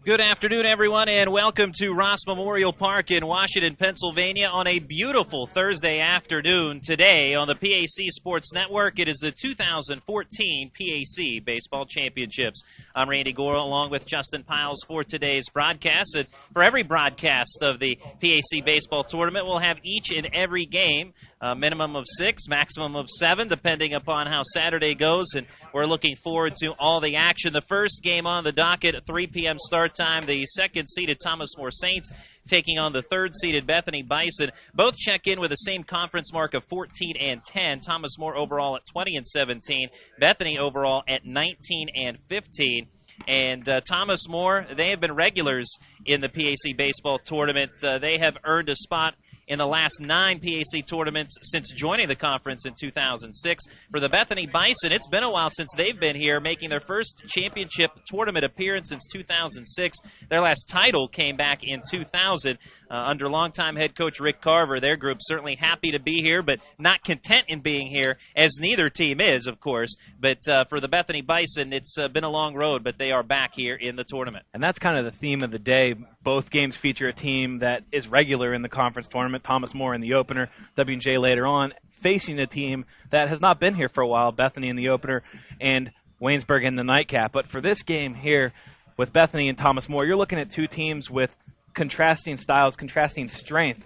Good afternoon, everyone, and welcome to Ross Memorial Park in Washington, Pennsylvania on a beautiful Thursday afternoon. Today on the PAC Sports Network, it is the 2014 PAC Baseball Championships. I'm Randy Gore along with Justin Piles for today's broadcast. And for every broadcast of the PAC Baseball Tournament, we'll have each and every game, a minimum of 6, maximum of 7, depending upon how Saturday goes, and we're looking forward to all the action. The first game on the docket at 3 p.m. start time, the second-seeded Thomas More Saints taking on the third-seeded Bethany Bison. Both check in with the same conference mark of 14-10. Thomas More overall at 20-17. Bethany overall at 19-15. And Thomas More, they have been regulars in the PAC Baseball Tournament. They have earned a spot in the last 9 PAC tournaments since joining the conference in 2006. For the Bethany Bison, it's been a while since they've been here, making their first championship tournament appearance since 2006. Their last title came back in 2000 under longtime head coach Rick Carver. Their group certainly happy to be here, but not content in being here, as neither team is, of course. But for the Bethany Bison, it's been a long road, but they are back here in the tournament. And that's kind of the theme of the day. Both games feature a team that is regular in the conference tournament, Thomas More in the opener, W&J later on, facing a team that has not been here for a while, Bethany in the opener, and Waynesburg in the nightcap. But for this game here with Bethany and Thomas More, you're looking at two teams with contrasting styles, contrasting strengths.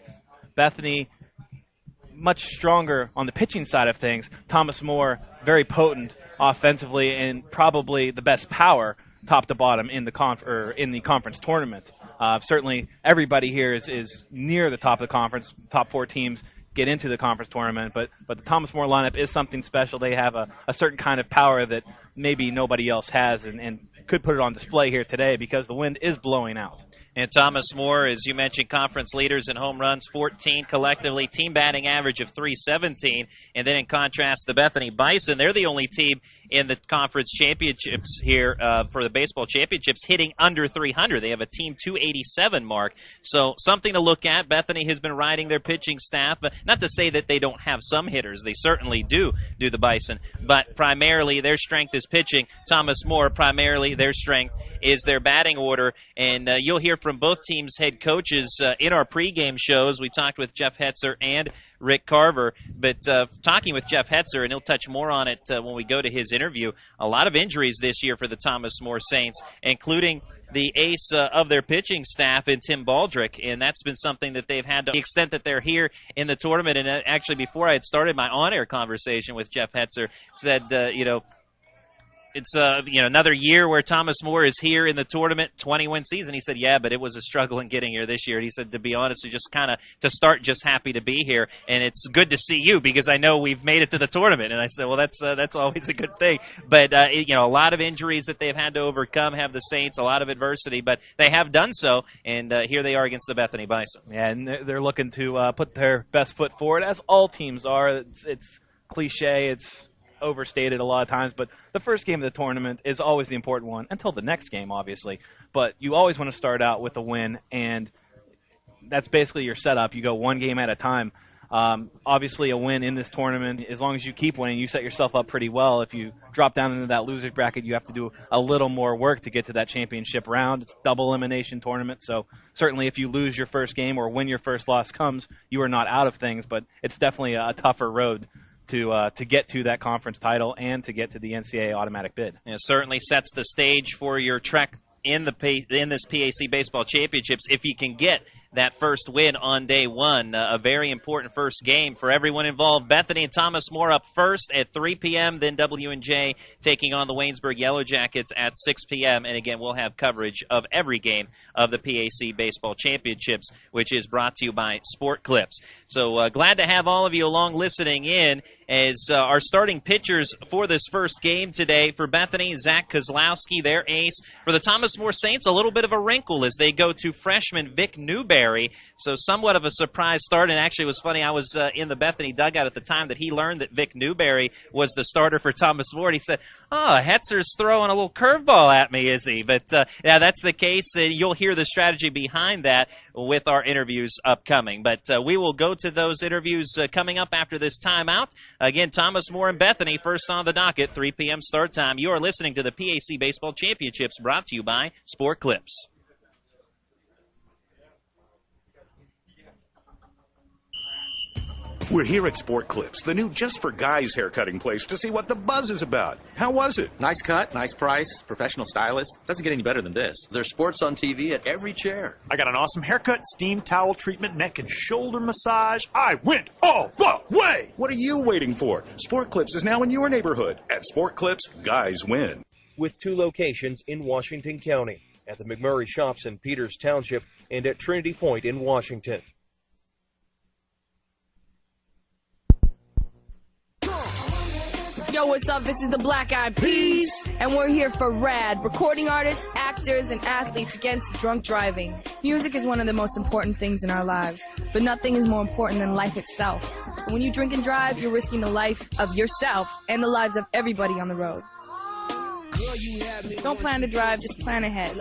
Bethany much stronger on the pitching side of things. Thomas More very potent offensively and probably the best power top to bottom in the conference tournament. Certainly everybody here is near the top of the conference. Top 4 teams get into the conference tournament, but the Thomas More lineup is something special. They have a certain kind of power that maybe nobody else has, and could put it on display here today because the wind is blowing out. And Thomas More, as you mentioned, conference leaders in home runs, 14 collectively, team batting average of .317. And then in contrast, the Bethany Bison, they're the only team in the conference championships here for the baseball championships hitting under 300. They have a team .287 mark. So something to look at. Bethany has been riding their pitching staff. Not to say that they don't have some hitters. They certainly do the Bison. But primarily their strength is pitching. Thomas More, primarily their strength is their batting order. And you'll hear from both teams' head coaches in our pregame shows. We talked with Jeff Hetzer and Rick Carver, but talking with Jeff Hetzer, and he'll touch more on it when we go to his interview, a lot of injuries this year for the Thomas More Saints, including the ace of their pitching staff in Tim Baldrick, and that's been something that they've had to the extent that they're here in the tournament. And actually, before I had started my on-air conversation with Jeff Hetzer, said, it's another year where Thomas More is here in the tournament, 20-win season. He said, yeah, but it was a struggle in getting here this year. And he said, to be honest, we just kind of, to start, just happy to be here. And it's good to see you because I know we've made it to the tournament. And I said, well, that's always a good thing. But, a lot of injuries that they've had to overcome have the Saints, a lot of adversity, but they have done so. And here they are against the Bethany Bison. Yeah, and they're looking to put their best foot forward, as all teams are. It's cliche, it's overstated a lot of times, but the first game of the tournament is always the important one until the next game, obviously. But you always want to start out with a win, and that's basically your setup. You go one game at a time. Obviously, a win in this tournament, as long as you keep winning, you set yourself up pretty well. If you drop down into that loser's bracket, you have to do a little more work to get to that championship round. It's a double elimination tournament, so certainly if you lose your first game or when your first loss comes, you are not out of things, but it's definitely a tougher road to get to that conference title and to get to the NCAA automatic bid. It certainly sets the stage for your trek in this PAC Baseball Championships if you can get that first win on day one. A very important first game for everyone involved. Bethany and Thomas More up first at 3 p.m., then W&J taking on the Waynesburg Yellow Jackets at 6 p.m. And again, we'll have coverage of every game of the PAC Baseball Championships, which is brought to you by Sport Clips. So glad to have all of you along listening in as our starting pitchers for this first game today. For Bethany, Zach Kozlowski, their ace. For the Thomas More Saints, a little bit of a wrinkle as they go to freshman Vic Newberry. So somewhat of a surprise start, and actually it was funny, I was in the Bethany dugout at the time that he learned that Vic Newberry was the starter for Thomas More, and he said, oh, Hetzer's throwing a little curveball at me, is he? But yeah, that's the case. You'll hear the strategy behind that with our interviews upcoming. But we will go to those interviews coming up after this timeout. Again, Thomas More and Bethany first on the docket, 3 p.m. start time. You are listening to the PAC Baseball Championships brought to you by Sport Clips. We're here at Sport Clips, the new just-for-guys haircutting place, to see what the buzz is about. How was it? Nice cut, nice price, professional stylist. Doesn't get any better than this. There's sports on TV at every chair. I got an awesome haircut, steam towel treatment, neck and shoulder massage. I went all the way! What are you waiting for? Sport Clips is now in your neighborhood. At Sport Clips, guys win. With 2 locations in Washington County, at the McMurray Shops in Peters Township and at Trinity Point in Washington. Yo, what's up? This is the Black Eyed Peas, and we're here for RAD, recording artists, actors, and athletes against drunk driving. Music is one of the most important things in our lives, but nothing is more important than life itself. So when you drink and drive, you're risking the life of yourself and the lives of everybody on the road. Don't plan to drive, just plan ahead.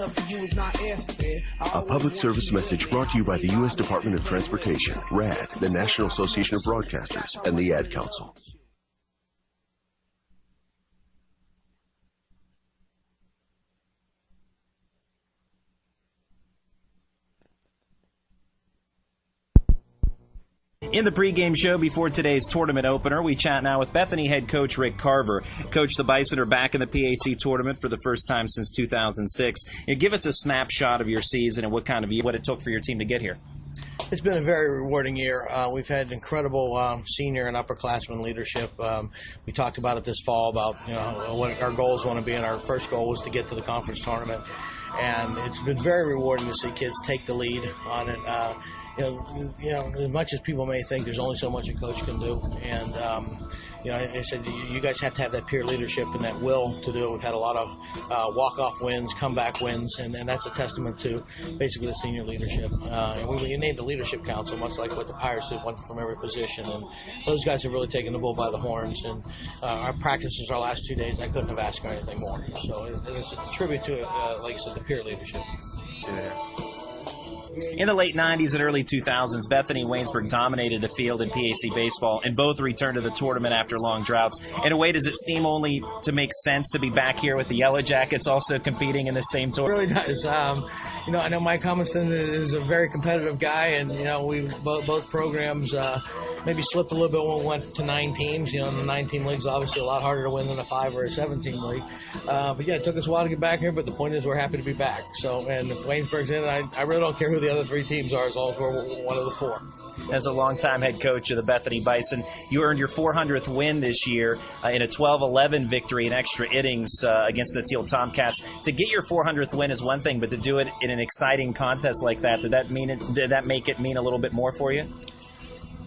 A public service message brought to you by the U.S. Department of Transportation, RAD, the National Association of Broadcasters, and the Ad Council. In the pregame show before today's tournament opener, we chat now with Bethany head coach Rick Carver. Coach, the Bison are back in the PAC tournament for the first time since 2006. Give us a snapshot of your season and what it took for your team to get here. It's been a very rewarding year. We've had incredible senior and upperclassmen leadership. We talked about it this fall about what our goals want to be, and our first goal was to get to the conference tournament. And it's been very rewarding to see kids take the lead on it. As much as people may think, there's only so much a coach can do. And, I said, you guys have to have that peer leadership and that will to do it. We've had a lot of walk-off wins, comeback wins, and that's a testament to basically the senior leadership. And we named a leadership council, much like what the Pirates did, one from every position. And those guys have really taken the bull by the horns. And our practices our last 2 days, I couldn't have asked for anything more. So it's a tribute to, like I said, the peer leadership. In the late 90s and early 2000s, Bethany and Waynesburg dominated the field in PAC baseball, and both returned to the tournament after long droughts. In a way, does it seem only to make sense to be back here with the Yellow Jackets also competing in the same tournament? It really does. I know Mike Humiston is a very competitive guy, and, we both programs maybe slipped a little bit when we went to 9 teams. The 9-team league's obviously a lot harder to win than a 5 or a 7-team league. But yeah, it took us a while to get back here, but the point is we're happy to be back. So, and if Waynesburg's in, I really don't care who the other 3 teams are as long as we're one of the 4. As a longtime head coach of the Bethany Bison, you earned your 400th win this year in a 12-11 victory in extra innings against the Teal Tomcats. To get your 400th win is one thing, but to do it in an exciting contest like that, did that make it mean a little bit more for you?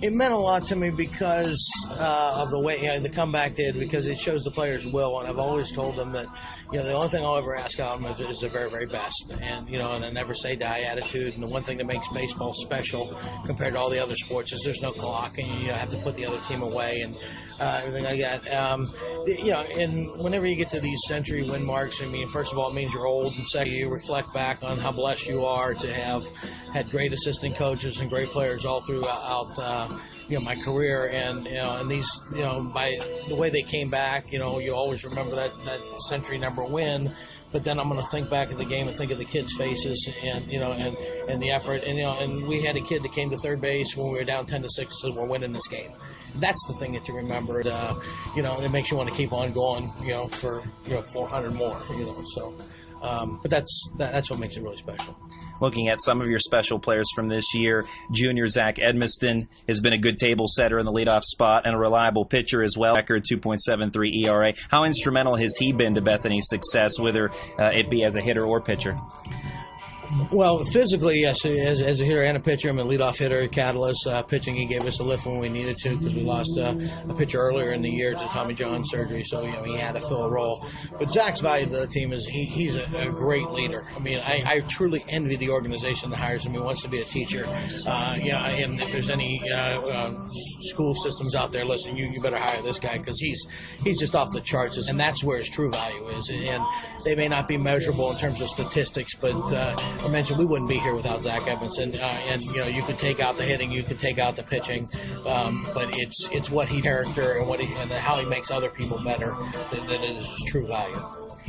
It meant a lot to me because of the way the comeback did, because it shows the players' will, and I've always told them that the only thing I'll ever ask out of them is the very, very best, and and a never say die attitude. And the one thing that makes baseball special compared to all the other sports is there's no clock, and you have to put the other team away and everything like that. And whenever you get to these century win marks, first of all, it means you're old, and second, you reflect back on how blessed you are to have had great assistant coaches and great players all throughout my career, and these by the way they came back, you always remember that century number win. But then I'm going to think back at the game and think of the kids' faces and the effort, and we had a kid that came to third base when we were down 10-6 and said, we're winning this game. That's the thing that you remember. It makes you want to keep on going, for 400 more. But that's what makes it really special. Looking at some of your special players from this year, junior Zach Edmiston has been a good table setter in the leadoff spot and a reliable pitcher as well. Record 2.73 ERA. How instrumental has he been to Bethany's success, whether it be as a hitter or pitcher? Well, physically, yes, as a hitter and a pitcher, I'm a leadoff hitter, catalyst. Pitching, he gave us a lift when we needed to because we lost a pitcher earlier in the year to Tommy John surgery, so he had to fill a role. But Zach's value to the team is he's a great leader. I truly envy the organization that hires him. He wants to be a teacher. And if there's any school systems out there listening, you better hire this guy because he's just off the charts, and that's where his true value is. And they may not be measurable in terms of statistics, but I mentioned we wouldn't be here without Zach Edmiston, and you could take out the hitting, you could take out the pitching, but it's what he character and how he makes other people better that is his true value.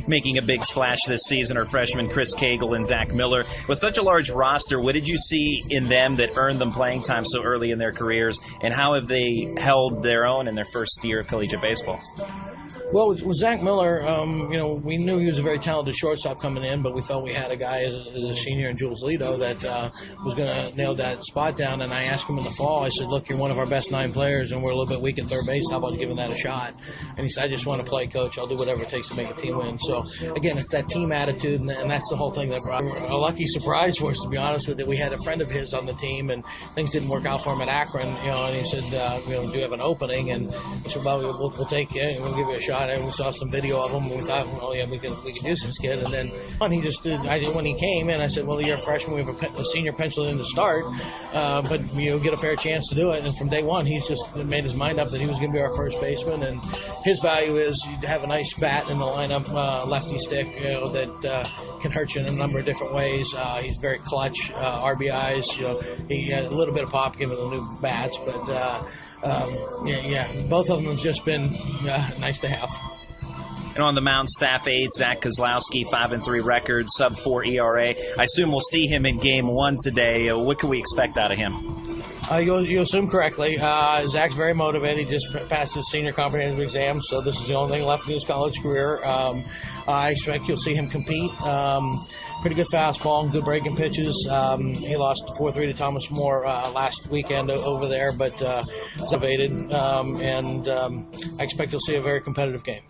making a big splash this season are freshmen Chris Cagle and Zach Miller. With such a large roster, what did you see in them that earned them playing time so early in their careers, and how have they held their own in their first year of collegiate baseball? Well, with Zach Miller, we knew he was a very talented shortstop coming in, but we felt we had a guy as a senior in Jules Lito that was going to nail that spot down. And I asked him in the fall, I said, look, you're one of our best 9 players, and we're a little bit weak at third base. How about giving that a shot? And he said, I just want to play, Coach. I'll do whatever it takes to make a team win. So, again, it's that team attitude, and that's the whole thing. That a lucky surprise for us, to be honest with it. We had a friend of his on the team, and things didn't work out for him at Akron, and he said, do you have an opening? And I said, well, we'll take you, and we'll give you a shot. And we saw some video of him, and we thought, well, yeah, we can use this kid. And then when he came in, I said, well, you're a freshman, we have a senior penciled in to start, but get a fair chance to do it. And from day one, he's just made his mind up that he was going to be our first baseman. And his value is you have a nice bat in the lineup, lefty stick, that can hurt you in a number of different ways. He's very clutch, RBIs. He had a little bit of pop given the new bats, but both of them have just been nice to have. And on the mound, staff ace Zach Kozlowski, 5-3 record, sub-4 ERA. I assume we'll see him in Game 1 today. What can we expect out of him? You assume correctly. Zach's very motivated. He just passed his senior comprehensive exam, so this is the only thing left in his college career. I expect you'll see him compete. Pretty good fastball, good breaking pitches. He lost 4-3 to Thomas More last weekend over there, but elevated, and I expect you'll see a very competitive game.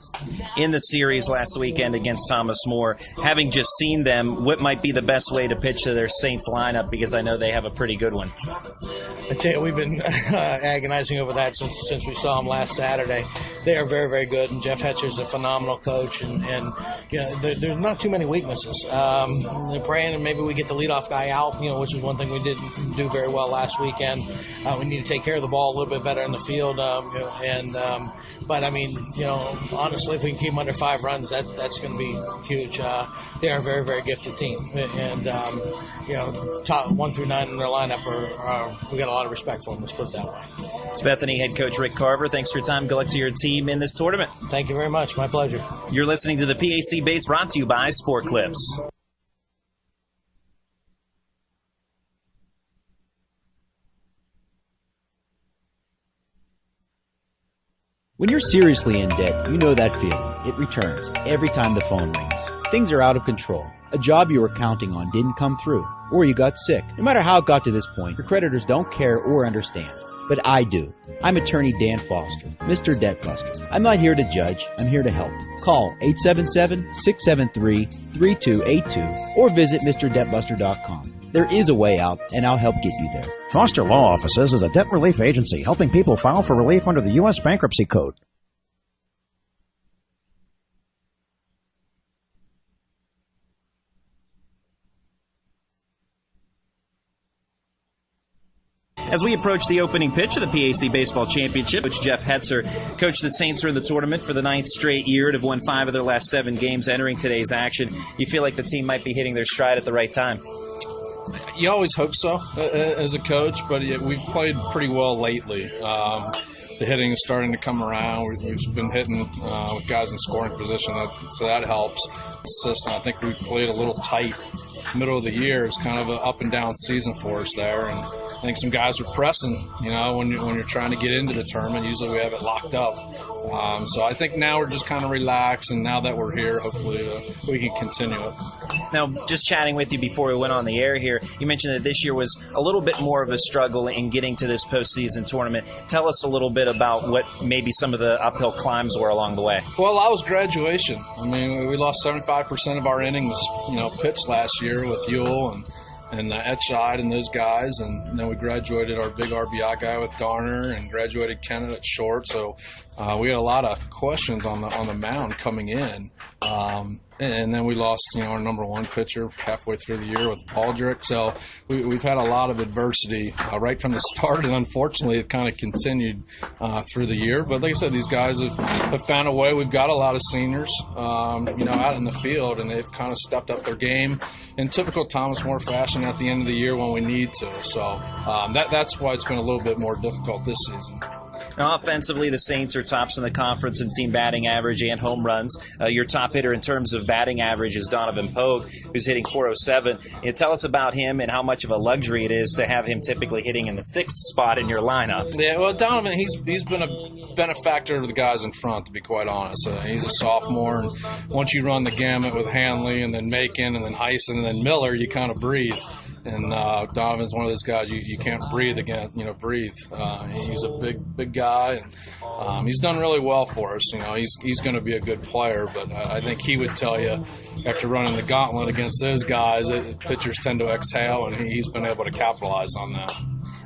In the series last weekend against Thomas More, having just seen them, what might be the best way to pitch to their Saints lineup, because I know they have a pretty good one? I tell you, we've been agonizing over that since we saw them last Saturday. They are very, very good, and Jeff Hetzer's a phenomenal coach, and there's not too many weaknesses. They're praying, and maybe we get the leadoff guy out, which is one thing we didn't do very well last weekend. We need to take care of the ball a little bit better in the field, but I mean, honestly, if we can keep them under 5 runs, that's going to be huge. They are a very, very gifted team, and top 1 through 9 in their lineup we got a lot of respect for them. Let's put it that way. It's Bethany head coach Rick Carver. Thanks for your time. Good luck to your team in this tournament. Thank you very much. My pleasure. You're listening to the PAC Base, brought to you by Sport Clips. When you're seriously in debt, you know that feeling. It returns every time the phone rings. Things are out of control. A job you were counting on didn't come through, or you got sick. No matter how it got to this point, your creditors don't care or understand. But I do. I'm attorney Dan Foster, Mr. Debt Buster. I'm not here to judge, I'm here to help. Call 877-673-3282 or visit MrDebtBuster.com. There is a way out, and I'll help get you there. Foster Law Offices is a debt relief agency helping people file for relief under the U.S. Bankruptcy Code. As we approach the opening pitch of the PAC Baseball Championship, Coach Jeff Hetzer, Coach, the Saints are in the tournament for the 9th straight year and have won 5 of their last 7 games entering today's action. You feel like the team might be hitting their stride at the right time? You always hope so as a coach, but we've played pretty well lately. The hitting is starting to come around. We've been hitting with guys in scoring position, so that helps. The system, I think we played a little tight. Middle of the year is kind of an up and down season for us there, and I think some guys were pressing. When you're trying to get into the tournament, usually we have it locked up. So I think now we're just kind of relaxed, and now that we're here, hopefully we can continue it. Now, just chatting with you before we went on the air here, you mentioned that this year was a little bit more of a struggle in getting to this postseason tournament. Tell us a little bit about what maybe some of the uphill climbs were along the way. Well, that was graduation. I mean, we lost 75% of our innings, pitched last year with Ewell and Etchide and those guys, and then we graduated our big RBI guy with Darner and graduated Kennett at short. So we had a lot of questions on the mound coming in. And then we lost, our number 1 pitcher halfway through the year with Baldrick. So we've had a lot of adversity right from the start, and unfortunately it kind of continued through the year. But like I said, these guys have found a way. We've got a lot of seniors, out in the field, and they've kind of stepped up their game in typical Thomas More fashion at the end of the year when we need to. So that's why it's been a little bit more difficult this season. Now, offensively, the Saints are tops in the conference in team batting average and home runs. Your top hitter in terms of batting average is Donovan Pogue, who's hitting .407. Tell us about him and how much of a luxury it is to have him typically hitting in the 6th spot in your lineup. Yeah, well, Donovan, he's been a benefactor to the guys in front, to be quite honest. He's a sophomore, and once you run the gamut with Hanley and then Macon and then Heisen and then Miller, you kind of breathe. And Donovan's one of those guys you can't breathe again. Breathe. He's a big guy, and he's done really well for us. He's going to be a good player, but I think he would tell you after running the gauntlet against those guys, pitchers tend to exhale, and he's been able to capitalize on that.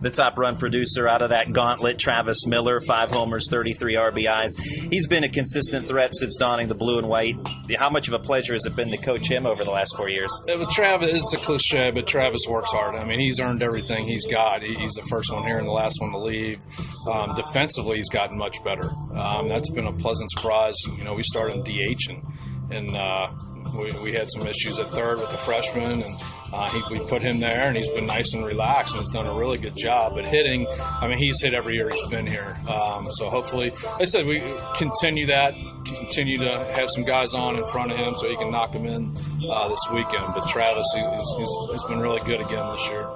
The top run producer out of that gauntlet, Travis Miller, 5 homers, 33 RBIs. He's been a consistent threat since donning the blue and white. How much of a pleasure has it been to coach him over the last 4 years? With Travis, it's a cliche, but Travis works hard. I mean, he's earned everything he's got. He's the first one here and the last one to leave. Defensively, he's gotten much better. That's been a pleasant surprise. We started in DH, and we had some issues at third with the freshman, and we put him there, and he's been nice and relaxed, and has done a really good job. But hitting, he's hit every year he's been here. So hopefully, like I said, we continue to have some guys on in front of him so he can knock them in this weekend. But Travis, he's been really good again this year.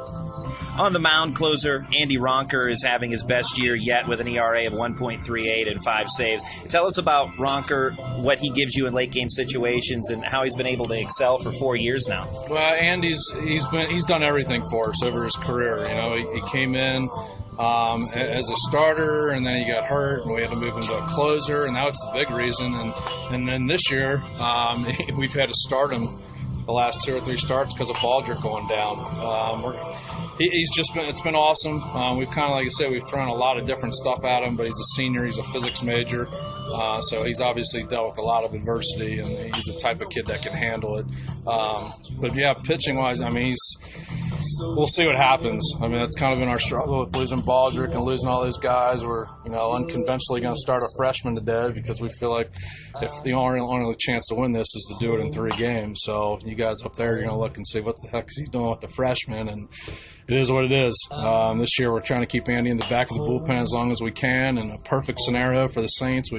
On the mound, closer Andy Ronker is having his best year yet with an ERA of 1.38 and 5 saves. Tell us about Ronker, what he gives you in late game situations, and how he's been able to excel for 4 years now. Well, Andy's done everything for us over his career. He came in as a starter, and then he got hurt, and we had to move him to a closer, and that was the big reason. And then this year, we've had to start him the last 2 or 3 starts because of Baldrick going down. It's been awesome. We've kind of, like I said, we've thrown a lot of different stuff at him, but he's a senior, he's a physics major, so he's obviously dealt with a lot of adversity, and he's the type of kid that can handle it. But yeah, pitching wise, we'll see what happens. That's kind of been our struggle with losing Baldrick and losing all those guys. We're, unconventionally going to start a freshman today because we feel like if the only chance to win this is to do it in 3 games. So you guys up there, you're going to look and see what the heck is he doing with the freshman, and it is what it is. This year we're trying to keep Andy in the back of the bullpen as long as we can. In a perfect scenario for the Saints,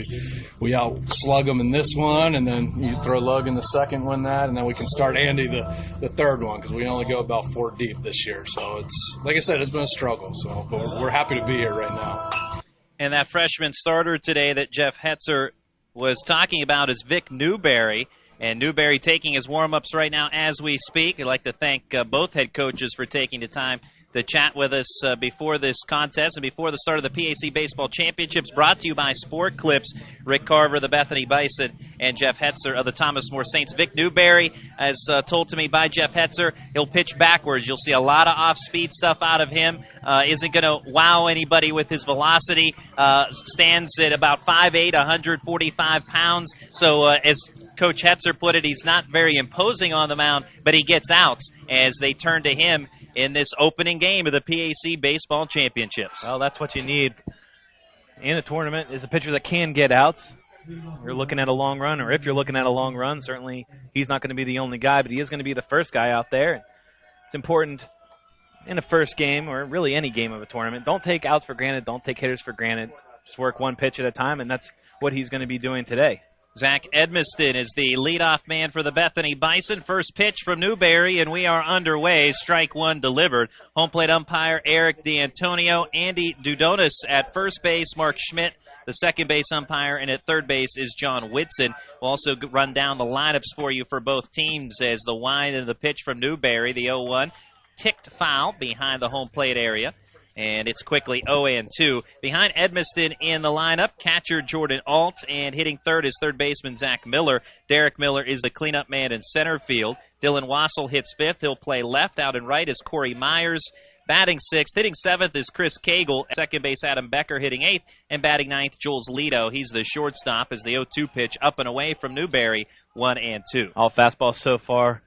we out-slug them in this one, and then you throw Lug in the second, win that, and then we can start Andy the third one because we only go about 4 deep this year. So it's, like I said, it's been a struggle. So but we're happy to be here right now. And that freshman starter today that Jeff Hetzer was talking about is Vic Newberry. And Newberry taking his warm-ups right now as we speak. I'd like to thank both head coaches for taking the time to chat with us before this contest and before the start of the PAC Baseball Championships, brought to you by Sport Clips. Rick Carver, the Bethany Bison, and Jeff Hetzer of the Thomas More Saints. Vic Newberry, as told to me by Jeff Hetzer, he'll pitch backwards. You'll see a lot of off-speed stuff out of him. Isn't going to wow anybody with his velocity. Stands at about 5'8", 145 pounds. So as Coach Hetzer put it, he's not very imposing on the mound, but he gets outs as they turn to him in this opening game of the PAC Baseball Championships. Well, that's what you need in a tournament, is a pitcher that can get outs. You're looking at a long run, or if you're looking at a long run, certainly he's not going to be the only guy, but he is going to be the first guy out there. It's important in a first game, or really any game of a tournament. Don't take outs for granted. Don't take hitters for granted. Just work one pitch at a time, and that's what he's going to be doing today. Zach Edmiston is the leadoff man for the Bethany Bison. First pitch from Newberry, and we are underway. Strike one delivered. Home plate umpire Eric D'Antonio. Andy Dudonis at first base. Mark Schmidt, the second base umpire. And at third base is John Whitson. We'll also run down the lineups for you for both teams as the wind of the pitch from Newberry, the 0-1, ticked foul behind the home plate area. And it's quickly 0-2. Behind Edmiston in the lineup, catcher Jordan Alt, and hitting third is third baseman Zach Miller. Derek Miller is the cleanup man in center field. Dylan Wassel hits fifth. He'll play left. Out and right is Corey Myers. Batting sixth. Hitting seventh is Chris Cagle. Second base Adam Becker hitting eighth. And batting ninth, Jules Lito. He's the shortstop as the 0-2 pitch up and away from Newberry, 1-2. All fastballs so far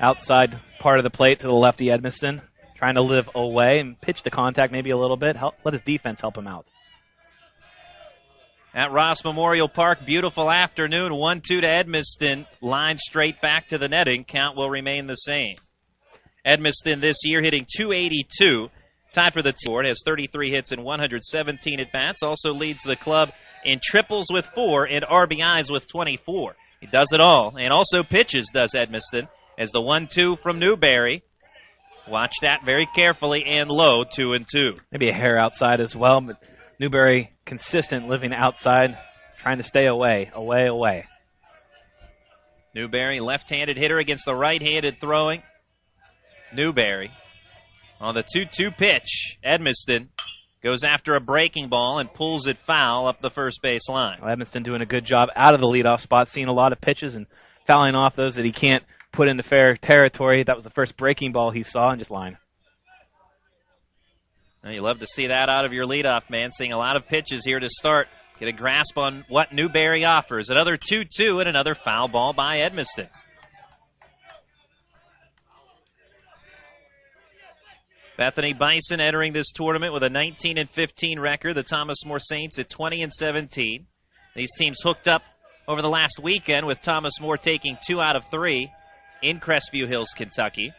outside part of the plate to the lefty Edmiston. Trying to live away and pitch to contact maybe a little bit. Let his defense help him out. At Ross Memorial Park, beautiful afternoon. 1-2 to Edmiston. Line straight back to the netting. Count will remain the same. Edmiston this year hitting .282. Tied for the board, has 33 hits and 117 at-bats. Also leads the club in triples with 4 and RBIs with 24. He does it all, and also pitches, does Edmiston, as the 1-2 from Newberry. Watch that very carefully, and low, 2-2. Maybe a hair outside as well, but Newberry consistent living outside, trying to stay away. Newberry, left-handed hitter against the right-handed throwing. Newberry on the 2-2 pitch. Edmiston goes after a breaking ball and pulls it foul up the first base line. Well, Edmiston doing a good job out of the leadoff spot, seeing a lot of pitches and fouling off those that he can't put into fair territory. That was the first breaking ball he saw and just line. Well, you love to see that out of your leadoff man, seeing a lot of pitches here to start. Get a grasp on what Newberry offers. Another 2-2 and another foul ball by Edmiston. Bethany Bison entering this tournament with a 19-15 record. The Thomas More Saints at 20-17. These teams hooked up over the last weekend with Thomas More taking 2 out of 3 in Crestview Hills, Kentucky.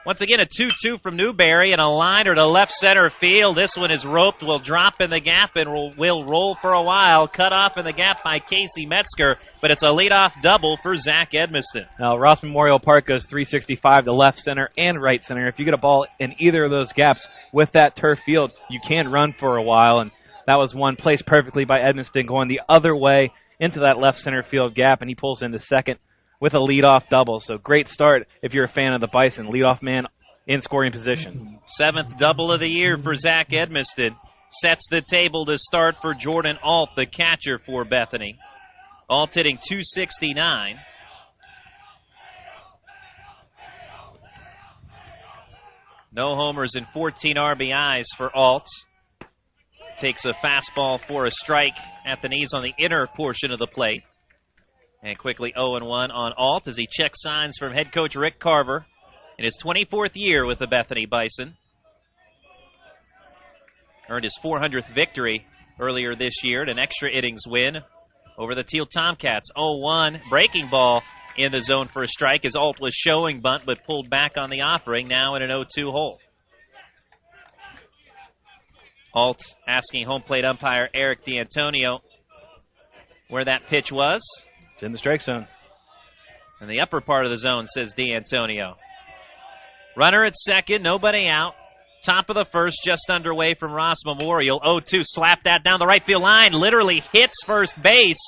Once again, a 2-2 from Newberry and a liner to left center field. This one is roped, will drop in the gap and will roll for a while. Cut off in the gap by Casey Metzger, but it's a leadoff double for Zach Edmiston. Now, Ross Memorial Park goes 365 to left center and right center. If you get a ball in either of those gaps with that turf field, you can run for a while, and that was one placed perfectly by Edmiston going the other way into that left center field gap, and he pulls into second with a leadoff double. So great start if you're a fan of the Bison. Leadoff man in scoring position. 7th double of the year for Zach Edmiston. Sets the table to start for Jordan Alt, the catcher for Bethany. Alt hitting .269. No homers and 14 RBIs for Alt. Takes a fastball for a strike at the knees on the inner portion of the plate. And quickly 0-1 on Alt as he checks signs from head coach Rick Carver in his 24th year with the Bethany Bison. Earned his 400th victory earlier this year in an extra innings win over the Teal Tomcats. 0-1, breaking ball in the zone for a strike as Alt was showing bunt but pulled back on the offering, now in an 0-2 hole. Alt asking home plate umpire Eric D'Antonio where that pitch was. It's in the strike zone. In the upper part of the zone, says D'Antonio. Runner at second, nobody out. Top of the first, just underway from Ross Memorial. 0-2, slap that down the right field line. Literally hits first base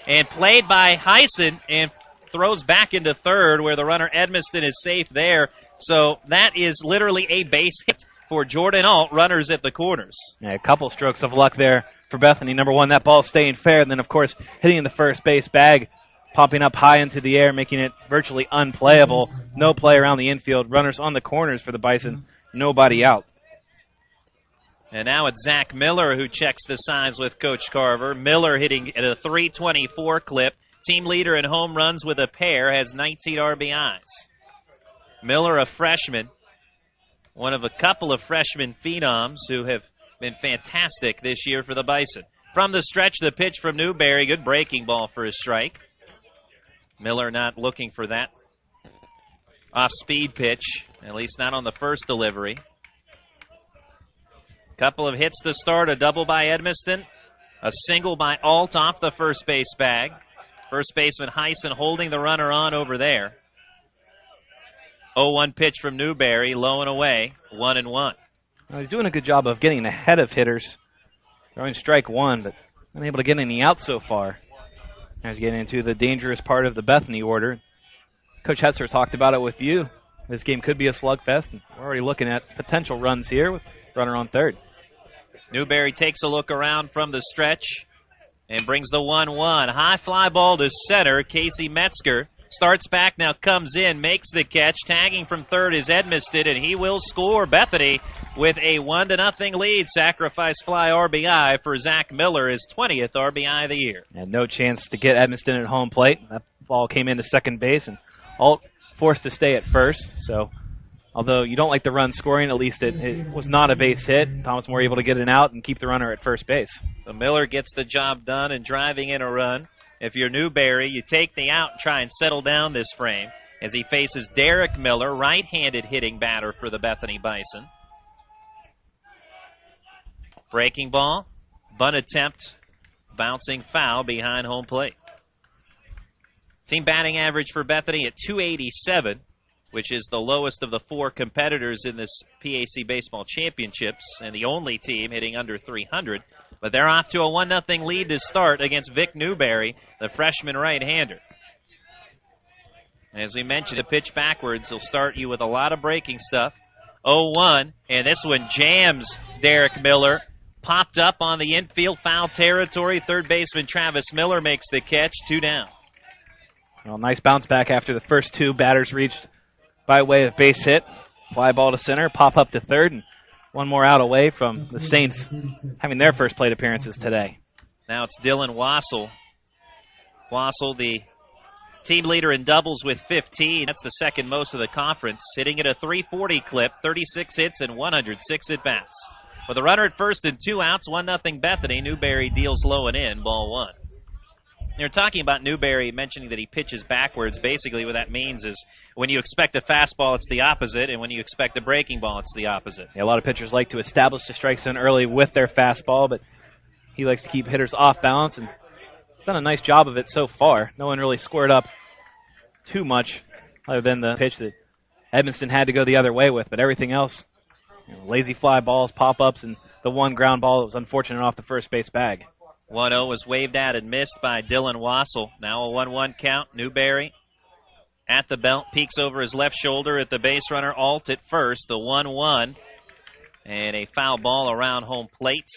and played by Heisen and throws back into third where the runner Edmiston is safe there. So that is literally a base hit for Jordan Alt, runners at the corners. Yeah, a couple strokes of luck there for Bethany. Number one, that ball staying fair, and then, of course, hitting in the first base bag, popping up high into the air, making it virtually unplayable. No play around the infield. Runners on the corners for the Bison. Nobody out. And now it's Zach Miller who checks the signs with Coach Carver. Miller hitting at a .324 clip. Team leader in home runs with a pair, has 19 RBIs. Miller, a freshman, one of a couple of freshman phenoms who have been fantastic this year for the Bison. From the stretch, the pitch from Newberry. Good breaking ball for a strike. Miller not looking for that off-speed pitch, at least not on the first delivery. Couple of hits to start, a double by Edmiston, a single by Alt off the first base bag. First baseman Heisen holding the runner on over there. 0-1 pitch from Newberry, low and away, 1-1. Well, he's doing a good job of getting ahead of hitters. Throwing strike one, but unable to get any out so far. Now he's getting into the dangerous part of the Bethany order. Coach Hetzer talked about it with you. This game could be a slugfest, and we're already looking at potential runs here with runner on third. Newberry takes a look around from the stretch and brings the 1-1. High fly ball to center. Casey Metzger starts back, now comes in, makes the catch. Tagging from third is Edmiston, and he will score. Bethany with a 1-0 lead. Sacrifice fly RBI for Zach Miller, his 20th RBI of the year. And no chance to get Edmiston at home plate. That ball came into second base, and Alt forced to stay at first. So, although you don't like the run scoring, at least it was not a base hit. Thomas More able to get it out and keep the runner at first base. So Miller gets the job done and driving in a run. If you're Newberry, you take the out and try and settle down this frame as he faces Derek Miller, right-handed hitting batter for the Bethany Bison. Breaking ball, bunt attempt, bouncing foul behind home plate. Team batting average for Bethany at .287, which is the lowest of the 4 competitors in this PAC Baseball Championships, and the only team hitting under .300. But they're off to a 1-0 lead to start against Vic Newberry, the freshman right-hander. As we mentioned, the pitch backwards will start you with a lot of breaking stuff. 0-1, and this one jams Derek Miller. Popped up on the infield, foul territory. Third baseman Travis Miller makes the catch, 2 down. Well, nice bounce back after the first 2 batters reached by way of base hit. Fly ball to center, pop up to third, and one more out away from the Saints having their first plate appearances today. Now it's Dylan Wassel. Wassel, the team leader in doubles with 15. That's the second most of the conference, hitting at a .340 clip, 36 hits and 106 at-bats. With a runner at first and 2 outs, 1-0 Bethany. Newberry deals low and in, ball 1. You're talking about Newberry mentioning that he pitches backwards. Basically what that means is when you expect a fastball, it's the opposite, and when you expect a breaking ball, it's the opposite. Yeah, a lot of pitchers like to establish the strike zone early with their fastball, but he likes to keep hitters off balance, and done a nice job of it so far. No one really squared up too much other than the pitch that Edmonston had to go the other way with, but everything else, lazy fly balls, pop-ups, and the one ground ball that was unfortunate off the first base bag. 1-0 was waved at and missed by Dylan Wassel. Now a 1-1 count. Newberry at the belt, peeks over his left shoulder at the base runner. Alt at first, the 1-1. And a foul ball around home plate.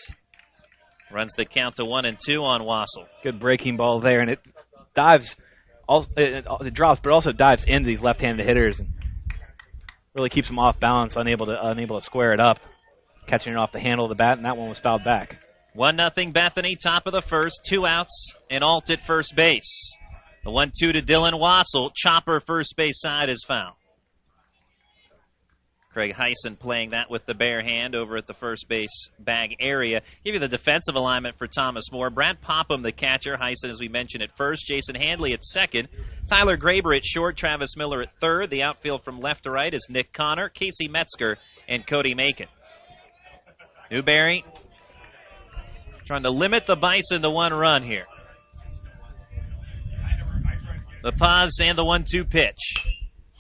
Runs the count to 1-2 on Wassel. Good breaking ball there, and it dives, it drops, but also dives into these left-handed hitters and really keeps them off balance, unable to square it up, catching it off the handle of the bat, and that one was fouled back. 1-0 Bethany, top of the first, 2 outs, and Alt at first base. The 1-2 to Dylan Wassel. Chopper first base side is foul. Craig Heisen playing that with the bare hand over at the first base bag area. Give you the defensive alignment for Thomas More. Brad Popham, the catcher. Heisen, as we mentioned, at first. Jason Handley at second. Tyler Graber at short. Travis Miller at third. The outfield from left to right is Nick Connor, Casey Metzger, and Cody Macon. Newberry trying to limit the Bison to 1 run here. The pause and the 1-2 pitch.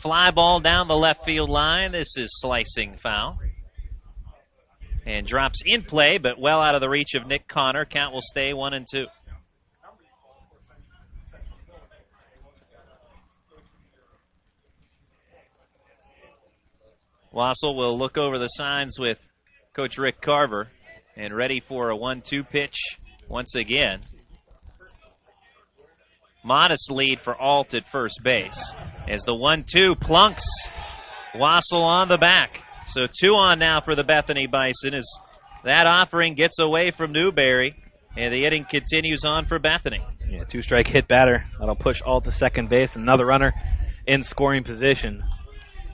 Fly ball down the left field line. This is slicing foul. And drops in play, but well out of the reach of Nick Connor. Count will stay 1-2. Wassel will look over the signs with Coach Rick Carver and ready for a 1-2 pitch once again. Modest lead for Alt at first base as the 1-2 plunks Wassel on the back. So 2 on now for the Bethany Bison as that offering gets away from Newberry, and the inning continues on for Bethany. Yeah, 2-strike hit batter. That'll push Alt to second base. Another runner in scoring position.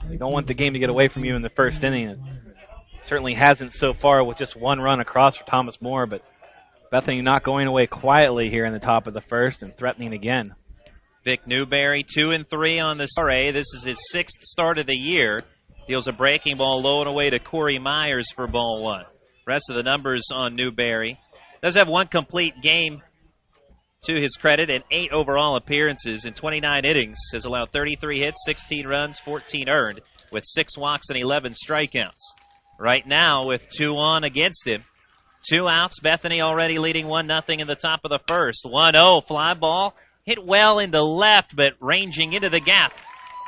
You don't want the game to get away from you in the first inning. It certainly hasn't so far with just 1 run across for Thomas More, but Bethany not going away quietly here in the top of the first and threatening again. Vic Newberry, 2-3 on the array. This is his 6th start of the year. Deals a breaking ball low and away to Corey Myers for ball 1. Rest of the numbers on Newberry. Does have 1 complete game to his credit and 8 overall appearances in 29 innings. Has allowed 33 hits, 16 runs, 14 earned, with 6 walks and 11 strikeouts. Right now, with 2 on against him, 2 outs. Bethany already leading 1-0 in the top of the first. 1-0 fly ball. Hit well into left, but ranging into the gap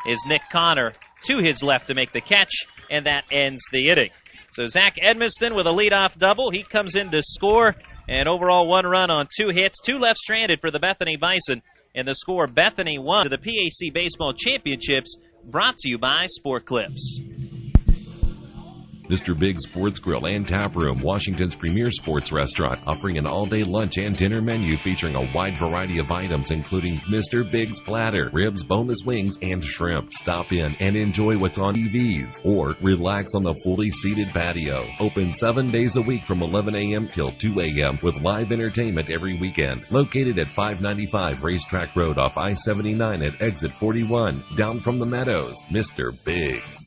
is Nick Connor to his left to make the catch, and that ends the inning. So Zach Edmonston with a leadoff double. He comes in to score, and overall 1 run on 2 hits. 2 left stranded for the Bethany Bison, and the score Bethany 1 to the PAC Baseball Championships, brought to you by Sport Clips. Mr. Big's Sports Grill and Tap Room, Washington's premier sports restaurant, offering an all-day lunch and dinner menu featuring a wide variety of items, including Mr. Big's Platter, ribs, boneless wings, and shrimp. Stop in and enjoy what's on TVs, or relax on the fully seated patio. Open 7 days a week from 11 a.m. till 2 a.m. with live entertainment every weekend. Located at 595 Racetrack Road off I-79 at exit 41, down from the Meadows. Mr. Big's.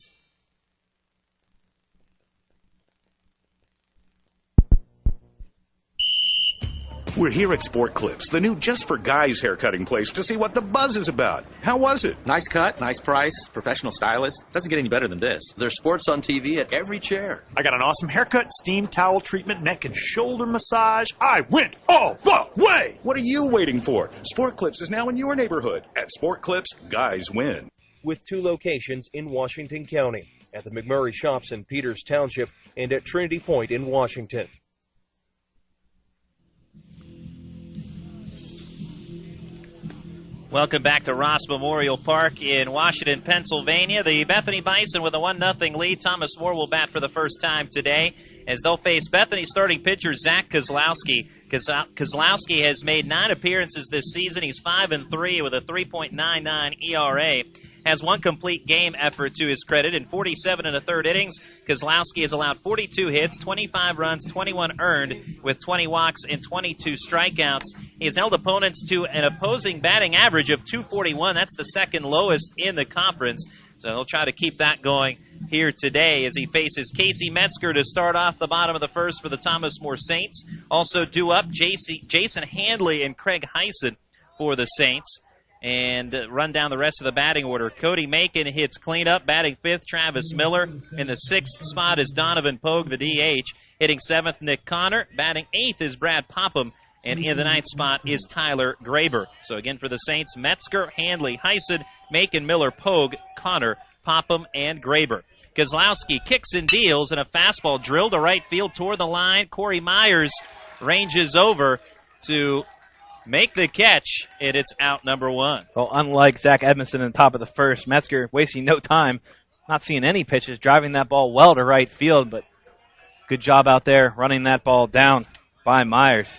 We're here at Sport Clips, the new just-for-guys haircutting place, to see what the buzz is about. How was it? Nice cut, nice price, professional stylist. Doesn't get any better than this. There's sports on TV at every chair. I got an awesome haircut, steam towel treatment, neck and shoulder massage. I went all the way! What are you waiting for? Sport Clips is now in your neighborhood. At Sport Clips, guys win. With 2 locations in Washington County, at the McMurray Shops in Peters Township and at Trinity Point in Washington. Welcome back to Ross Memorial Park in Washington, Pennsylvania. The Bethany Bison with a 1-0 lead. Thomas More will bat for the first time today as they'll face Bethany starting pitcher Zach Kozlowski. Kozlowski has made 9 appearances this season. He's 5-3 with a 3.99 ERA. Has 1 complete game effort to his credit in 47 1/3 innings. Kozlowski has allowed 42 hits, 25 runs, 21 earned, with 20 walks and 22 strikeouts. He has held opponents to an opposing batting average of .241. That's the second lowest in the conference. So he'll try to keep that going here today as he faces Casey Metzger to start off the bottom of the first for the Thomas More Saints. Also due up Jason Handley and Craig Heisen for the Saints. And run down the rest of the batting order. Cody Macon hits cleanup, batting 5th. Travis Miller. In the 6th spot is Donovan Pogue, the DH. Hitting 7th, Nick Connor. Batting 8th is Brad Popham. And in the 9th spot is Tyler Graber. So again for the Saints, Metzger, Handley, Heisen, Macon, Miller, Pogue, Connor, Popham, and Graber. Kozlowski kicks and deals, and a fastball drilled to right field toward the line. Corey Myers ranges over to make the catch, and it's out number 1. Well, unlike Zach Edmondson in the top of the first, Metzger wasting no time, not seeing any pitches, driving that ball well to right field, but good job out there running that ball down by Myers.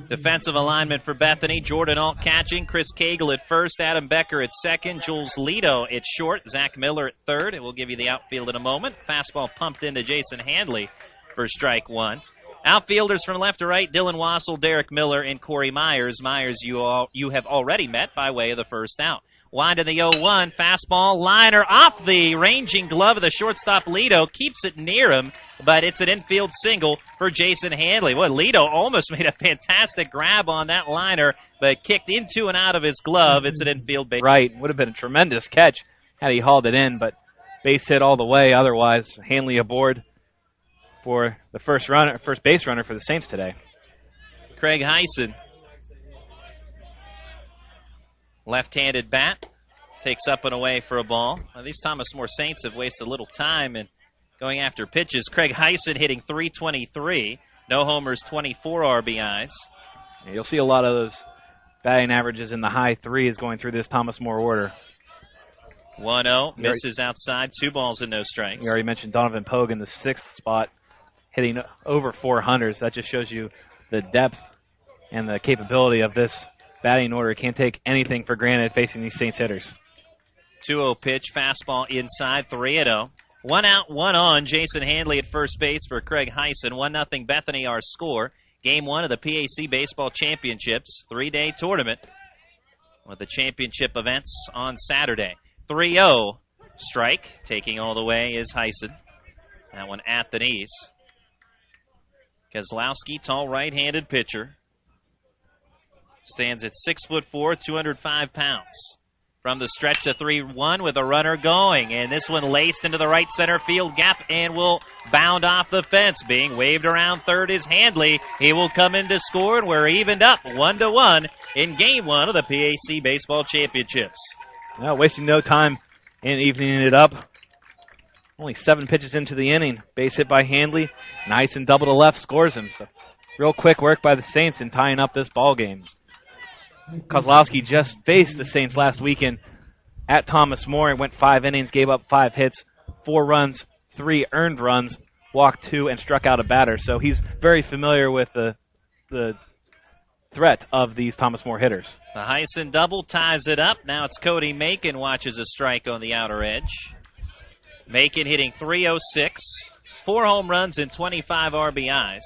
Defensive alignment for Bethany. Jordan Alt catching, Chris Cagle at first, Adam Becker at second, Jules Lito at short, Zach Miller at third, and we'll give you the outfield in a moment. Fastball pumped into Jason Handley for strike 1. Outfielders from left to right, Dylan Wassel, Derek Miller, and Corey Myers. Myers you have already met by way of the first out. Wide to the 0-1, fastball, liner off the ranging glove of the shortstop Lito. Keeps it near him, but it's an infield single for Jason Handley. Boy, Lito almost made a fantastic grab on that liner, but kicked into and out of his glove. It's an infield base. Right, would have been a tremendous catch had he hauled it in, but base hit all the way. Otherwise, Handley aboard for the first base runner for the Saints today. Craig Heisen, left-handed bat, takes up and away for a ball. Well, these Thomas More Saints have wasted a little time in going after pitches. Craig Heisen hitting .323, no homers, 24 RBIs. Yeah, you'll see a lot of those batting averages in the high 3s going through this Thomas More order. 1-0, misses outside, 2 balls and no strikes. You already mentioned Donovan Pogue in the 6th spot, hitting over 400s. That just shows you the depth and the capability of this batting order. Can't take anything for granted facing these Saints hitters. 2-0 pitch, fastball inside, 3-0. 1 out, 1 on. Jason Handley at first base for Craig Heisen. 1-0 Bethany, our score. Game 1 of the PAC Baseball Championships, 3-day tournament with the championship events on Saturday. 3-0 strike, taking all the way is Heisen. That one at the knees. Kozlowski, tall right-handed pitcher. Stands at 6'4", 205 pounds. From the stretch to 3-1 with a runner going. And this one laced into the right center field gap and will bound off the fence. Being waved around third is Handley. He will come in to score, and we're evened up 1-1 in Game 1 of the PAC Baseball Championships. Well, wasting no time in evening it up. Only 7 pitches into the inning. Base hit by Handley. Nice and double to left scores him. So real quick work by the Saints in tying up this ball game. Kozlowski just faced the Saints last weekend at Thomas More and went 5 innings, gave up 5 hits, 4 runs, 3 earned runs, walked 2, and struck out a batter. So he's very familiar with the threat of these Thomas More hitters. The Heisen double ties it up. Now it's Cody Macon watches a strike on the outer edge. Macon hitting .306, 4 home runs and 25 RBIs.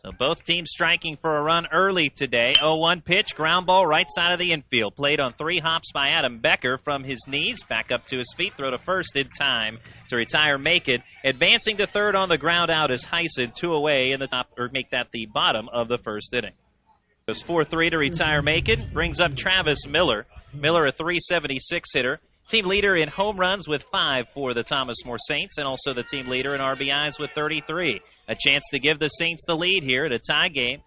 So both teams striking for a run early today. 0-1 pitch, ground ball right side of the infield. Played on 3 hops by Adam Becker from his knees. Back up to his feet, throw to first in time to retire Macon. Advancing to third on the ground out is Heisen, 2 away in the top, or make that the bottom of the first inning. Goes 4-3 to retire Macon. Brings up Travis Miller. Miller, a .376 hitter. Team leader in home runs with 5 for the Thomas More Saints, and also the team leader in RBIs with 33. A chance to give the Saints the lead here at a tie game,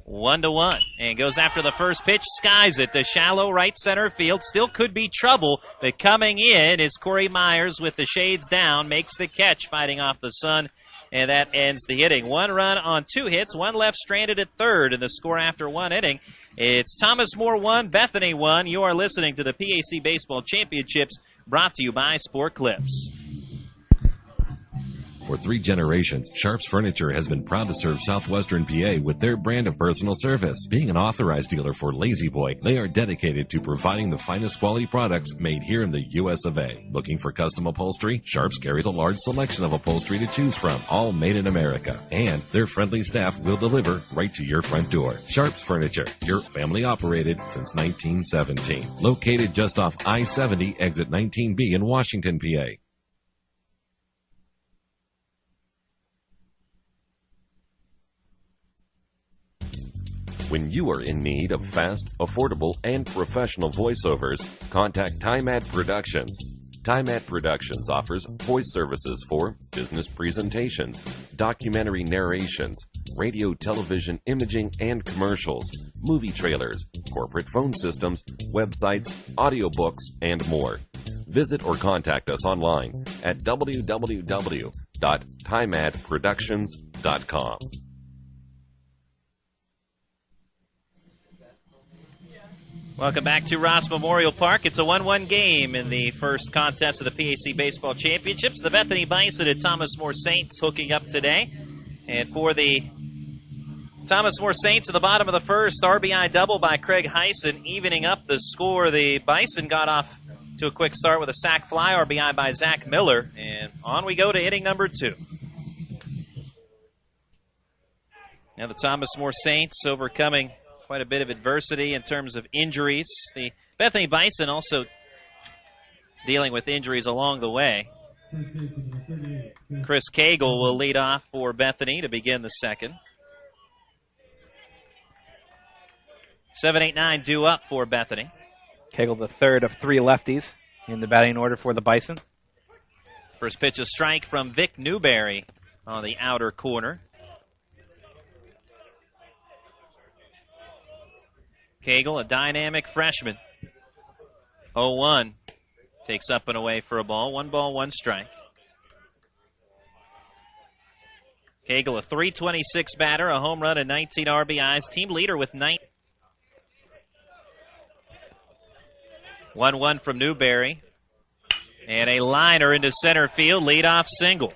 1-1. And goes after the first pitch, skies it to shallow right center field. Still could be trouble, but coming in is Corey Myers with the shades down, makes the catch, fighting off the sun, and that ends the inning. 1 run on 2 hits, 1 left stranded at third, and the score after 1 inning. It's Thomas More 1, Bethany 1. You are listening to the PAC Baseball Championships, brought to you by Sport Clips. For 3 generations, Sharp's Furniture has been proud to serve southwestern PA with their brand of personal service. Being an authorized dealer for Lazy Boy, they are dedicated to providing the finest quality products made here in the US of A. Looking for custom upholstery? Sharp's carries a large selection of upholstery to choose from, all made in America. And their friendly staff will deliver right to your front door. Sharp's Furniture, your family operated since 1917. Located just off I-70, exit 19B in Washington, PA. When you are in need of fast, affordable, and professional voiceovers, contact TimeAd Productions. TimeAd Productions offers voice services for business presentations, documentary narrations, radio, television, imaging, and commercials, movie trailers, corporate phone systems, websites, audiobooks, and more. Visit or contact us online at www.timeadproductions.com. Welcome back to Ross Memorial Park. It's a 1-1 game in the first contest of the PAC Baseball Championships. The Bethany Bison and Thomas More Saints hooking up today. And for the Thomas More Saints at the bottom of the first, RBI double by Craig Heisen, evening up the score. The Bison got off to a quick start with a sac fly RBI by Zach Miller. And on we go to inning number 2. Now the Thomas More Saints overcoming quite a bit of adversity in terms of injuries. The Bethany Bison also dealing with injuries along the way. Chris Cagle will lead off for Bethany to begin the second. 7-8-9 due up for Bethany. Cagle, the third of 3 lefties in the batting order for the Bison. First pitch, a strike from Vic Newberry on the outer corner. Cagle, a dynamic freshman. 0-1. Takes up and away for a ball. 1 ball, 1 strike. Cagle, a .326 batter, a home run and 19 RBIs. Team leader with 9. 1-1 from Newberry. And a liner into center field. Leadoff single.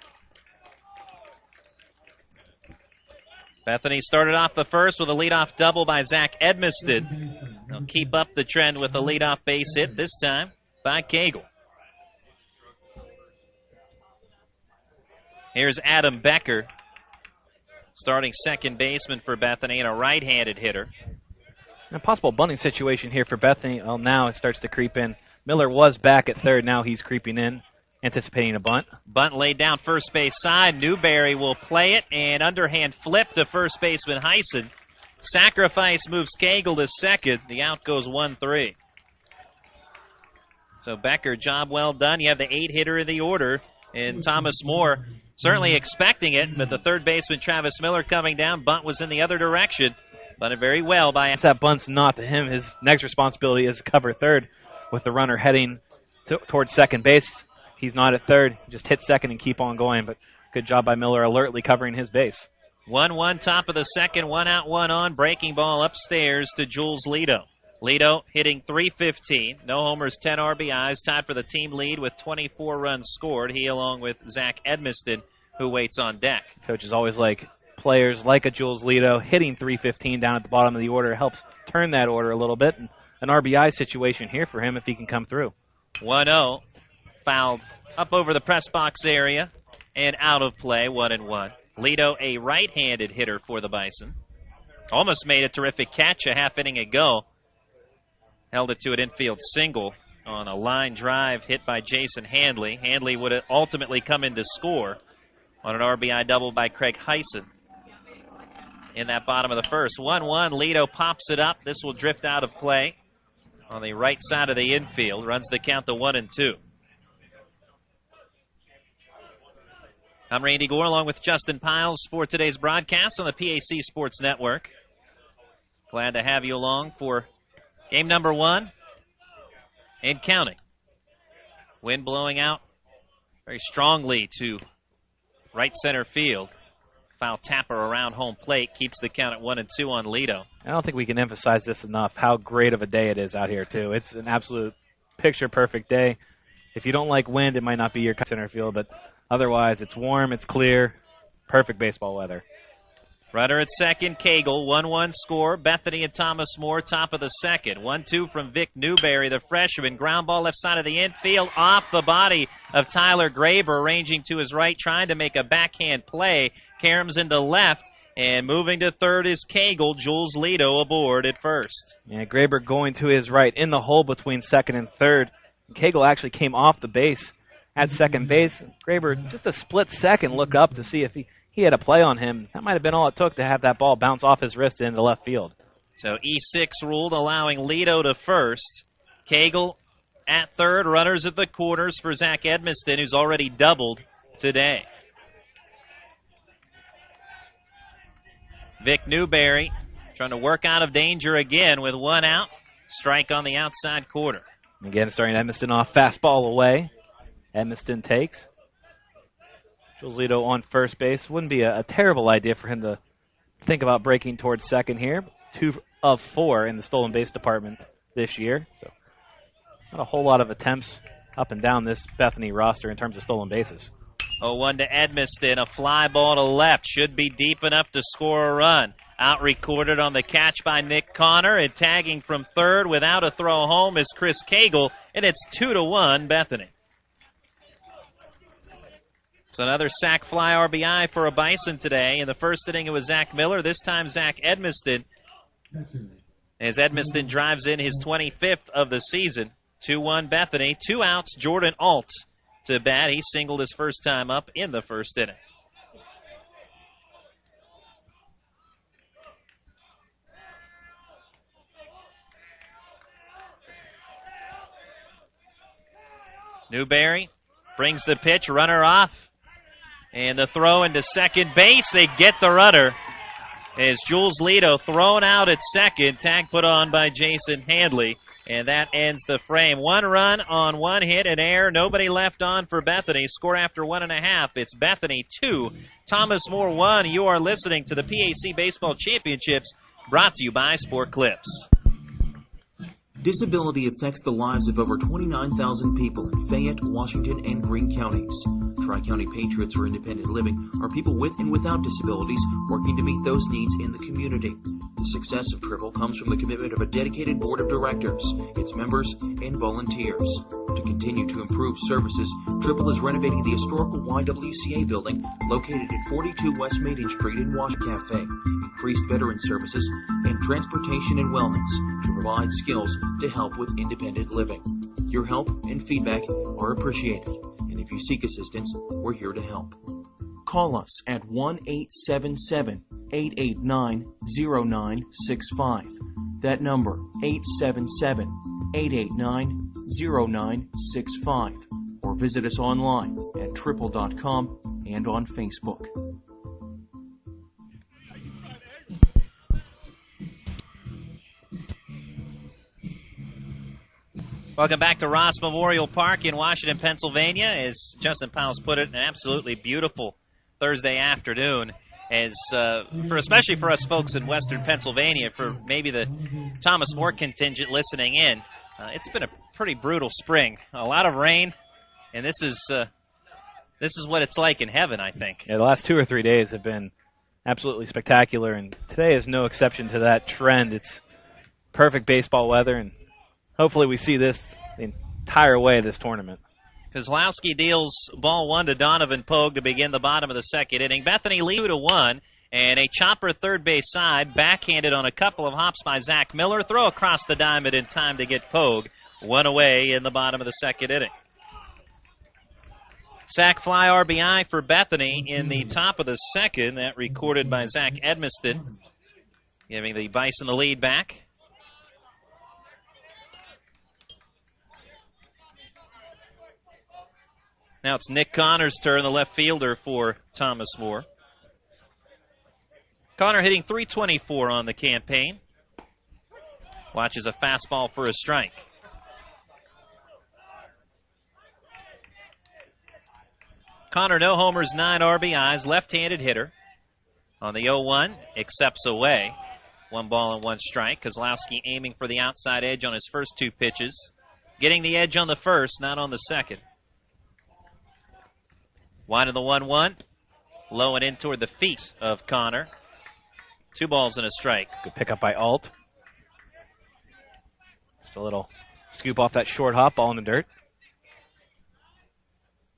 Bethany started off the first with a leadoff double by Zach Edmiston. They'll keep up the trend with a leadoff base hit, this time by Cagle. Here's Adam Becker, starting second baseman for Bethany and a right-handed hitter. A possible bunting situation here for Bethany. Well, now it starts to creep in. Miller was back at third. Now he's creeping in, anticipating a bunt. Bunt laid down first base side. Newberry will play it, and underhand flip to first baseman Heisen. Sacrifice moves Cagle to second. The out goes 1-3. So Becker, job well done. You have the 8-hitter in the order, and Thomas More certainly expecting it, but the third baseman Travis Miller coming down. Bunt was in the other direction. Bunted very well by... That bunt's not to him. His next responsibility is to cover third with the runner heading towards second base. He's not at third. Just hit second and keep on going, but good job by Miller alertly covering his base. 1-1 top of the second, 1 out, 1 on. Breaking ball upstairs to Jules Lito. Lito hitting .315. No homers, 10 RBIs. Tied for the team lead with 24 runs scored. He along with Zach Edmiston, who waits on deck. Coaches always like players like a Jules Lito hitting .315 down at the bottom of the order. Helps turn that order a little bit. And an RBI situation here for him if he can come through. 1-0. Fouled up over the press box area and out of play, 1-1. Lito, a right-handed hitter for the Bison. Almost made a terrific catch a half inning ago. Held it to an infield single on a line drive hit by Jason Handley. Handley would ultimately come in to score on an RBI double by Craig Heisen in that bottom of the first. 1-1, Lito pops it up. This will drift out of play on the right side of the infield. Runs the count to 1-2. I'm Randy Gore along with Justin Piles for today's broadcast on the PAC Sports Network. Glad to have you along for game number 1 and counting. Wind blowing out very strongly to right center field. Foul tapper around home plate keeps the count at 1-2 on Lito. I don't think we can emphasize this enough, how great of a day it is out here, too. It's an absolute picture-perfect day. If you don't like wind, it might not be your center field, but otherwise it's warm, it's clear, perfect baseball weather. Runner at second, Cagle, 1-1 score. Bethany and Thomas More, top of the second. 1-2 from Vic Newberry, the freshman. Ground ball left side of the infield, off the body of Tyler Graber, ranging to his right, trying to make a backhand play. Caroms into left, and moving to third is Cagle. Jules Lito aboard at first. Yeah, Graber going to his right in the hole between second and third. Cagle actually came off the base at second base. Graber, just a split second, looked up to see if he had a play on him. That might have been all it took to have that ball bounce off his wrist into left field. So E6 ruled, allowing Lito to first. Cagle at third, runners at the corners for Zach Edmiston, who's already doubled today. Vic Newberry trying to work out of danger again with 1 out. Strike on the outside corner. Again, starting Edmiston off, fastball away. Edmiston takes. Jules Lito on first base. Wouldn't be a terrible idea for him to think about breaking towards second here. 2 of 4 in the stolen base department this year. So not a whole lot of attempts up and down this Bethany roster in terms of stolen bases. 0-1 to Edmiston. A fly ball to left. Should be deep enough to score a run. Out recorded on the catch by Nick Connor. And tagging from third without a throw home is Chris Cagle. And it's 2-1 Bethany. So another sac fly RBI for a Bison today. In the first inning, it was Zach Miller. This time, Zach Edmiston. As Edmiston drives in his 25th of the season. 2-1 Bethany. 2 outs, Jordan Alt to bat. He singled his first time up in the first inning. Newberry brings the pitch, runner off. And the throw into second base. They get the runner. As Jules Lito thrown out at second. Tag put on by Jason Handley. And that ends the frame. 1 run on 1 hit and error. Nobody left on for Bethany. Score after 1.5. It's Bethany 2, Thomas More 1. You are listening to the PAC Baseball Championships, brought to you by Sport Clips. Disability affects the lives of over 29,000 people in Fayette, Washington, and Greene counties. Tri-County Patriots for Independent Living are people with and without disabilities working to meet those needs in the community. The success of Triple comes from the commitment of a dedicated board of directors, its members, and volunteers. To continue to improve services, Triple is renovating the historical YWCA building located at 42 West Maiden Street in Wash Cafe, increased veteran services, and transportation and wellness to provide skills to help with independent living. Your help and feedback are appreciated, and if you seek assistance, we're here to help. Call us at 1-877-889-0965. That number, 877-889-0965. Or visit us online at triple.com and on Facebook. Welcome back to Ross Memorial Park in Washington, Pennsylvania. As Justin Powles put it, an absolutely beautiful Thursday afternoon. Especially for us folks in Western Pennsylvania, for maybe the Thomas More contingent listening in, it's been a pretty brutal spring. A lot of rain, and this is what it's like in heaven, I think. Yeah, the last 2 or 3 days have been absolutely spectacular, and today is no exception to that trend. It's perfect baseball weather, and hopefully we see this the entire way of this tournament. Kozlowski deals ball 1 to Donovan Pogue to begin the bottom of the second inning. Bethany lead 2-1, and a chopper third base side, backhanded on a couple of hops by Zach Miller. Throw across the diamond in time to get Pogue. One away in the bottom of the second inning. Sac fly RBI for Bethany in the top of the second. That recorded by Zach Edmiston, giving the Bison the lead back. Now it's Nick Connor's turn, the left fielder for Thomas More. Connor hitting .324 on the campaign. Watches a fastball for a strike. Connor, no homers, 9 RBIs, left-handed hitter. On the 0-1, accepts away. 1 ball and 1 strike. Kozlowski aiming for the outside edge on his first 2 pitches. Getting the edge on the first, not on the second. Wide of the 1-1. Low and in toward the feet of Connor. 2 balls and a strike. Good pickup by Alt. Just a little scoop off that short hop, ball in the dirt.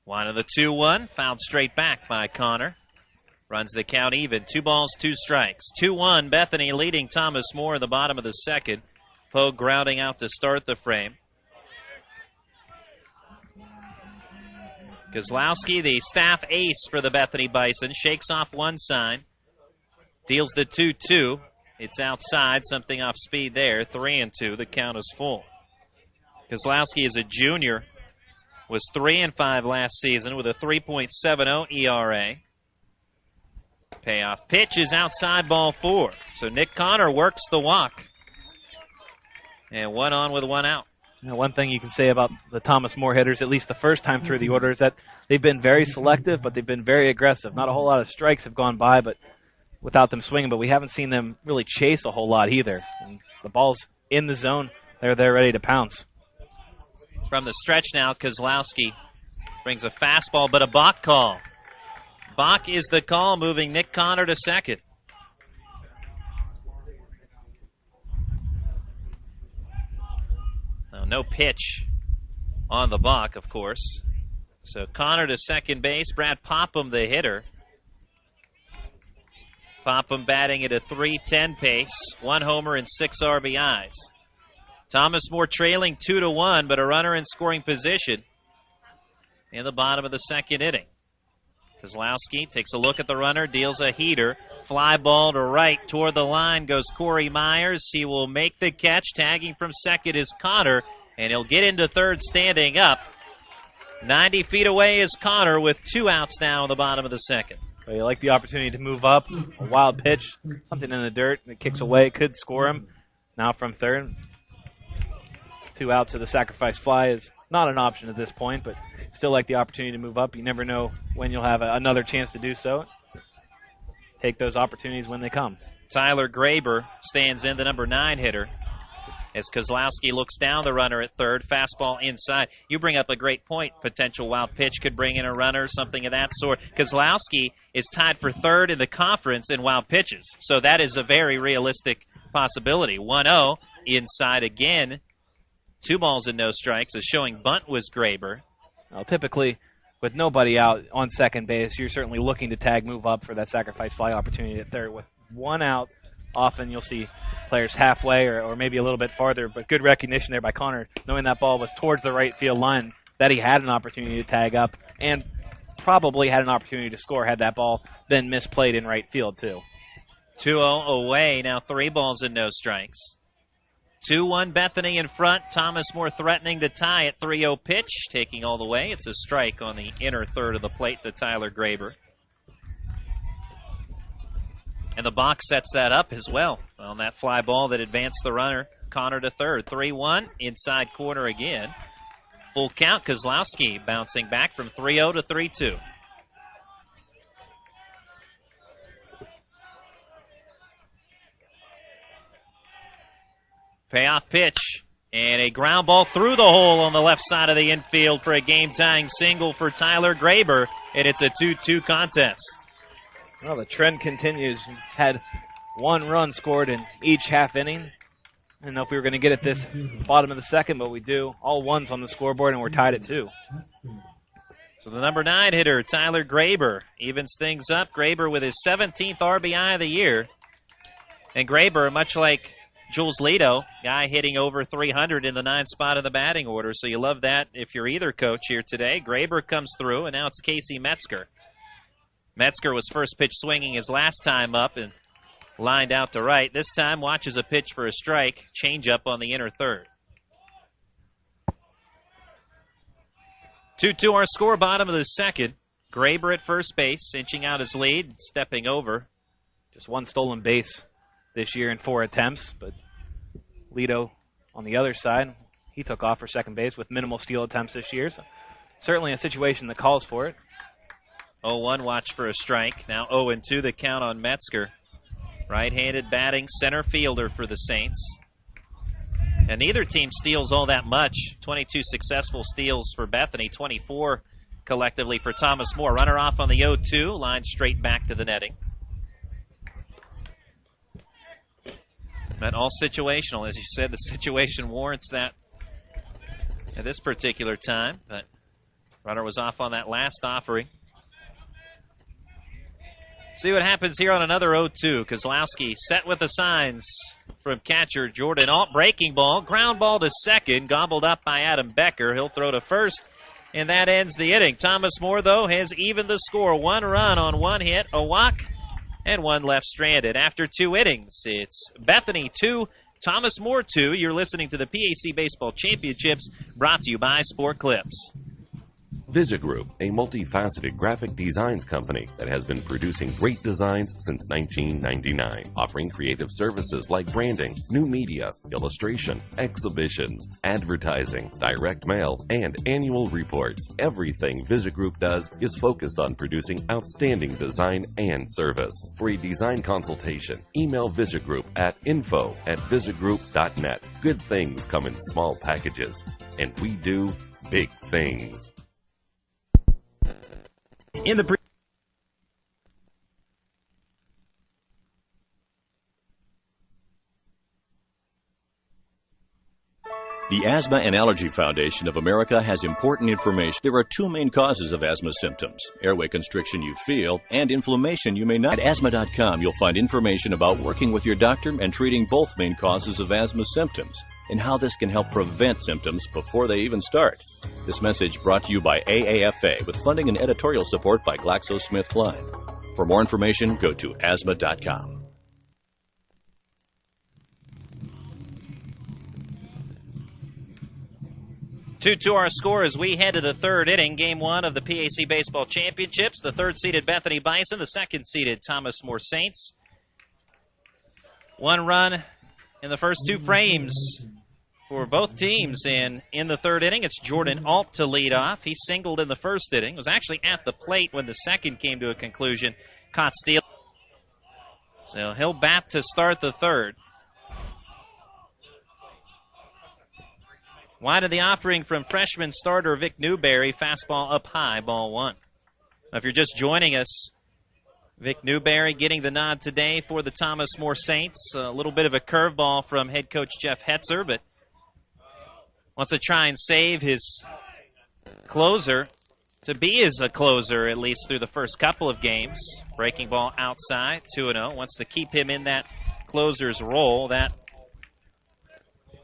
Wide of the 2-1. Fouled straight back by Connor. Runs the count even. 2 balls, 2 strikes. 2-1, Bethany leading Thomas More in the bottom of the second. Pogue grounding out to start the frame. Kozlowski, the staff ace for the Bethany Bison, shakes off one sign. Deals the 2-2. It's outside, something off speed there. 3-2. The count is full. Kozlowski is a junior. Was 3-5 last season with a 3.70 ERA. Payoff pitch is outside, ball 4. So Nick Connor works the walk. And 1 on with 1 out. You know, one thing you can say about the Thomas More hitters, at least the first time through the order, is that they've been very selective, but they've been very aggressive. Not a whole lot of strikes have gone by, but without them swinging, but we haven't seen them really chase a whole lot either. And the ball's in the zone. They're ready to pounce. From the stretch now, Kozlowski brings a fastball, but a balk call. Balk is the call, moving Nick Connor to second. No pitch on the balk, of course. So Connor to second base. Brad Popham, the hitter. Popham batting at a .310 pace. 1 homer and 6 RBIs. Thomas More trailing 2-1, but a runner in scoring position in the bottom of the second inning. Kozlowski takes a look at the runner, deals a heater. Fly ball to right toward the line goes Corey Myers. He will make the catch. Tagging from second is Connor, and he'll get into third standing up. 90 feet away is Connor with 2 outs now in the bottom of the second. Well, you like the opportunity to move up. A wild pitch, something in the dirt, and it kicks away. Could score him. Now from third. 2 outs of the sacrifice fly is not an option at this point, but still like the opportunity to move up. You never know when you'll have another chance to do so. Take those opportunities when they come. Tyler Graber stands in, the number 9 hitter, as Kozlowski looks down the runner at third. Fastball inside. You bring up a great point. Potential wild pitch could bring in a runner, something of that sort. Kozlowski is tied for third in the conference in wild pitches, so that is a very realistic possibility. 1-0 inside again. 2 balls and no strikes. A showing bunt was Graber. Well, typically, with nobody out on second base, you're certainly looking to tag, move up for that sacrifice fly opportunity at third. With 1 out, often you'll see players halfway or maybe a little bit farther, but good recognition there by Connor, knowing that ball was towards the right field line, that he had an opportunity to tag up and probably had an opportunity to score had that ball been misplayed in right field, too. 2-0 away, now 3 balls and no strikes. 2-1 Bethany in front. Thomas More threatening to tie at 3-0 pitch. Taking all the way. It's a strike on the inner third of the plate to Tyler Graber. And the box sets that up as well on that fly ball that advanced the runner. Connor to third. 3-1. Inside corner again. Full count. Kozlowski bouncing back from 3-0 to 3-2. Payoff pitch, and a ground ball through the hole on the left side of the infield for a game-tying single for Tyler Graber, and it's a 2-2 contest. Well, the trend continues. We've had 1 run scored in each half inning. I don't know if we were going to get at this bottom of the second, but we do. All 1s on the scoreboard, and we're tied at 2. So the number 9 hitter, Tyler Graber, evens things up. Graber with his 17th RBI of the year. And Graber, much like Jules Leto, guy hitting over 300 in the 9th spot of the batting order. So you love that if you're either coach here today. Graber comes through, and now it's Casey Metzger. Metzger was first pitch swinging his last time up and lined out to right. This time watches a pitch for a strike, change up on the inner third. 2-2 our score, bottom of the second. Graber at first base, inching out his lead, stepping over. Just one stolen base this year in 4 attempts, but Leto on the other side, he took off for second base with minimal steal attempts this year. So certainly a situation that calls for it. 0-1, watch for a strike. Now 0-2 the count on Metzger. Right-handed batting center fielder for the Saints. And neither team steals all that much. 22 successful steals for Bethany, 24 collectively for Thomas More. Runner off on the 0-2, line straight back to the netting. But all situational. As you said, the situation warrants that at this particular time. But runner was off on that last offering. See what happens here on another 0-2. Kozlowski set with the signs from catcher Jordan Alt. Breaking ball, ground ball to second, gobbled up by Adam Becker. He'll throw to first, and that ends the inning. Thomas More, though, has evened the score. 1 run on 1 hit, a walk, and 1 left stranded. After 2 innings, it's Bethany 2, Thomas More 2. You're listening to the PAC Baseball Championships, brought to you by Sport Clips. Vigigroup, a multifaceted graphic designs company that has been producing great designs since 1999, offering creative services like branding, new media, illustration, exhibitions, advertising, direct mail, and annual reports. Everything Vigigroup does is focused on producing outstanding design and service. For a design consultation, email Vigigroup at info@vigigroup.net. Good things come in small packages, and we do big things. In the The Asthma and Allergy Foundation of America has important information. There are 2 main causes of asthma symptoms: airway constriction you feel and inflammation you may not. At asthma.com, you'll find information about working with your doctor and treating both main causes of asthma symptoms and how this can help prevent symptoms before they even start. This message brought to you by AAFA with funding and editorial support by GlaxoSmithKline. For more information, go to asthma.com. 2-2 our score as we head to the 3rd inning, Game 1 of the PAC Baseball Championships. The 3rd-seeded Bethany Bison, the 2nd-seeded Thomas More Saints. 1 run in the first 2 frames for both teams. And in the 3rd inning, it's Jordan Alt to lead off. He singled in the 1st inning, was actually at the plate when the 2nd came to a conclusion, caught stealing. So he'll bat to start the 3rd. Wide of the offering from freshman starter Vic Newberry, fastball up high, ball 1. Now, if you're just joining us, Vic Newberry getting the nod today for the Thomas More Saints. A little bit of a curveball from head coach Jeff Hetzer, but wants to try and save his closer to be as a closer, at least through the first couple of games. Breaking ball outside, 2-0. Wants to keep him in that closer's role. That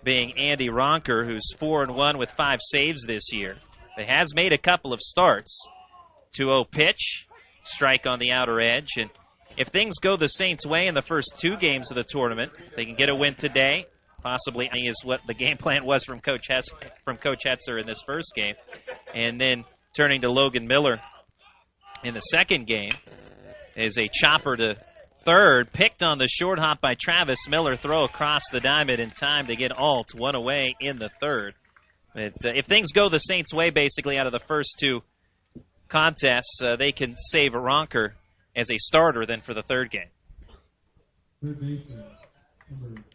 being Andy Ronker, who's 4-1 with 5 saves this year. He has made a couple of starts. 2-0 pitch, strike on the outer edge. And if things go the Saints' way in the first 2 games of the tournament, they can get a win today. Possibly is what the game plan was from Coach Hetzer in this first game. And then turning to Logan Miller in the 2nd game is a chopper to 3rd, picked on the short hop by Travis Miller. Throw across the diamond in time to get Alt 1 away in the 3rd. But, if things go the Saints' way, basically, out of the first 2 contests, they can save Ronker as a starter then for the 3rd game.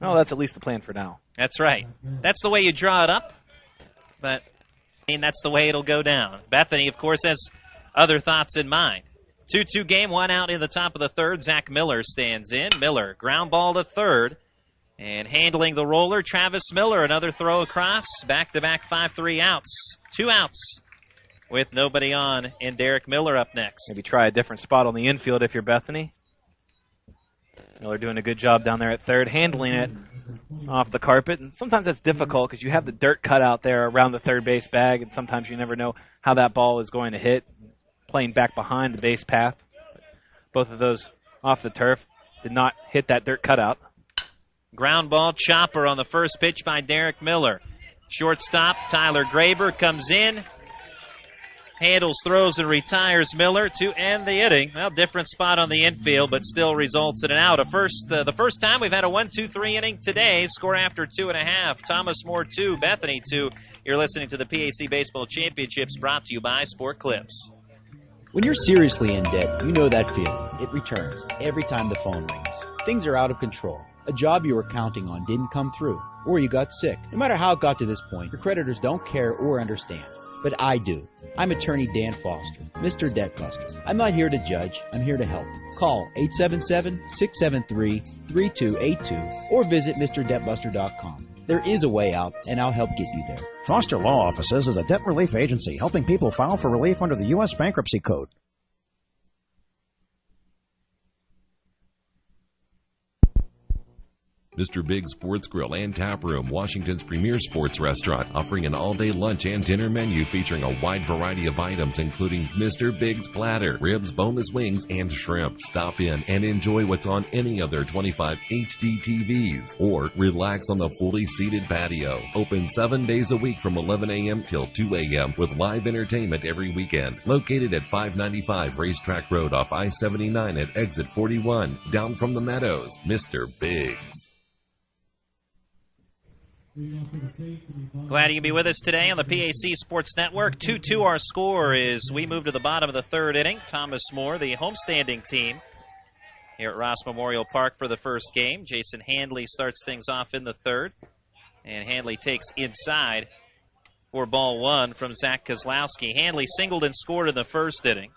Oh, that's at least the plan for now. That's right. That's the way you draw it up, but that's the way it'll go down. Bethany, of course, has other thoughts in mind. 2-2 game, 1 out in the top of the 3rd. Zach Miller stands in. Miller, ground ball to 3rd. And handling the roller, Travis Miller, another throw across. Back-to-back 5-3 outs. 2 outs with nobody on and Derek Miller up next. Maybe try a different spot on the infield if you're Bethany. Miller doing a good job down there at third, handling it off the carpet. And sometimes that's difficult because you have the dirt cut out there around the third base bag, and sometimes you never know how that ball is going to hit, playing back behind the base path. Both of those off the turf did not hit that dirt cutout. Ground ball chopper on the first pitch by Derek Miller. Shortstop Tyler Graber comes in, handles, throws, and retires Miller to end the inning. Well, different spot on the infield, but still results in an out. The first time we've had a 1-2-3 inning today. Score after 2.5. Thomas More 2, Bethany 2. You're listening to the PAC Baseball Championships, brought to you by Sport Clips. When you're seriously in debt, you know that feeling. It returns every time the phone rings. Things are out of control. A job you were counting on didn't come through, or you got sick. No matter how it got to this point, your creditors don't care or understand. But I do. I'm attorney Dan Foster, Mr. Debt Buster. I'm not here to judge, I'm here to help. Call 877-673-3282 or visit MrDebtBuster.com. There is a way out, and I'll help get you there. Foster Law Offices is a debt relief agency helping people file for relief under the U.S. Bankruptcy Code. Mr. Big's Sports Grill and Tap Room, Washington's premier sports restaurant, offering an all-day lunch and dinner menu featuring a wide variety of items, including Mr. Big's Platter, ribs, boneless wings, and shrimp. Stop in and enjoy what's on any of their 25 HD TVs, or relax on the fully seated patio. Open 7 days a week from 11 a.m. till 2 a.m. with live entertainment every weekend. Located at 595 Racetrack Road off I-79 at exit 41, down from the Meadows. Mr. Big's. Glad you can be with us today on the PAC Sports Network. 2-2 our score is we move to the bottom of the third inning. Thomas More, the homestanding team here at Ross Memorial Park for the first game. Jason Handley starts things off in the third, and Handley takes inside for ball one from Zach Kozlowski. Handley singled and scored in the first inning.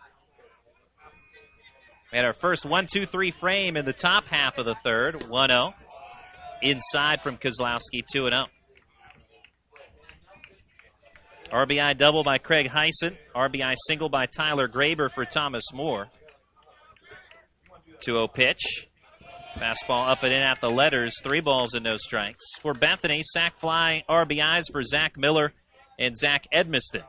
We had our first 1-2-3 frame in the top half of the third, 1-0. Inside from Kozlowski, 2-0. RBI double by Craig Heisen. RBI single by Tyler Graber for Thomas More. 2-0 pitch. Fastball up and in at the letters. 3 balls and no strikes. For Bethany, sac fly RBIs for Zach Miller and Zach Edmiston.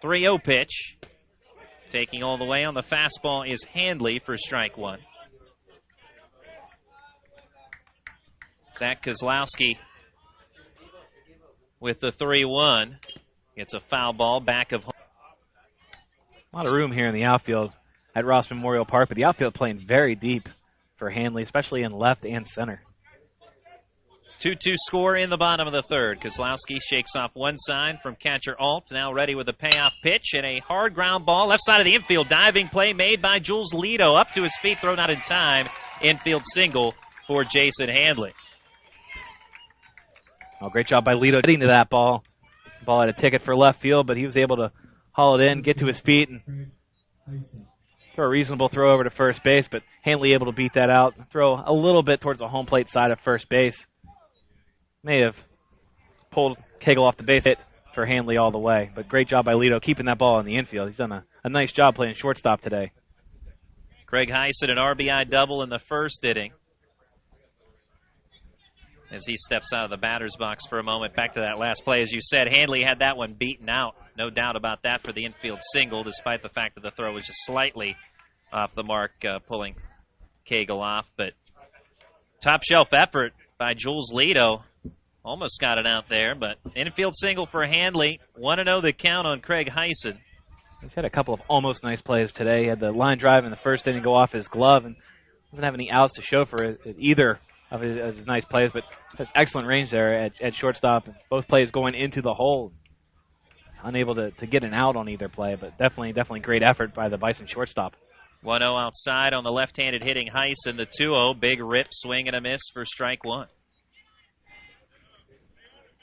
.3-0 pitch. Taking all the way on the fastball is Handley for strike one. Zach Kozlowski with the 3-1. Gets a foul ball back of home. A lot of room here in the outfield at Ross Memorial Park, but the outfield playing very deep for Handley, especially in left and center. 2-2 score in the bottom of the third. Kozlowski shakes off one side from catcher Alt, now ready with a payoff pitch and a hard ground ball. Left side of the infield, diving play made by Jules Lido. Up to his feet, thrown out in time. Infield single for Jason Handley. Oh, great job by Lido getting to that ball. Ball had a ticket for left field, but he was able to haul it in, get to his feet, and throw a reasonable throw over to first base, but Handley able to beat that out. Throw a little bit towards the home plate side of first base. May have pulled Cagle off the base hit for Handley all the way. But great job by Lido keeping that ball in the infield. He's done a nice job playing shortstop today. Craig Heisen, an RBI double in the first inning. As he steps out of the batter's box for a moment. Back to that last play. As you said, Handley had that one beaten out. No doubt about that for the infield single, despite the fact that the throw was just slightly off the mark, pulling Cagle off. But top shelf effort by Jules Lido. Almost got it out there, but infield single for Handley. 1-0 the count on Craig Heisen. He's had a couple of almost nice plays today. He had the line drive in the first inning go off his glove and doesn't have any outs to show for either of his nice plays, but has excellent range there at shortstop. Both plays going into the hole. Unable to get an out on either play, but definitely great effort by the Bison shortstop. 1-0 outside on the left-handed hitting Heisen. The 2-0, big rip, swing and a miss for strike one.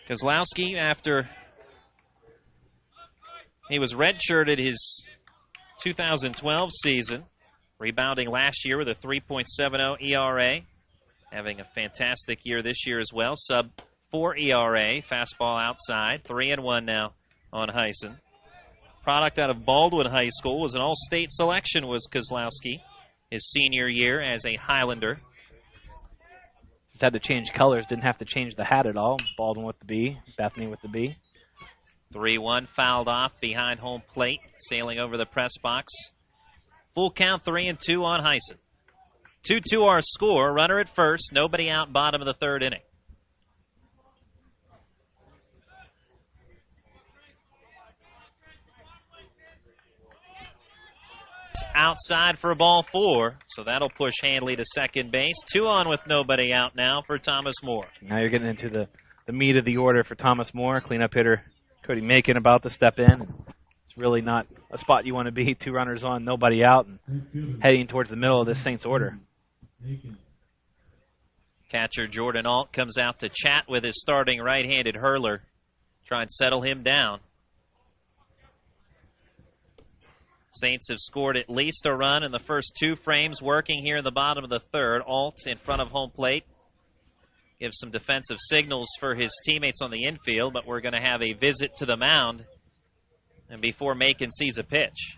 Kozlowski, after he was redshirted his 2012 season, rebounding last year with a 3.70 ERA, having a fantastic year this year as well, sub 1.94 ERA. Fastball outside. 3-1 now on Heisen. Product out of Baldwin High School. Was an all-state selection, was Kozlowski, his senior year as a Highlander. Just had to change colors. Didn't have to change the hat at all. Baldwin with the B. Bethany with the B. 3-1 fouled off behind home plate. Sailing over the press box. Full count 3-2 on Heisen. 2-2 our score. Runner at first. Nobody out bottom of the third inning. Outside for a ball 4, so that'll push Handley to second base. 2 on with nobody out now for Thomas Moore. Now you're getting into the meat of the order for Thomas Moore. Cleanup hitter Cody Macon about to step in. It's really not a spot you want to be. 2 runners on, nobody out, and heading towards the middle of this Saints order. Catcher Jordan Alt comes out to chat with his starting right-handed hurler. Try and settle him down. Saints have scored at least a run in the first 2 frames, working here in the bottom of the third. Alt in front of home plate. Gives some defensive signals for his teammates on the infield, but we're going to have a visit to the mound and before Macon sees a pitch.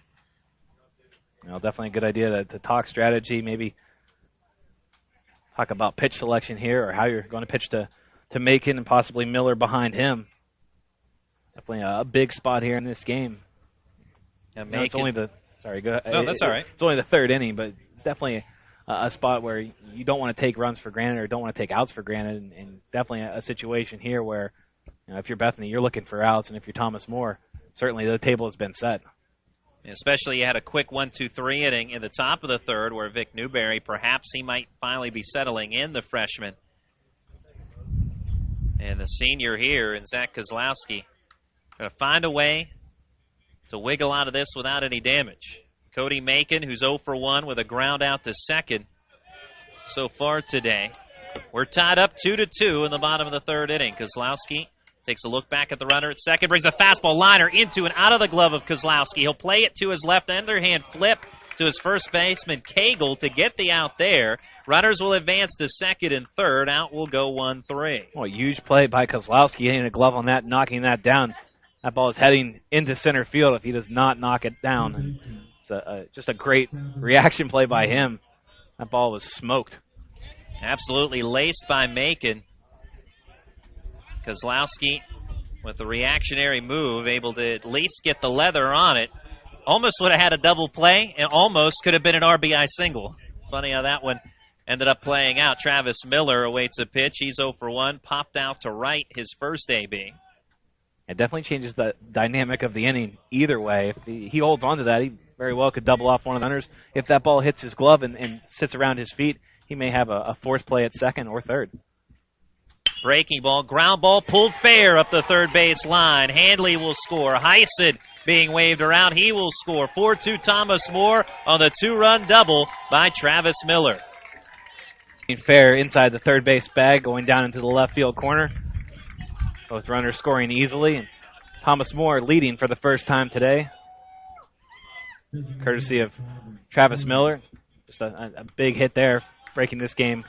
Well, definitely a good idea to talk strategy, maybe talk about pitch selection here or how you're going to pitch to Macon and possibly Miller behind him. Definitely a big spot here in this game. It's only the sorry. Go ahead. No, that's all right. It's only the third inning, but it's definitely a spot where you don't want to take runs for granted or don't want to take outs for granted, and definitely a situation here where, if you're Bethany, you're looking for outs, and if you're Thomas Moore, certainly the table has been set. Especially you had a quick 1-2-3 inning in the top of the third where Vic Newberry, perhaps he might finally be settling in, the freshman. And the senior here, and Zach Kozlowski, going to find a way to wiggle out of this without any damage. Cody Macon, who's 0 for 1 with a ground out to second so far today. We're tied up 2-2 in the bottom of the third inning. Kozlowski takes a look back at the runner at second, brings a fastball liner into and out of the glove of Kozlowski. He'll play it to his left underhand flip to his first baseman, Cagle, to get the out there. Runners will advance to second and third. Out will go 1-3. Well, huge play by Kozlowski, hitting a glove on that, knocking that down. That ball is heading into center field if he does not knock it down. It's just a great reaction play by him. That ball was smoked. Absolutely laced by Macon. Kozlowski with the reactionary move, able to at least get the leather on it. Almost would have had a double play, and almost could have been an RBI single. Funny how that one ended up playing out. Travis Miller awaits a pitch. He's 0 for 1, popped out to right, his first AB. It definitely changes the dynamic of the inning either way. If he holds on to that, he very well could double off one of the runners. If that ball hits his glove and sits around his feet, he may have a forced play at second or third. Breaking ball, ground ball pulled fair up the third base line. Handley will score. Heisen being waved around. He will score. 4-2 Thomas Moore on the 2-run double by Travis Miller. Fair inside the third base bag, going down into the left field corner. Both runners scoring easily, and Thomas Moore leading for the first time today. Courtesy of Travis Miller. Just a big hit there, breaking this game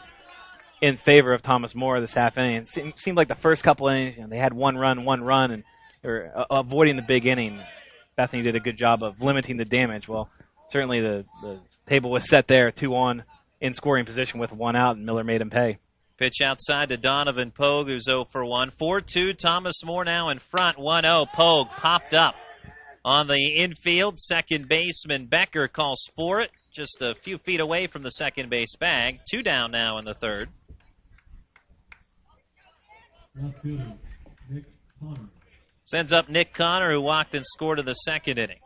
in favor of Thomas Moore this half inning. It seemed like the first couple innings, they had one run, and they were avoiding the big inning. Bethany did a good job of limiting the damage. Well, certainly the table was set there, 2 on in scoring position with 1 out, and Miller made him pay. Pitch outside to Donovan Pogue, who's 0 for 1. 4-2, Thomas Moore now in front. 1-0, Pogue popped up on the infield. Second baseman Becker calls for it, just a few feet away from the second base bag. 2 down now in the third. Sends up Nick Connor, who walked and scored in the second inning.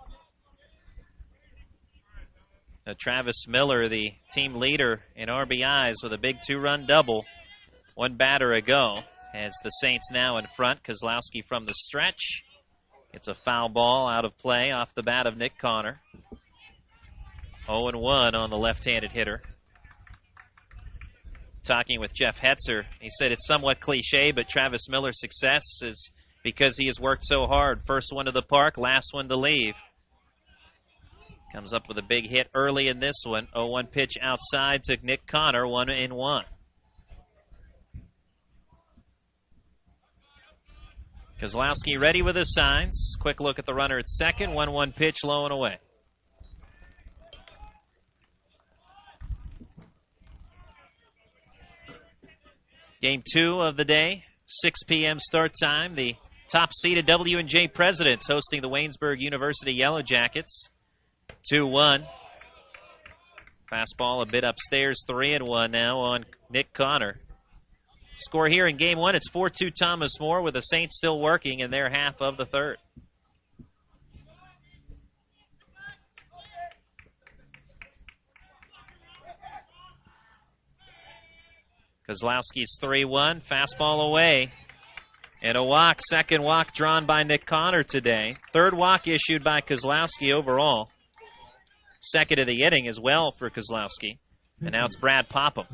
Travis Miller, the team leader in RBIs with a big 2-run double. 1 batter ago as the Saints now in front. Kozlowski from the stretch. It's a foul ball out of play off the bat of Nick Connor. 0-1 on the left-handed hitter. Talking with Jeff Hetzer, he said it's somewhat cliche, but Travis Miller's success is because he has worked so hard. First one to the park, last one to leave. Comes up with a big hit early in this one. 0-1 pitch outside to Nick Connor, 1-1. Kozlowski ready with his signs. Quick look at the runner at second. 1-1 pitch, low and away. Game 2 of the day, 6 p.m. start time. The top-seeded W&J Presidents hosting the Waynesburg University Yellow Jackets. 2-1. Fastball a bit upstairs, 3-1 now on Nick Connor. Score here in Game 1, it's 4-2 Thomas More with the Saints still working in their half of the third. Kozlowski's 3-1, fastball away. And a walk, second walk drawn by Nick Connor today. Third walk issued by Kozlowski overall. Second of the inning as well for Kozlowski. And now it's Brad Popham.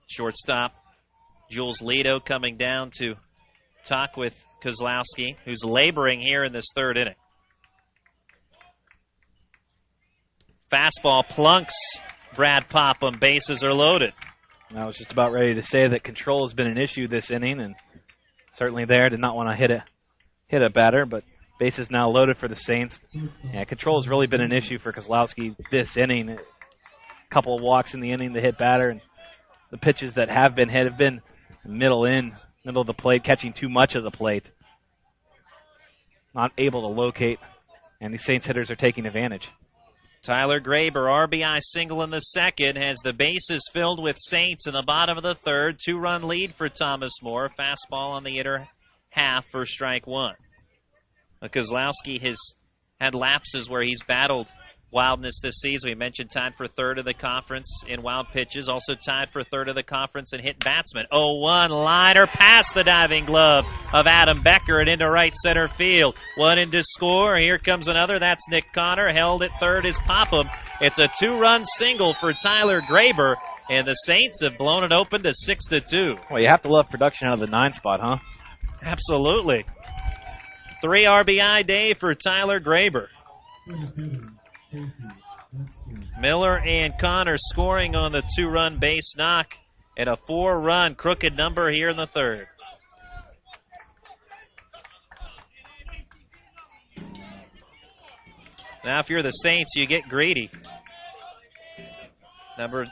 Shortstop Jules Leto coming down to talk with Kozlowski, who's laboring here in this third inning. Fastball plunks Brad Popham. Bases are loaded. I was just about ready to say that control has been an issue this inning, and certainly there. Did not want to hit a batter, but bases now loaded for the Saints. Yeah, control has really been an issue for Kozlowski this inning. A couple of walks in the inning to hit batter, and the pitches that have been hit have been middle of the plate, catching too much of the plate. Not able to locate, and these Saints hitters are taking advantage. Tyler Graber, RBI single in the second, has the bases filled with Saints in the bottom of the third. 2-run lead for Thomas More. Fastball on the inner half for strike one. Kozlowski has had lapses where he's battled wildness this season. We mentioned tied for third of the conference in wild pitches. Also tied for third of the conference in hit batsmen. 0-1 liner past the diving glove of Adam Becker and into right center field. One in to score. Here comes another. That's Nick Connor. Held at third is Popham. It's a 2-run single for Tyler Graber, and the Saints have blown it open to 6-2. Well, you have to love production out of the 9 spot, huh? Absolutely. 3 RBI day for Tyler Graber. Miller and Connor scoring on the 2-run base knock and a 4-run crooked number here in the third. Now if you're the Saints, you get greedy. The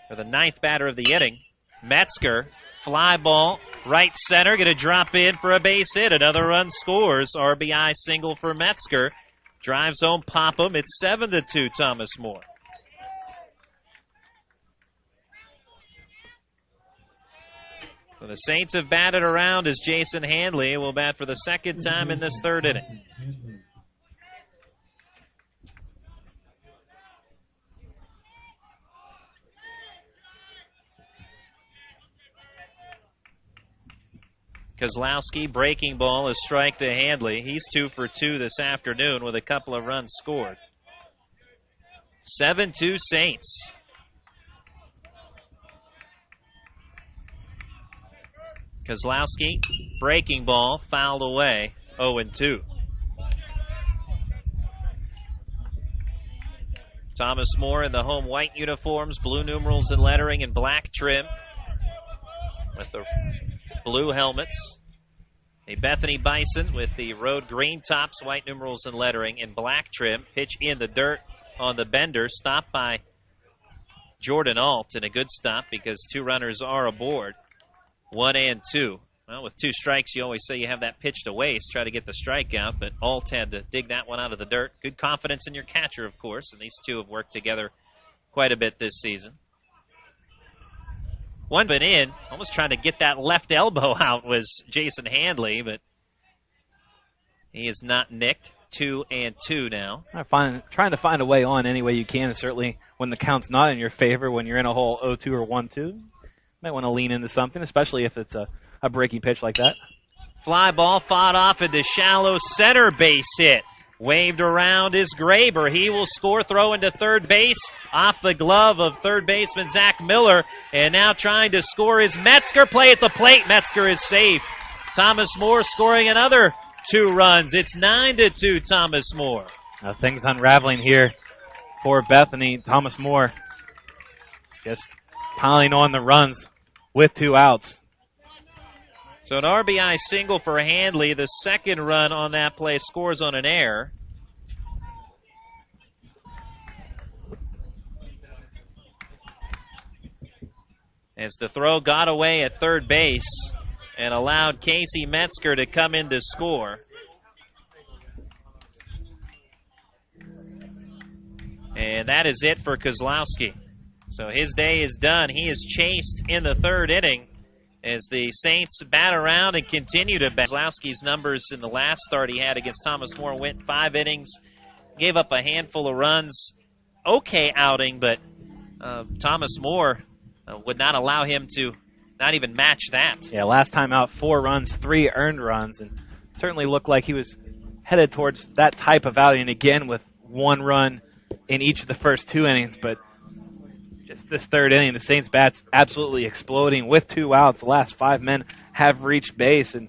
9th batter of the inning, Metzger, fly ball, right center, going to drop in for a base hit. Another run scores, RBI single for Metzger. Drives home Popham. It's 7-2 Thomas More. So the Saints have batted around as Jason Handley will bat for the second time in this third inning. Kozlowski, breaking ball, a strike to Handley. He's 2 for 2 this afternoon with a couple of runs scored. 7-2 Saints. Kozlowski, breaking ball, fouled away, 0-2. Thomas More in the home white uniforms, blue numerals and lettering and black trim with the blue helmets. A Bethany Bison with the road green tops, white numerals and lettering, and black trim. Pitch in the dirt on the bender. Stopped by Jordan Alt, and a good stop because 2 runners are aboard. 1-2. Well, with 2 strikes, you always say you have that pitch to waste. Try to get the strikeout, but Alt had to dig that one out of the dirt. Good confidence in your catcher, of course, and these two have worked together quite a bit this season. One been in, almost trying to get that left elbow out was Jason Handley, but he is not nicked. 2-2 now. Trying to find a way on any way you can, certainly when the count's not in your favor, when you're in a hole 0-2 or 1-2. Might want to lean into something, especially if it's a breaking pitch like that. Fly ball fought off into shallow center base hit. Waved around is Graber. He will score, throw into third base off the glove of third baseman Zach Miller. And now trying to score is Metzger. Play at the plate. Metzger is safe. Thomas More scoring another 2 runs. It's 9-2 Thomas More. Now things unraveling here for Bethany. Thomas More just piling on the runs with 2 outs. So an RBI single for Handley. The second run on that play scores on an error. As the throw got away at third base and allowed Casey Metzger to come in to score. And that is it for Kozlowski. So his day is done. He is chased in the third inning as the Saints bat around and continue to bat. Kozlowski's numbers in the last start he had against Thomas More went 5 innings, gave up a handful of runs. Okay outing, but Thomas More would not allow him to not even match that. Yeah, last time out, 4 runs, 3 earned runs, and certainly looked like he was headed towards that type of outing again with 1 run in each of the first 2 innings. But just this third inning, the Saints' bat's absolutely exploding with 2 outs. The last 5 men have reached base, and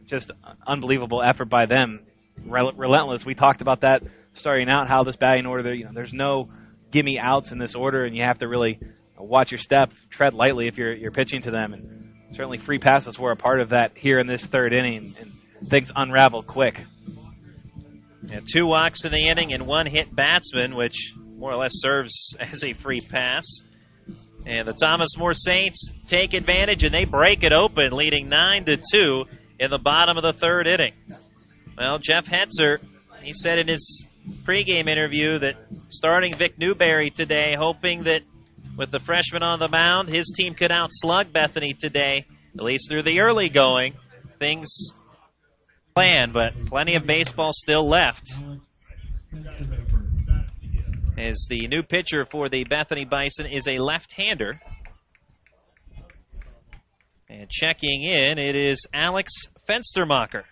just unbelievable effort by them. Relentless. We talked about that starting out, how this batting order, there's no gimme outs in this order, and you have to really watch your step, tread lightly if you're pitching to them. And certainly free passes were a part of that here in this third inning, and things unraveled quick. Yeah, 2 walks in the inning and 1 hit batsman, which more or less serves as a free pass. And the Thomas More Saints take advantage, and they break it open, leading 9-2 in the bottom of the third inning. Well, Jeff Hetzer, he said in his pregame interview that starting Vic Newberry today, hoping that with the freshman on the mound, his team could outslug Bethany today, at least through the early going. Things planned, but plenty of baseball still left. As the new pitcher for the Bethany Bison is a left-hander. And checking in, it is Alex Fenstermacher.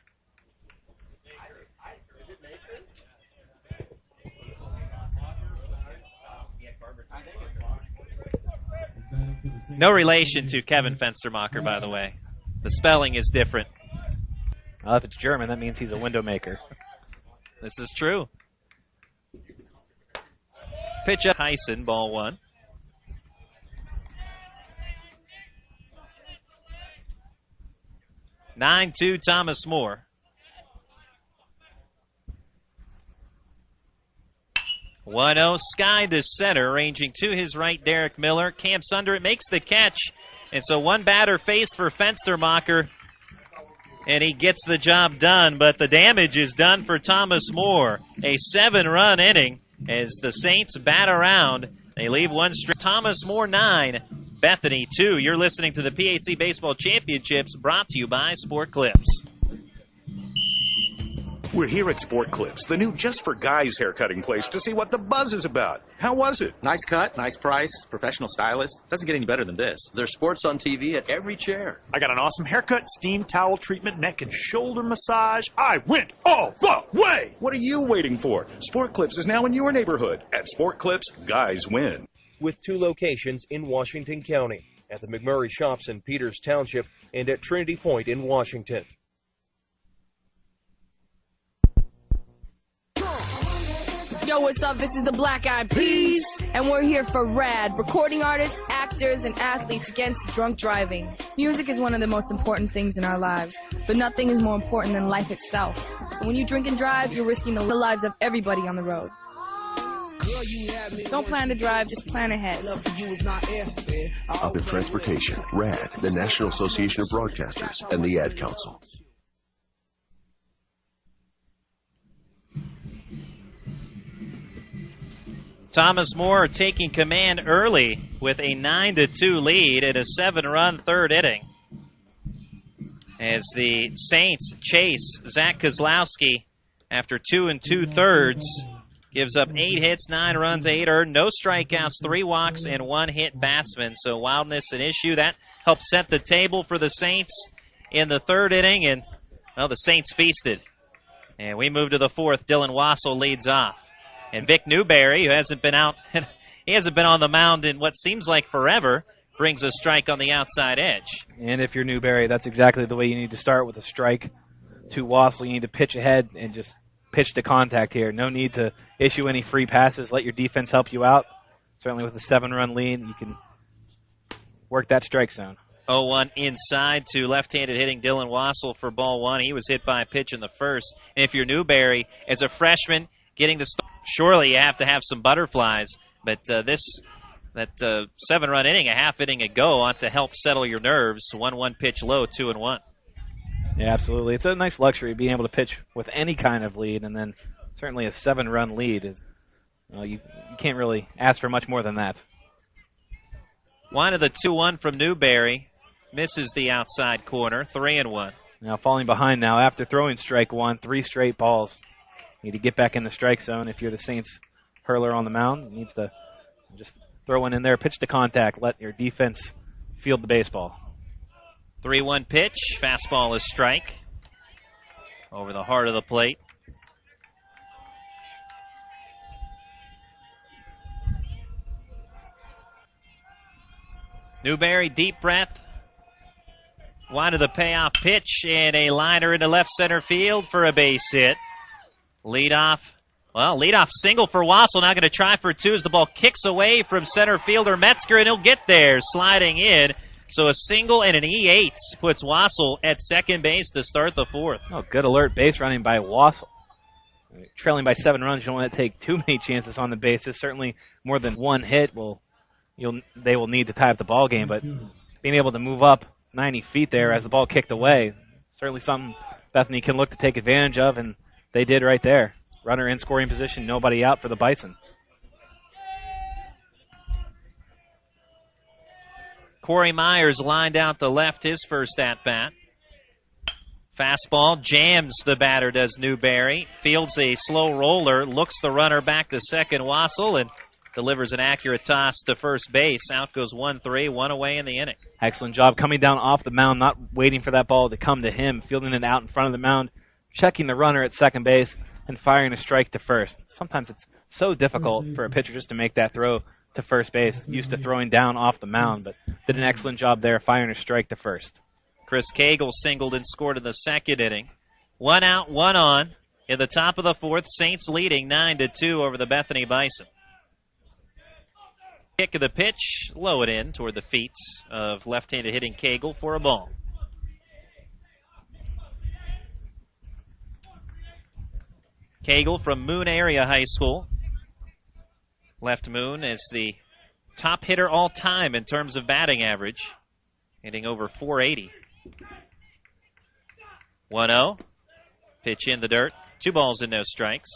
No relation to Kevin Fenstermacher, by the way. The spelling is different. Well, if it's German, that means he's a window maker. This is true. Pitch up Heisen, ball 1. Nine 2 Thomas More. 1-0 Sky to center, ranging to his right, Derek Miller. Camps under it, makes the catch. And so 1 batter faced for Fenstermacher, and he gets the job done. But the damage is done for Thomas More. A 7-run inning as the Saints bat around. They leave 1 straight. Thomas More 9, Bethany 2. You're listening to the PAC Baseball Championships, brought to you by Sport Clips. We're here at Sport Clips, the new just for guys haircutting place, to see what the buzz is about. How was it? Nice cut, nice price, professional stylist. Doesn't get any better than this. There's sports on TV at every chair. I got an awesome haircut, steam towel treatment, neck and shoulder massage. I went all the way! What are you waiting for? Sport Clips is now in your neighborhood. At Sport Clips, guys win. With 2 locations in Washington County, at the McMurray Shops in Peters Township and at Trinity Point in Washington. Yo, what's up? This is the Black Eyed Peas, and we're here for RAD, recording artists, actors, and athletes against drunk driving. Music is one of the most important things in our lives, but nothing is more important than life itself. So when you drink and drive, you're risking the lives of everybody on the road. Don't plan to drive, just plan ahead. Up in Transportation, RAD, the National Association of Broadcasters, and the Ad Council. Thomas More taking command early with a 9-2 lead in a 7-run third inning. As the Saints chase Zach Kozlowski after 2 2/3, gives up 8 hits, 9 runs, 8 earned, no strikeouts, 3 walks, and 1 hit batsman. So wildness an issue. That helped set the table for the Saints in the third inning, and well, the Saints feasted. And we move to the 4th. Dylan Wassel leads off. And Vic Newberry, who hasn't been out, he hasn't been on the mound in what seems like forever, brings a strike on the outside edge. And if you're Newberry, that's exactly the way you need to start, with a strike to Wassel. You need to pitch ahead and just pitch to contact here. No need to issue any free passes. Let your defense help you out. Certainly with a 7-run lead, you can work that strike zone. 0-1 inside to left-handed hitting Dylan Wassel for ball one. He was hit by a pitch in the first. And if you're Newberry, as a freshman, getting the start, surely you have to have some butterflies. But that 7-run inning, a half inning ago, ought to help settle your nerves. 1-1 pitch low, 2-1. Yeah, absolutely. It's a nice luxury being able to pitch with any kind of lead, and then certainly a 7-run lead is you can't really ask for much more than that. One of the 2-1 from Newberry misses the outside corner, 3-1. Now falling behind now after throwing strike one, 3 straight balls. Need to get back in the strike zone. If you're the Saints hurler on the mound, needs to just throw one in there, pitch to contact, let your defense field the baseball. 3-1 pitch, fastball is strike over the heart of the plate. Newberry, deep breath. One of the payoff pitch and a liner into left center field for a base hit. Leadoff single for Wassel. Now going to try for 2 as the ball kicks away from center fielder Metzger, and he'll get there, sliding in. So a single and an E8 puts Wassel at second base to start the 4th. Oh, good alert base running by Wassel. Trailing by 7 runs, you don't want to take too many chances on the bases. Certainly more than one hit they will need to tie up the ball game, but being able to move up 90 feet there as the ball kicked away, certainly something Bethany can look to take advantage of, and they did right there. Runner in scoring position, nobody out for the Bison. Corey Myers lined out to left his first at-bat. Fastball jams the batter, does Newberry. Fields a slow roller, looks the runner back to second, Wassel, and delivers an accurate toss to first base. Out goes 1-3, 1 away in the inning. Excellent job coming down off the mound, not waiting for that ball to come to him, fielding it out in front of the mound, checking the runner at second base, and firing a strike to first. Sometimes it's so difficult for a pitcher just to make that throw to first base, used to throwing down off the mound, but did an excellent job there, firing a strike to first. Chris Cagle singled and scored in the second inning. 1 out, 1 on. In the top of the 4th, Saints leading 9-2 over the Bethany Bison. Kick of the pitch, low it in toward the feet of left-handed hitting Cagle for a ball. Cagle from Moon Area High School. Left Moon is the top hitter all time in terms of batting average, hitting over 480. 1-0. Pitch in the dirt. 2 balls and no strikes.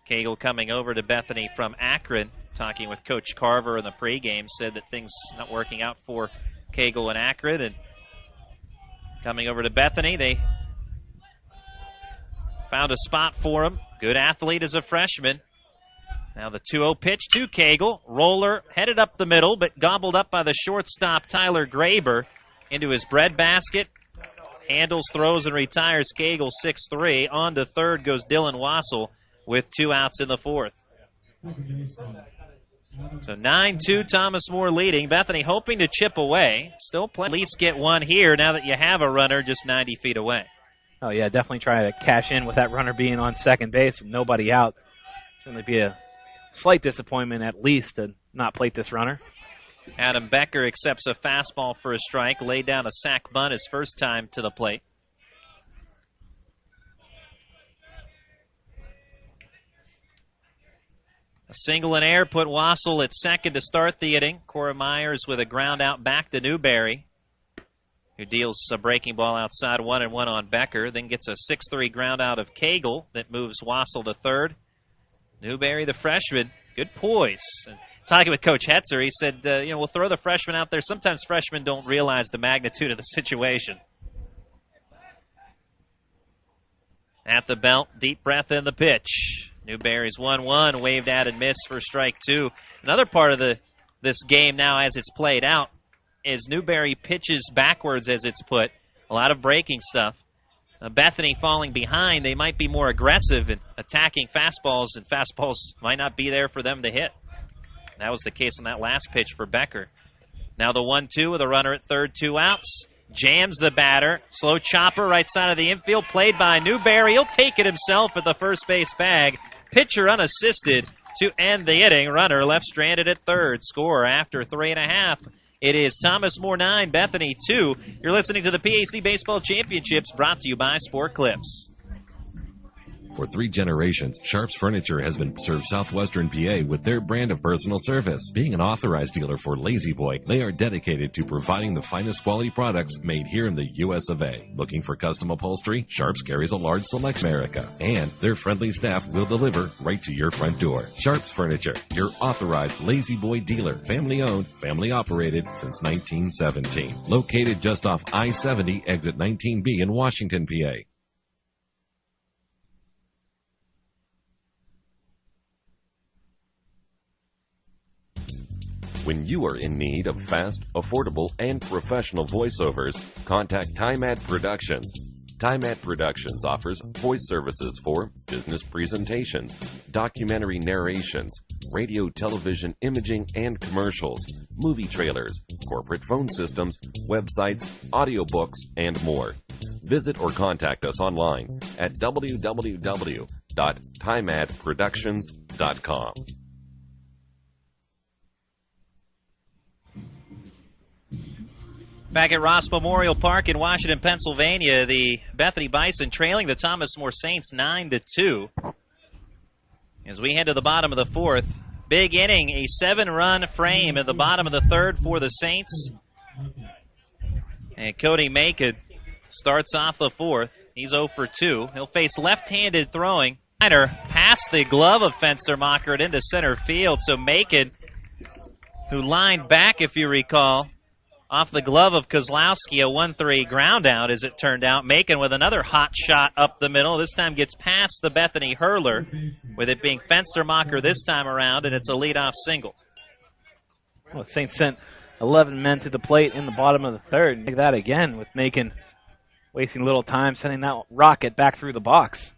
Cagle coming over to Bethany from Akron, talking with Coach Carver in the pregame, said that things not working out for Cagle and Akron, and coming over to Bethany, they found a spot for him. Good athlete as a freshman. Now the 2-0 pitch to Cagle. Roller headed up the middle, but gobbled up by the shortstop Tyler Graber into his breadbasket. Handles, throws, and retires Cagle 6-3. On to third goes Dylan Wassel with 2 outs in the 4th. So 9-2, Thomas More leading. Bethany hoping to chip away. Still play. At least get one here now that you have a runner just 90 feet away. Oh, yeah, definitely trying to cash in with that runner being on second base and nobody out. Certainly be a slight disappointment at least to not plate this runner. Adam Becker accepts a fastball for a strike, laid down a sac bunt his first time to the plate. A single in air put Wassel at second to start the inning. Cora Myers with a ground out back to Newberry, who deals a breaking ball outside, 1-1 on Becker, then gets a 6-3 ground out of Cagle that moves Wassel to third. Newberry, the freshman, good poise. And talking with Coach Hetzer, he said, we'll throw the freshman out there. Sometimes freshmen don't realize the magnitude of the situation. At the belt, deep breath in the pitch. Newberry's 1-1, waved at and missed for strike 2. Another part of this game now as it's played out is Newberry pitches backwards as it's put. A lot of breaking stuff. Bethany falling behind, they might be more aggressive in attacking fastballs, and fastballs might not be there for them to hit. That was the case on that last pitch for Becker. Now the 1-2 with a runner at third, 2 outs. Jams the batter. Slow chopper right side of the infield, played by Newberry. He'll take it himself at the first base bag. Pitcher unassisted. to end the inning. Runner left stranded at third. Score after 3.5. It is Thomas More 9, Bethany 2. You're listening to the PAC Baseball Championships, brought to you by Sport Clips. For 3 generations, Sharp's Furniture has been served southwestern PA with their brand of personal service. Being an authorized dealer for Lazy Boy, they are dedicated to providing the finest quality products made here in the US of A. Looking for custom upholstery? Sharp's carries a large selection in America, and their friendly staff will deliver right to your front door. Sharp's Furniture, your authorized Lazy Boy dealer, family owned, family operated since 1917. Located just off I-70, exit 19B in Washington, PA. When you are in need of fast, affordable, and professional voiceovers, contact TimeAd Productions. TimeAd Productions offers voice services for business presentations, documentary narrations, radio, television, imaging, and commercials, movie trailers, corporate phone systems, websites, audiobooks, and more. Visit or contact us online at www.timeadproductions.com. Back at Ross Memorial Park in Washington, Pennsylvania, the Bethany Bison trailing the Thomas More Saints 9-2. As we head to the bottom of the fourth, big inning, a 7-run frame at the bottom of the third for the Saints. And Cody Macon starts off the fourth. He's 0 for 2. He'll face left-handed throwing. Past the glove of Fenstermacher and into center field. So Macon, who lined back, if you recall, off the glove of Kozlowski, a 1-3 ground out as it turned out. Macon with another hot shot up the middle. This time gets past the Bethany hurler, with it being Fenstermacher this time around, and it's a leadoff single. Well, Saints sent 11 men to the plate in the bottom of the third. Take that again with Macon wasting little time, sending that rocket back through the box.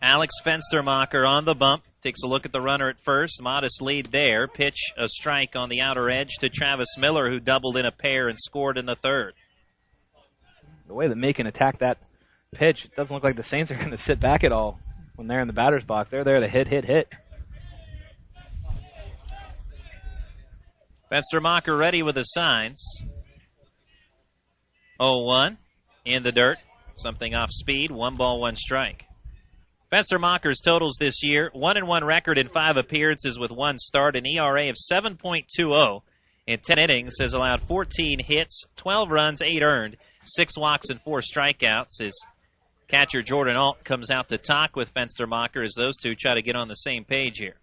Alex Fenstermacher on the bump. Takes a look at the runner at first. Modest lead there. Pitch a strike on the outer edge to Travis Miller, who doubled in a pair and scored in the third. The way that Macon attacked that pitch, it doesn't look like the Saints are going to sit back at all when they're in the batter's box. They're there to hit. Fenstermacher ready with the signs. 0-1 in the dirt. Something off speed. 1 ball, 1 strike. Fenstermacher's totals this year, 1-1 record in 5 appearances with 1 start, an ERA of 7.20. In 10 innings, has allowed 14 hits, 12 runs, 8 earned, 6 walks, and 4 strikeouts. His catcher Jordan Alt comes out to talk with Fenstermacher as those two try to get on the same page here.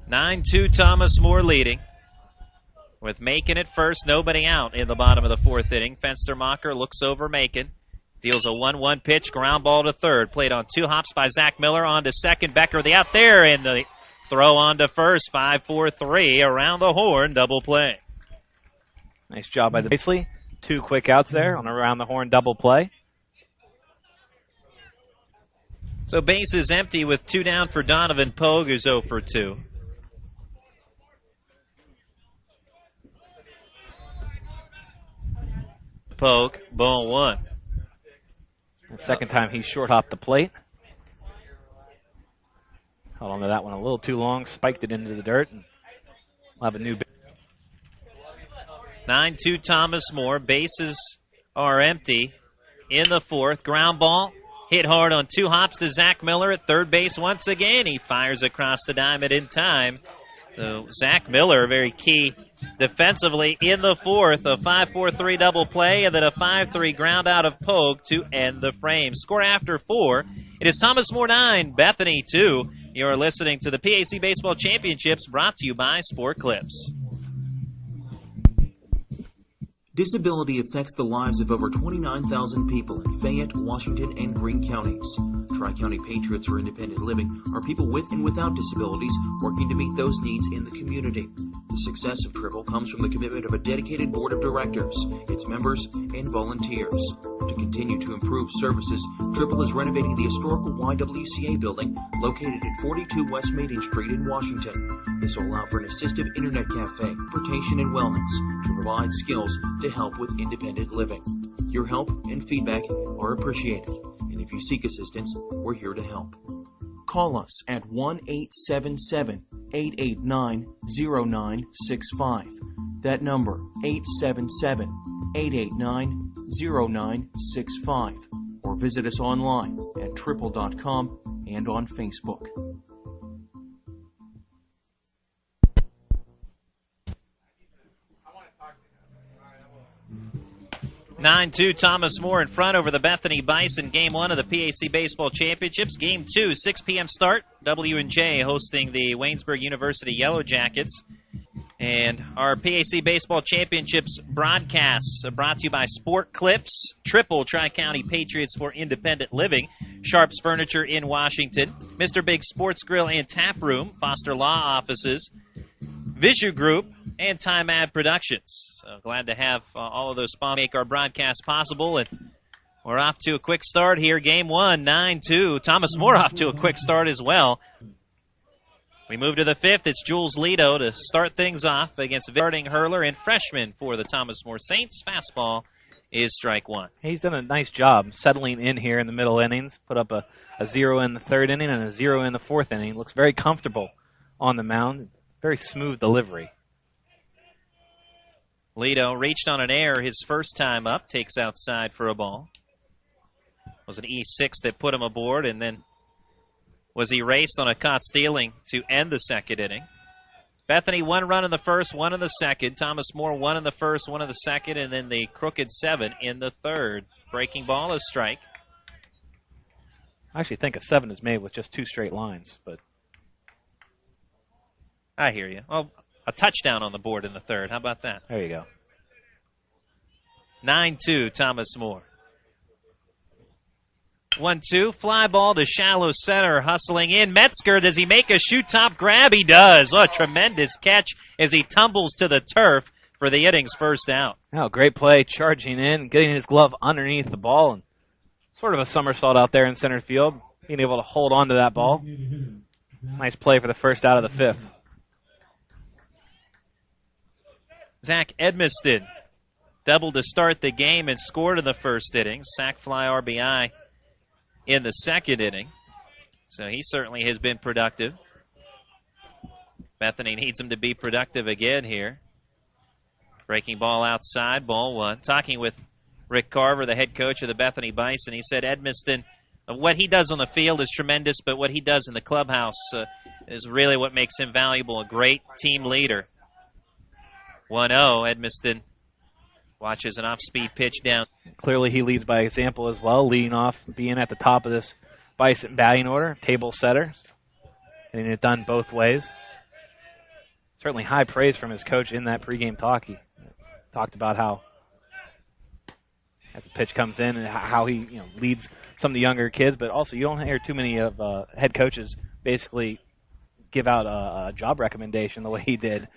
(9-2) Thomas More leading. With Macon at first, nobody out in the bottom of the fourth inning. Fenstermacher looks over Macon. Deals a 1-1 pitch, ground ball to third. Played on 2 hops by Zach Miller. On to second. Becker the out there, and the throw on to first. 5-4-3 around the horn. Double play. Nice job by the Basley. 2 quick outs there on around the horn double play. So base is empty with 2 down for Donovan Pogue, who's 0 for 2. Pogue, ball 1. The second time he short hopped the plate. Held on to that one a little too long, spiked it into the dirt, and we'll have a new. 9-2 Thomas More. Bases are empty in the fourth. Ground ball hit hard on 2 hops to Zach Miller at third base once again. He fires across the diamond in time. So Zach Miller, very key defensively in the fourth. A 5-4-3 double play and then a 5-3 ground out of Pogue to end the frame. Score after 4. It is Thomas More 9, Bethany 2. You are listening to the PAC Baseball Championships, brought to you by Sport Clips. Disability affects the lives of over 29,000 people in Fayette, Washington, and Greene counties. Tri-County Patriots for Independent Living are people with and without disabilities working to meet those needs in the community. The success of Triple comes from the commitment of a dedicated board of directors, its members, and volunteers. To continue to improve services, Triple is renovating the historical YWCA building located at 42 West Maiden Street in Washington. This will allow for an assistive internet cafe, transportation, and wellness to provide skills to help with independent living. Your help and feedback are appreciated, and if you seek assistance, we're here to help. Call us at 1-877-889-0965. That number, 877-889-0965. Or visit us online at triple.com and on Facebook. 9-2, Thomas More in front over the Bethany Bison. Game 1 of the PAC Baseball Championships. Game 2, 6 p.m. start. W&J hosting the Waynesburg University Yellow Jackets. And our PAC Baseball Championships broadcasts are brought to you by Sport Clips, Triple Tri-County Patriots for Independent Living, Sharps Furniture in Washington, Mr. Big Sports Grill and Tap Room, Foster Law Offices, Visu Group, and Time Ad Productions. So glad to have all of those sponsors make our broadcast possible. And we're off to a quick start here. Game 1, 9-2. Thomas More off to a quick start as well. We move to the 5th. It's Jules Lito to start things off against starting hurler and freshman for the Thomas More Saints. Fastball is strike 1. He's done a nice job settling in here in the middle innings. Put up a 0 in the 3rd inning and a 0 in the 4th inning. Looks very comfortable on the mound. Very smooth delivery. Lito reached on an error his first time up. Takes outside for a ball. It was an E6 that put him aboard, and then was erased on a caught stealing to end the 2nd inning. Bethany 1 run in the 1st, 1 in the 2nd. Thomas More 1 in the 1st, 1 in the 2nd, and then the crooked 7 in the 3rd. Breaking ball is strike. I actually think a 7 is made with just 2 straight lines, but I hear you. Well, a touchdown on the board in the 3rd. How about that? There you go. 9-2, Thomas More. 1-2, fly ball to shallow center, hustling in. Metzger, does he make a shoot-top grab? He does. Oh, a tremendous catch as he tumbles to the turf for the inning's first out. Oh, great play, charging in, getting his glove underneath the ball, and sort of a somersault out there in center field, being able to hold on to that ball. Nice play for the first out of the 5th. Zach Edmiston doubled to start the game and scored in the 1st inning. Sac fly RBI in the 2nd inning. So he certainly has been productive. Bethany needs him to be productive again here. Breaking ball outside, ball 1. Talking with Rick Carver, the head coach of the Bethany Bison, he said Edmiston, what he does on the field is tremendous, but what he does in the clubhouse is really what makes him valuable, a great team leader. 1-0, Edmiston watches an off-speed pitch down. Clearly he leads by example as well, leading off, being at the top of this Bison batting order, table setter, getting it done both ways. Certainly high praise from his coach in that pregame talk. He talked about how, as the pitch comes in, and how he leads some of the younger kids, but also you don't hear too many of head coaches basically give out a job recommendation the way he did.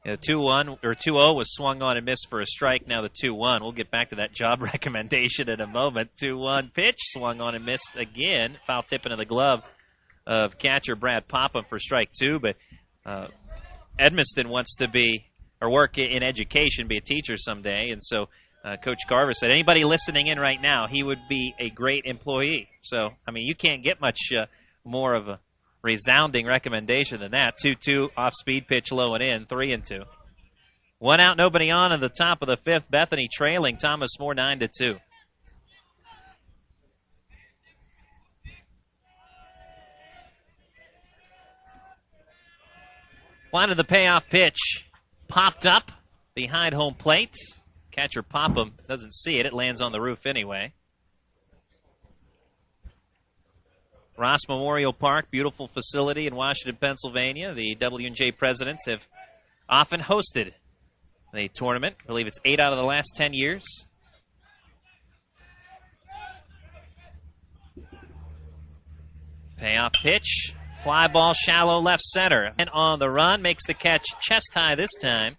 The 2-1 or 2-0 was swung on and missed for a strike. Now the 2-1. We'll get back to that job recommendation in a moment. 2-1 pitch swung on and missed again. Foul tip into the glove of catcher Brad Popham for strike 2. But Edmiston wants to be or work in education, be a teacher someday, and so Coach Carver said anybody listening in right now, he would be a great employee. So I mean, you can't get much more of a resounding recommendation than that. 2-2 off-speed pitch low and in, 3-2. 1 out, nobody on at the top of the 5th. Bethany trailing Thomas More 9-2. Line of the payoff pitch popped up behind home plate. Catcher Popham doesn't see it. It lands on the roof anyway. Ross Memorial Park, beautiful facility in Washington, Pennsylvania. The W&J presidents have often hosted the tournament. I believe it's 8 out of the last 10 years. Payoff pitch. Fly ball shallow left center. And on the run, makes the catch chest high this time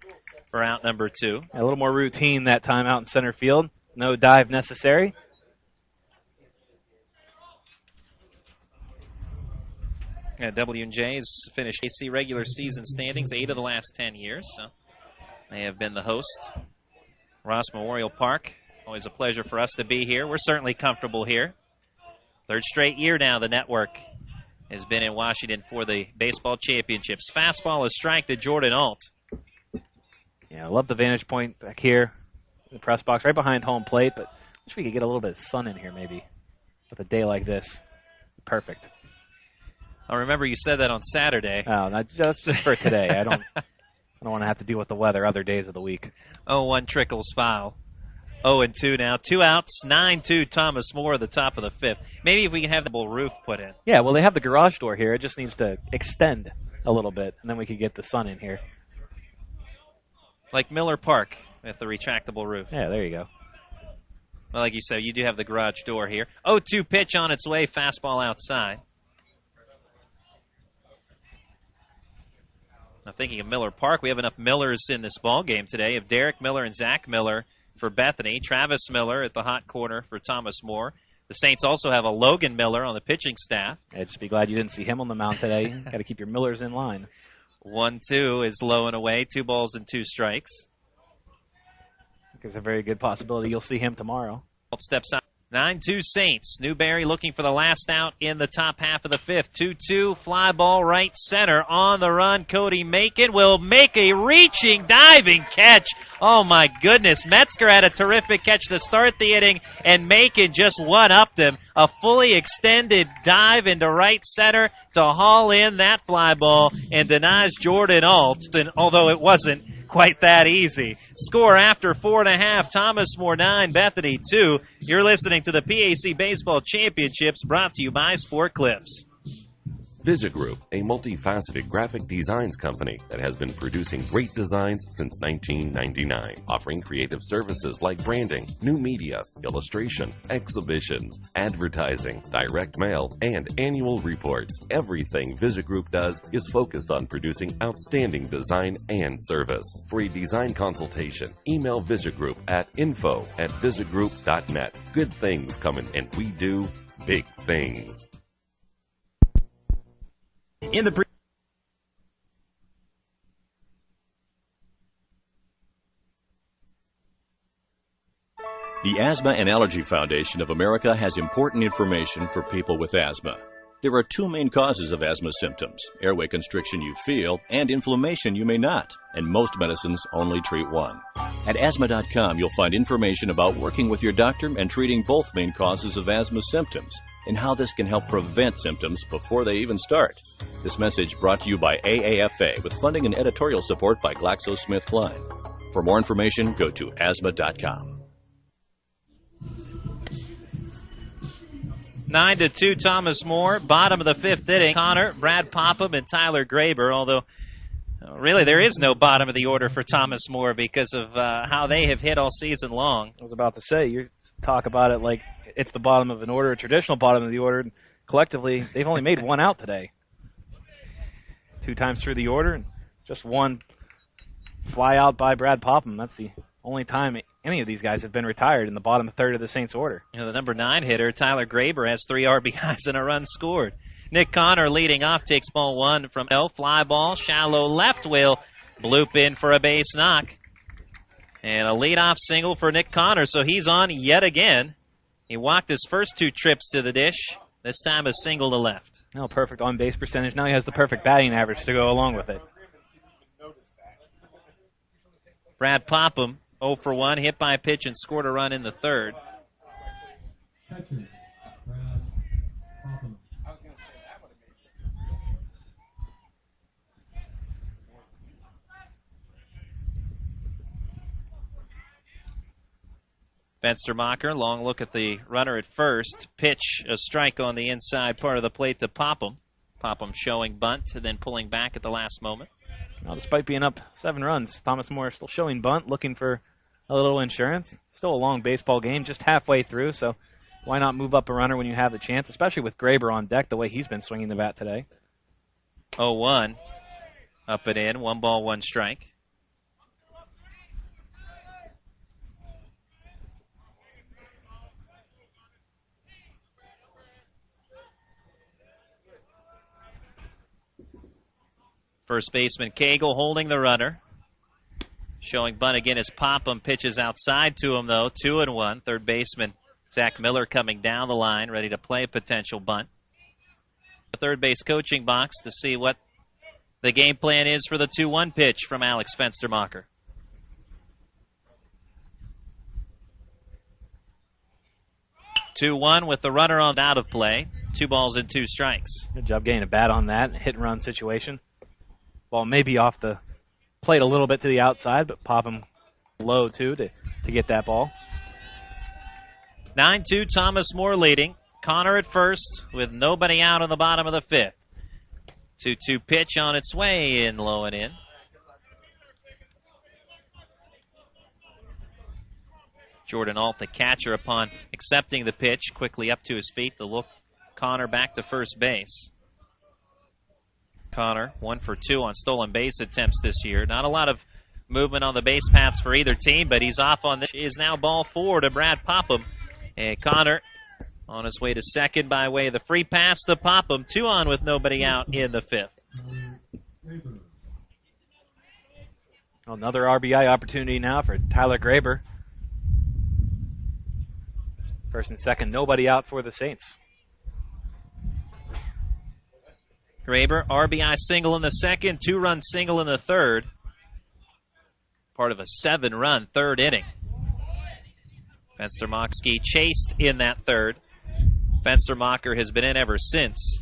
for out number 2. A little more routine that time out in center field. No dive necessary. Yeah, W&J's finished AC regular season standings 8 of the last 10 years, so they have been the host. Ross Memorial Park, always a pleasure for us to be here. We're certainly comfortable here. 3rd straight year now the network has been in Washington for the baseball championships. Fastball is strike to Jordan Alt. Yeah, I love the vantage point back here in the press box, right behind home plate, but I wish we could get a little bit of sun in here maybe with a day like this. Perfect. I remember you said that on Saturday. Oh, that's just for today. I don't want to have to deal with the weather other days of the week. 0-1 trickles foul. 0-2 now. 2 outs. 9-2 Thomas More at the top of the 5th. Maybe if we can have the roof put in. Yeah, well, they have the garage door here. It just needs to extend a little bit, and then we could get the sun in here. Like Miller Park with the retractable roof. Yeah, there you go. Well, like you said, you do have the garage door here. 0-2 pitch on its way. Fastball outside. Now, thinking of Miller Park, we have enough Millers in this ball game today. Of Derek Miller and Zach Miller for Bethany, Travis Miller at the hot corner for Thomas More. The Saints also have a Logan Miller on the pitching staff. Yeah, just be glad you didn't see him on the mound today. Got to keep your Millers in line. 1-2 is low and away. 2 balls and 2 strikes. There's a very good possibility you'll see him tomorrow. Steps out. 9-2 Saints. Newberry looking for the last out in the top half of the 5th. 2-2, fly ball right center. On the run, Cody Macon will make a reaching, diving catch. Oh, my goodness. Metzger had a terrific catch to start the inning, and Macon just one-upped him. A fully extended dive into right center to haul in that fly ball and denies Jordan Alt, although it wasn't quite that easy. Score after 4.5. Thomas More 9, Bethany 2. You're listening to the PAC Baseball Championships, brought to you by Sport Clips. Visagroup, a multifaceted graphic designs company that has been producing great designs since 1999, offering creative services like branding, new media, illustration, exhibitions, advertising, direct mail, and annual reports. Everything Visagroup does is focused on producing outstanding design and service. For a design consultation, email Visagroup at info@visagroup.net. Good things coming, and we do big things. In the The Asthma and Allergy Foundation of America has important information for people with asthma. There are 2 main causes of asthma symptoms: airway constriction you feel and inflammation you may not, and most medicines only treat one. At asthma.com, you'll find information about working with your doctor and treating both main causes of asthma symptoms, and how this can help prevent symptoms before they even start. This message brought to you by AAFA with funding and editorial support by GlaxoSmithKline. For more information, go to asthma.com. 9-2 Thomas More, bottom of the 5th inning. Connor, Brad Popham, and Tyler Graber, although really there is no bottom of the order for Thomas More because of how they have hit all season long. I was about to say, you talk about it like it's the bottom of an order, a traditional bottom of the order. Collectively, they've only made 1 out today. 2 times through the order, and just 1 fly out by Brad Popham. That's the only time any of these guys have been retired in the bottom 1/3 of the Saints order. You know, the number 9 hitter, Tyler Graber, has 3 RBIs and a run scored. Nick Connor leading off, takes ball 1 from L. Fly ball, shallow left wheel, bloop in for a base knock. And a leadoff single for Nick Connor, so he's on yet again. He walked his first 2 trips to the dish. This time a single to left. No, perfect on-base percentage. Now he has the perfect batting average to go along with it. Brad Popham, 0 for 1, hit by a pitch and scored a run in the 3rd. Benstermacher, long look at the runner at first. Pitch, a strike on the inside part of the plate to Popham. Popham showing bunt and then pulling back at the last moment. Well, despite being up 7 runs, Thomas More still showing bunt, looking for a little insurance. Still a long baseball game, just halfway through, so why not move up a runner when you have the chance, especially with Graber on deck the way he's been swinging the bat today. 0-1. Up and in. 1 ball, 1 strike. First baseman Cagle holding the runner. Showing bunt again as Popham pitches outside to him, though. 2-1. Third baseman Zach Miller coming down the line, ready to play a potential bunt. The third base coaching box to see what the game plan is for the 2-1 pitch from Alex Fenstermacher. (2-1) with the runner on out of play. 2 balls and 2 strikes. Good job getting a bat on that hit and run situation. Ball may be off the plate a little bit to the outside, but Popham low too to get that ball. 9-2, Thomas More leading. Connor at first with nobody out in the bottom of the 5th. 2-2 pitch on its way in, low and in. Jordan Alt, the catcher, upon accepting the pitch, quickly up to his feet to look Connor back to first base. Connor, 1 for 2 on stolen base attempts this year. Not a lot of movement on the base paths for either team, but he's off on this. Is now ball 4 to Brad Popham. And Connor on his way to second by way of the free pass to Popham. 2 on with nobody out in the 5th. Another RBI opportunity now for Tyler Graber. First and second, nobody out for the Saints. Graber, RBI single in the second, 2-run single in the third. Part of a 7-run third inning. Fenstermacher chased in that third. Fenstermacher has been in ever since.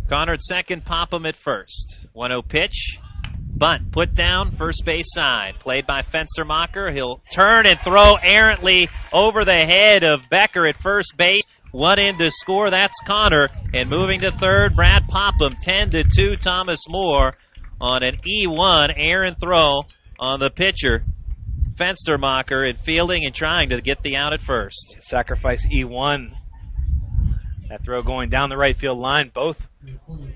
Connor at second, Popham at first. 1-0 pitch. Bunt put down, first base side. Played by Fenstermacher. He'll turn and throw errantly over the head of Becker at first base. 1 in to score. That's Connor. And moving to third, Brad Popham. 10-2, Thomas More on an E1 errant throw on the pitcher. Fenstermacher in fielding and trying to get the out at first. Sacrifice E1. That throw going down the right field line. Both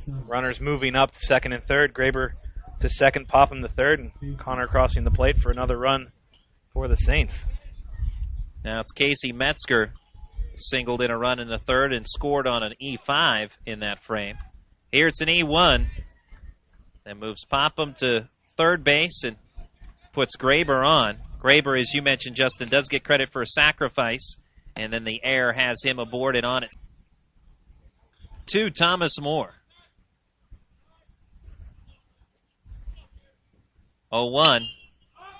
runners moving up to second and third. Graber to second, Popham to third, and Connor crossing the plate for another run for the Saints. Now it's Casey Metzger singled in a run in the third and scored on an E5 in that frame. Here it's an E1. That moves Popham to third base and puts Graber on. Graber, as you mentioned, Justin, does get credit for a sacrifice, and then the error has him aboard and on it. 2, Thomas More. 0-1.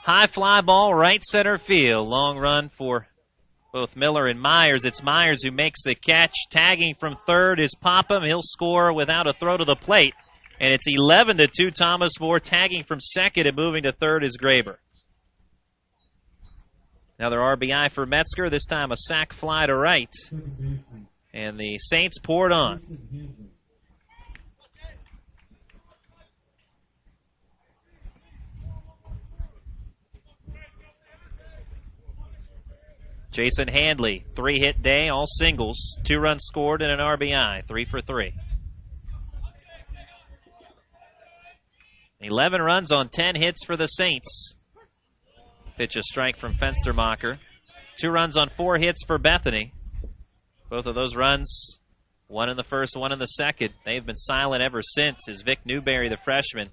High fly ball, right center field. Long run for both Miller and Myers. It's Myers who makes the catch. Tagging from third is Popham. He'll score without a throw to the plate. And it's 11-2, Thomas More. Tagging from second and moving to third is Graber. Another RBI for Metzger. This time a sac fly to right. And the Saints poured on. Jason Handley, 3-hit day, all singles, 2 runs scored and an RBI, 3 for 3. 11 runs on 10 hits for the Saints. Pitch a strike from Fenstermacher. 2 runs on 4 hits for Bethany. Both of those runs, 1 in the first, 1 in the second. They've been silent ever since as Vic Newberry, the freshman,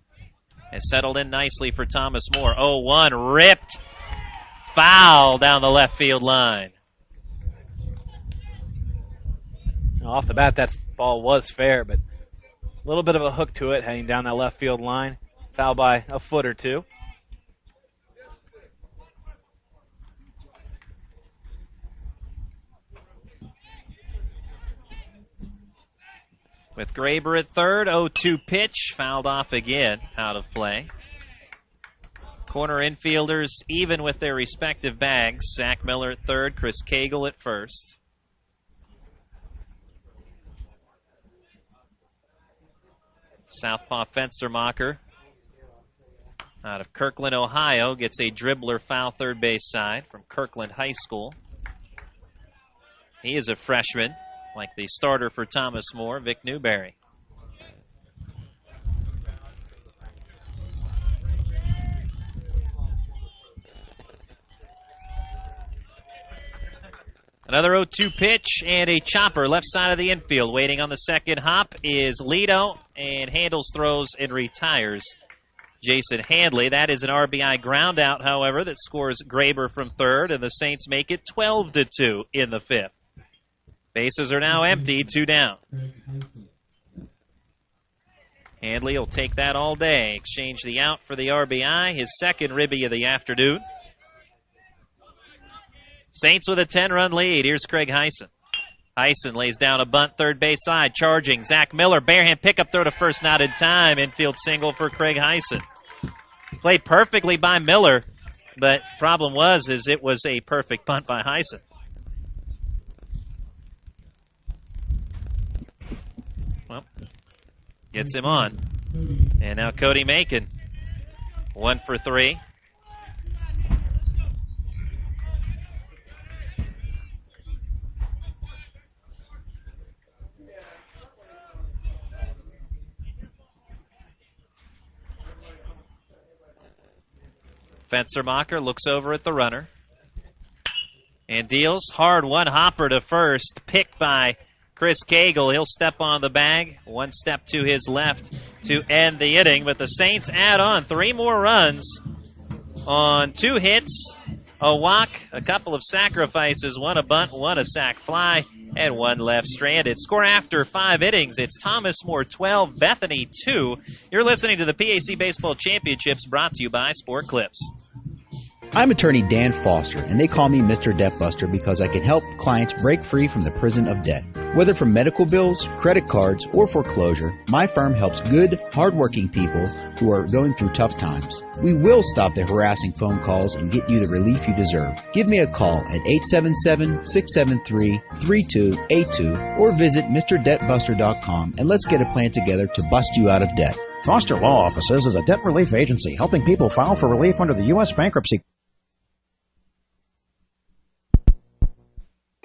has settled in nicely for Thomas More. 0-1, ripped. Foul down the left field line. Off the bat, that ball was fair, but a little bit of a hook to it heading down that left field line. Foul by a foot or two. With Graber at third, 0-2 pitch, fouled off again, out of play. Corner infielders even with their respective bags. Zach Miller at third, Chris Cagle at first. Southpaw Fenstermacher out of Kirkland, Ohio, gets a dribbler foul third base side from Kirkland High School. He is a freshman, like the starter for Thomas More, Vic Newberry. Another 0-2 pitch and a chopper left side of the infield. Waiting on the second hop is Lito, and handles, throws, and retires Jason Handley. That is an RBI ground out, however, that scores Graber from third, and the Saints make it 12-2 in the fifth. Bases are now empty, 2 down. Handley will take that all day. Exchange the out for the RBI, his second ribby of the afternoon. Saints with a 10-run lead. Here's Craig Heisen. Heisen lays down a bunt third base side, charging. Zach Miller, barehand pickup throw to first, not in time. Infield single for Craig Heisen. Played perfectly by Miller, but problem was it was a perfect bunt by Heisen. Well, gets him on. And now Cody Macon, 1 for 3. Fenstermacher looks over at the runner and deals. Hard one hopper to first, picked by Chris Cagle. He'll step on the bag, one step to his left to end the inning, but the Saints add on 3 more runs on 2 hits, a walk, a couple of sacrifices, 1 a bunt, 1 a sac fly, and 1 left stranded. Score after 5 innings. It's Thomas More 12, Bethany 2. You're listening to the PAC Baseball Championships, brought to you by Sport Clips. I'm attorney Dan Foster, and they call me Mr. Debt Buster because I can help clients break free from the prison of debt. Whether from medical bills, credit cards, or foreclosure, my firm helps good, hardworking people who are going through tough times. We will stop the harassing phone calls and get you the relief you deserve. Give me a call at 877-673-3282 or visit MrDebtBuster.com and let's get a plan together to bust you out of debt. Foster Law Offices is a debt relief agency helping people file for relief under the U.S. bankruptcy.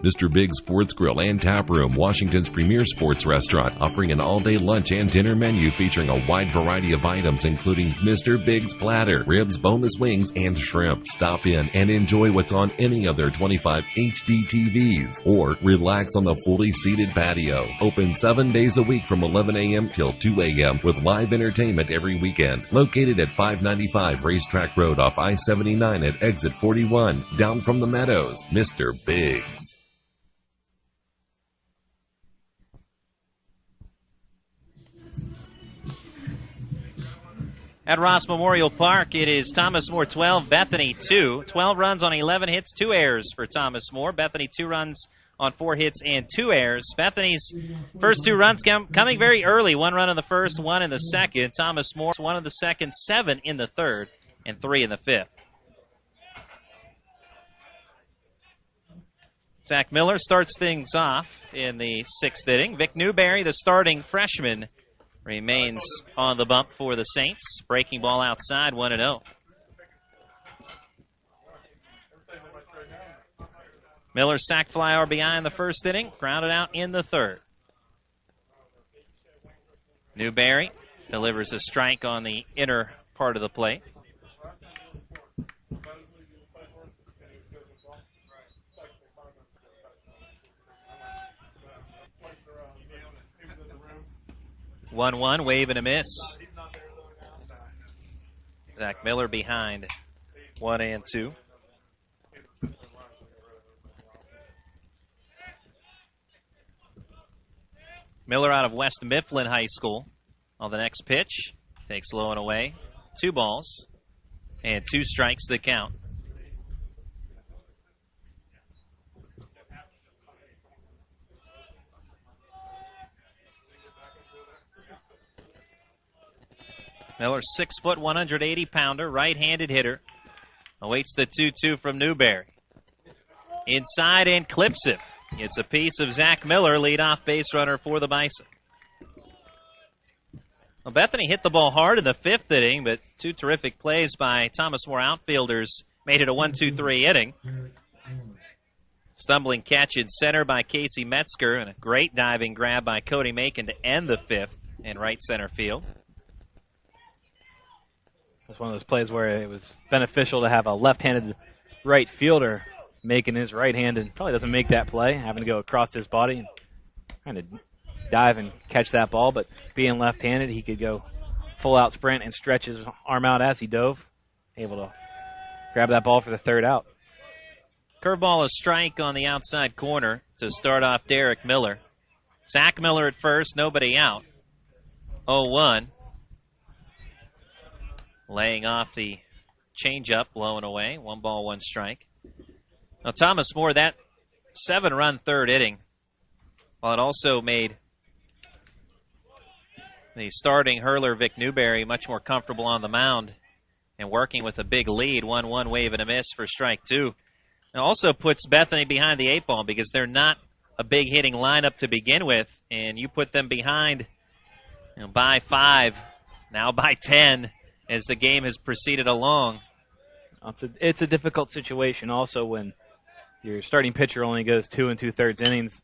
Mr. Big Sports Grill and Tap Room, Washington's premier sports restaurant, offering an all-day lunch and dinner menu featuring a wide variety of items, including Mr. Big's platter, ribs, boneless wings, and shrimp. Stop in and enjoy what's on any of their 25 HD TVs, or relax on the fully seated patio. Open 7 days a week from 11 a.m. till 2 a.m. with live entertainment every weekend. Located at 595 Racetrack Road off I-79 at exit 41, down from the Meadows. Mr. Big's. At Ross Memorial Park, it is Thomas More 12, Bethany 2. 12 runs on 11 hits, 2 errors for Thomas More. Bethany 2 runs on 4 hits and 2 errors. Bethany's first 2 runs coming very early. 1 run in the first, 1 in the second. Thomas More, 1 in the second, 7 in the third, and 3 in the fifth. Zach Miller starts things off in the 6th inning. Vic Newberry, the starting freshman, remains on the bump for the Saints. Breaking ball outside, 1-0. Miller's sac fly RBI in the first inning, grounded out in the third. Newberry delivers a strike on the inner part of the plate. One, wave and a miss. Zach Miller behind 1 and 2. Miller out of West Mifflin High School on the next pitch. Takes low and away. 2 balls and 2 strikes the count. Miller, 6 foot, 180 pounder, right-handed hitter. Awaits the 2-2 from Newberry. Inside and clips it. It's a piece of Zach Miller, leadoff base runner for the Bison. Well, Bethany hit the ball hard in the 5th inning, but 2 terrific plays by Thomas More outfielders made it a 1-2-3 inning. Stumbling catch in center by Casey Metzger, and a great diving grab by Cody Macon to end the 5th in right center field. That's one of those plays where it was beneficial to have a left-handed right fielder making his right-handed. Probably doesn't make that play, having to go across his body and trying to dive and catch that ball. But being left-handed, he could go full-out sprint and stretch his arm out as he dove, able to grab that ball for the 3rd out. Curveball, a strike on the outside corner to start off Derek Miller. Zach Miller at first, nobody out. 0-1. Laying off the changeup, blowing away. 1 ball, 1 strike. Now, Thomas More, that 7-run 3rd inning, while it also made the starting hurler, Vic Newberry, much more comfortable on the mound and working with a big lead. 1-1 wave and a miss for strike 2. It also puts Bethany behind the 8 ball because they're not a big hitting lineup to begin with, and you put them behind by 5, now by 10, as the game has proceeded along. It's a difficult situation also when your starting pitcher only goes 2 2/3 innings.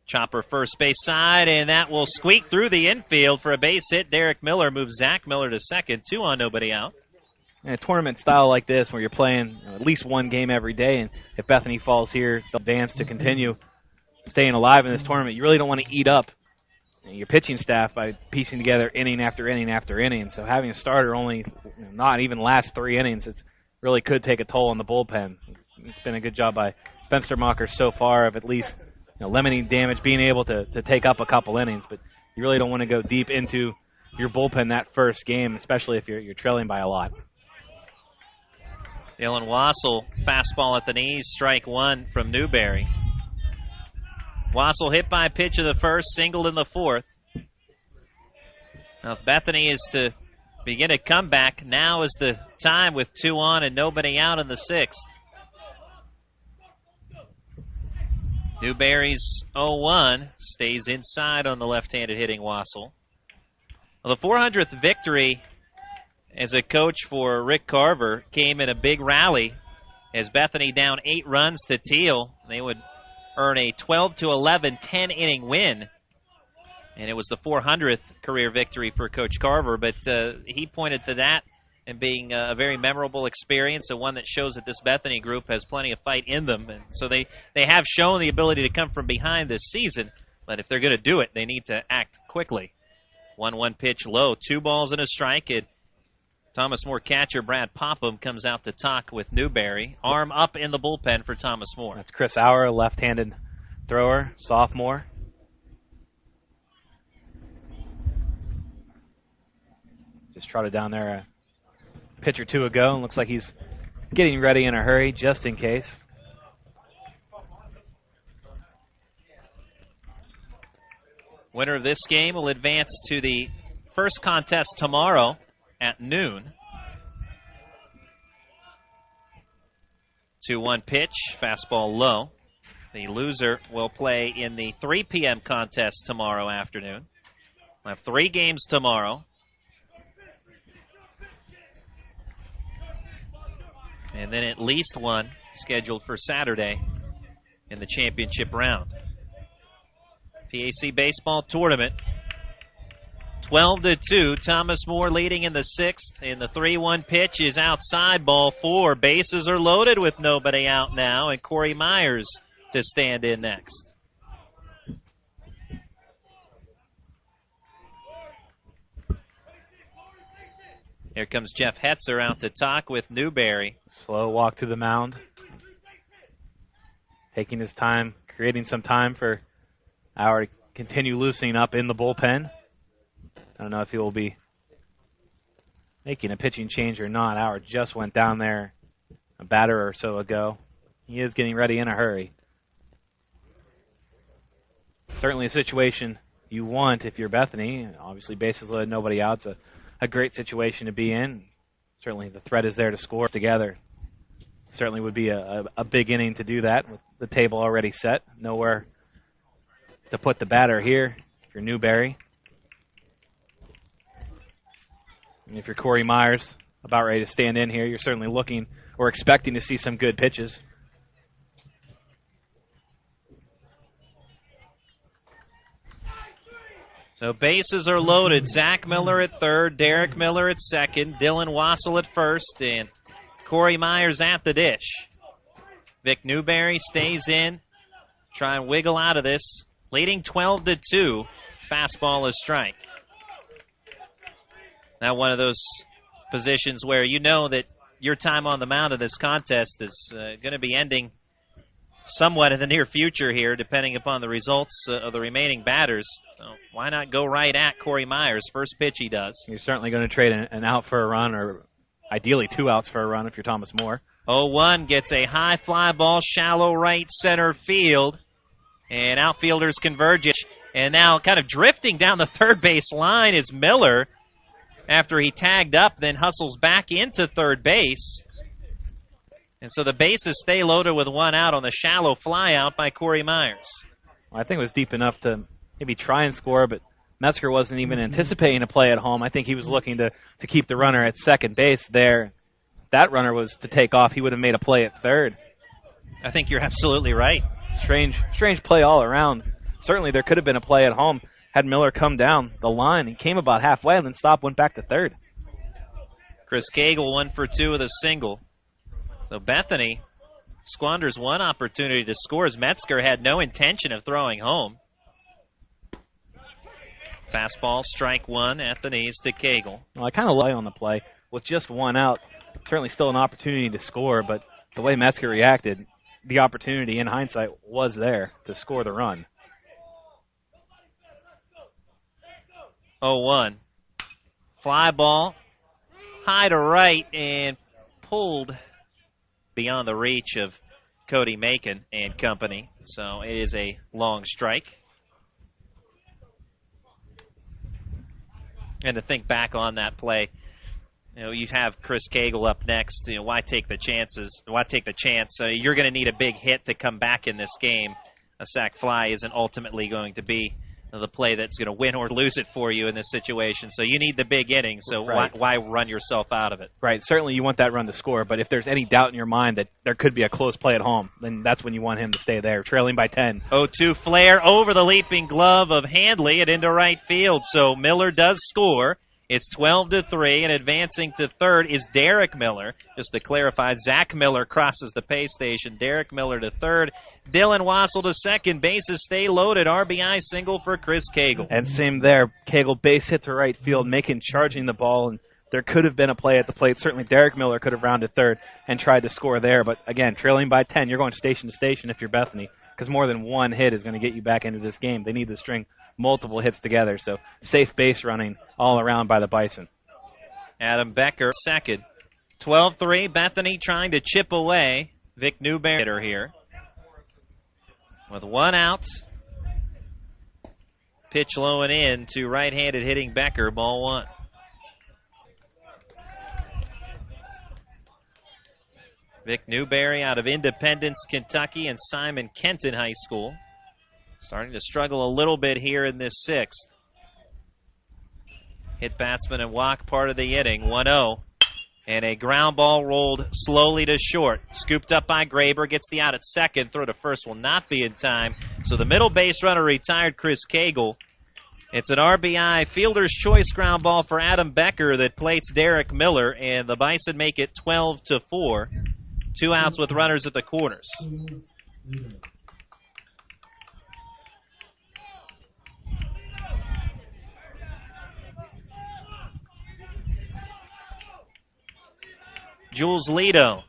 Chopper first base side, and that will squeak through the infield for a base hit. Derek Miller moves Zach Miller to second, 2 on, nobody out. In a tournament style like this where you're playing at least 1 game every day, and if Bethany falls here, they'll advance to continue staying alive in this tournament. You really don't want to eat up your pitching staff by piecing together inning after inning after inning. So having a starter only not even last 3 innings, it really could take a toll on the bullpen. It's been a good job by Fenstermacher so far of at least limiting damage, being able to take up a couple innings, but you really don't want to go deep into your bullpen that first game, especially if you're trailing by a lot. Dylan Wassel, fastball at the knees, strike 1 from Newberry. Wassel hit by a pitch of the first, singled in the 4th. Now, if Bethany is to begin a comeback, now is the time with 2 on and nobody out in the 6th. Newberry's 0-1 stays inside on the left-handed hitting Wassel. Well, the 400th victory as a coach for Rick Carver came in a big rally as Bethany down 8 runs to Teal. They would earn a 12-11 10-inning win, and it was the 400th career victory for Coach Carver, but he pointed to that and being a very memorable experience, and one that shows that this Bethany group has plenty of fight in them. And so they have shown the ability to come from behind this season, but if they're going to do it, they need to act quickly. 1-1 pitch low, 2 balls and a strike. Thomas More catcher Brad Popham comes out to talk with Newberry. Arm up in the bullpen for Thomas More. That's Chris Auer, left-handed thrower, sophomore. Just trotted down there a pitch or 2 ago, and looks like he's getting ready in a hurry just in case. Winner of this game will advance to the first contest tomorrow at noon. 2-1 pitch, fastball low. The loser will play in the 3 p.m. contest tomorrow afternoon. We'll have 3 games tomorrow. And then at least 1 scheduled for Saturday in the championship round. PAC Baseball Tournament. 12-2, Thomas More leading in the 6th. And the 3-1 pitch is outside, ball 4. Bases are loaded with nobody out now, and Corey Myers to stand in next. Here comes Jeff Hetzer out to talk with Newberry. Slow walk to the mound. Taking his time, creating some time for Auer to continue loosening up in the bullpen. I don't know if he will be making a pitching change or not. Auer just went down there a batter or so ago. He is getting ready in a hurry. Certainly a situation you want if you're Bethany. Obviously bases loaded, nobody out. It's a a great situation to be in. Certainly the threat is there to score together. Certainly would be a big inning to do that with the table already set. Nowhere to put the batter here if you're Newberry. And if you're Corey Myers, about ready to stand in here, you're certainly looking or expecting to see some good pitches. So bases are loaded. Zach Miller at third, Derek Miller at second, Dylan Wassel at first, and Corey Myers at the dish. Vic Newberry stays in, try and wiggle out of this, leading 12-2. Fastball is strike. Now one of those positions where you know that your time on the mound in this contest is going to be ending somewhat in the near future here, depending upon the results of the remaining batters. So why not go right at Corey Myers? First pitch he does. You're certainly going to trade an out for a run, or ideally 2 outs for a run if you're Thomas Moore. 0-1 gets a high fly ball, shallow right center field. And outfielders converge. And now kind of drifting down the third base line is Miller after he tagged up, then hustles back into third base. And so the bases stay loaded with 1 out on the shallow fly out by Corey Myers. Well, I think it was deep enough to maybe try and score, but Metzger wasn't even anticipating a play at home. I think he was looking to keep the runner at second base there. If that runner was to take off, he would have made a play at third. I think you're absolutely right. Strange play all around. Certainly there could have been a play at home had Miller come down the line. He came about halfway and then stopped, went back to third. Chris Cagle 1 for 2 with a single. So Bethany squanders one opportunity to score as Metzger had no intention of throwing home. Fastball, strike 1 at the knees to Cagle. Well, I kind of lay on the play with just 1 out. Certainly still an opportunity to score, but the way Metzger reacted, the opportunity in hindsight was there to score the run. 0-1. Fly ball, high to right, and pulled beyond the reach of Cody Macon and company. So it is a long strike. And to think back on that play, you know, you have Chris Cagle up next. You know, why take the chances? Why take the chance? You're going to need a big hit to come back in this game. A sac fly isn't ultimately going to be the play that's going to win or lose it for you in this situation. So you need the big inning, so right. why run yourself out of it? Right, certainly you want that run to score, but if there's any doubt in your mind that there could be a close play at home, then that's when you want him to stay there, trailing by 10. 0-2 flare over the leaping glove of Handley and into right field, so Miller does score. It's 12-3, and advancing to third is Derek Miller. Just to clarify, Zach Miller crosses the pay station. Derek Miller to third. Dylan Wassel to second. Bases stay loaded. RBI single for Chris Cagle. And same there. Cagle base hit to right field, Macon charging the ball, and there could have been a play at the plate. Certainly Derek Miller could have rounded third and tried to score there. But again, trailing by 10, you're going station to station if you're Bethany, because more than one hit is going to get you back into this game. They need to string multiple hits together, so safe base running all around by the Bison. Adam Becker second. 12-3, Bethany trying to chip away. Vic Newberry hitter here. With 1 out. Pitch low and in to right-handed hitting Becker, ball 1. Vic Newberry out of Independence, Kentucky, and Simon Kenton High School. Starting to struggle a little bit here in this 6th. Hit batsman and walk part of the inning, 1-0. And a ground ball rolled slowly to short. Scooped up by Graber, gets the out at second. Throw to first will not be in time. So the middle base runner retired, Chris Cagle. It's an RBI fielder's choice ground ball for Adam Becker that plates Derek Miller, and the Bison make it 12-4. 2 outs with runners at the corners. Jules Lido,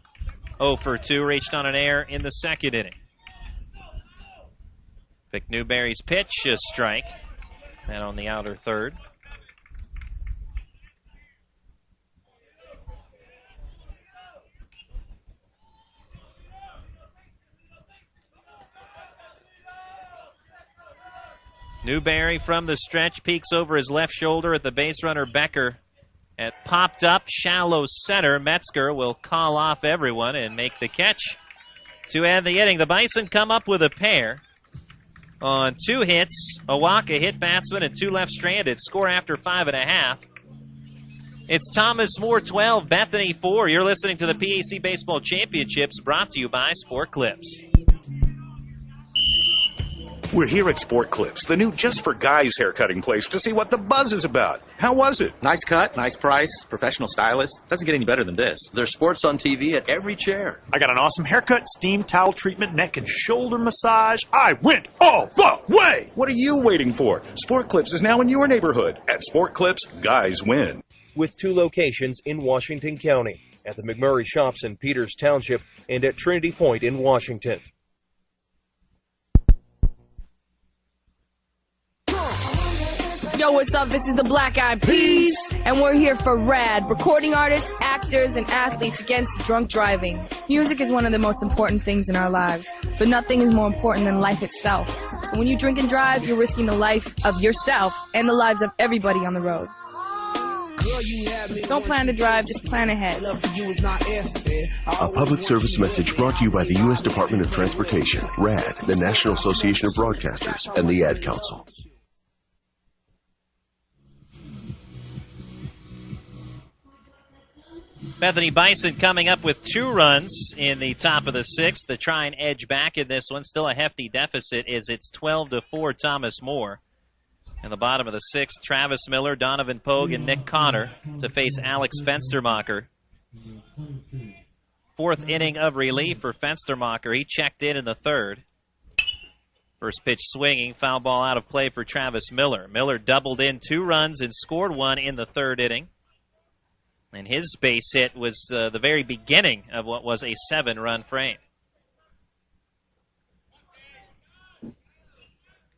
0 for 2, reached on an error in the 2nd inning. Vic Newberry's pitch, a strike, and on the outer third. Newberry from the stretch peeks over his left shoulder at the base runner Becker popped up, shallow center. Metzger will call off everyone and make the catch to end the inning. The Bison come up with a pair on 2 hits. Owaka hit batsman and 2 left stranded. Score after 5.5. It's Thomas More 12, Bethany 4. You're listening to the PAC Baseball Championships, brought to you by Sport Clips. We're here at Sport Clips, the new just for guys haircutting place, to see what the buzz is about. How was it? Nice cut, nice price, professional stylist. Doesn't get any better than this. There's sports on TV at every chair. I got an awesome haircut, steam towel treatment, neck and shoulder massage. I went all the way! What are you waiting for? Sport Clips is now in your neighborhood. At Sport Clips, guys win. With 2 locations in Washington County, at the McMurray Shops in Peters Township and at Trinity Point in Washington. Yo, what's up? This is the Black Eyed Peas, and we're here for RAD, recording artists, actors, and athletes against drunk driving. Music is one of the most important things in our lives, but nothing is more important than life itself. So when you drink and drive, you're risking the life of yourself and the lives of everybody on the road. Don't plan to drive, just plan ahead. A public service message brought to you by the U.S. Department of Transportation, RAD, the National Association of Broadcasters, and the Ad Council. Bethany Bison coming up with 2 runs in the top of the 6th to try and edge back in this one. Still a hefty deficit as it's 12-4 Thomas More. In the bottom of the 6th, Travis Miller, Donovan Pogue, and Nick Connor to face Alex Fenstermacher. 4th inning of relief for Fenstermacher. He checked in the 3rd. First pitch swinging, foul ball out of play for Travis Miller. Miller doubled in 2 runs and scored 1 in the 3rd inning. And his base hit was the very beginning of what was a 7-run frame.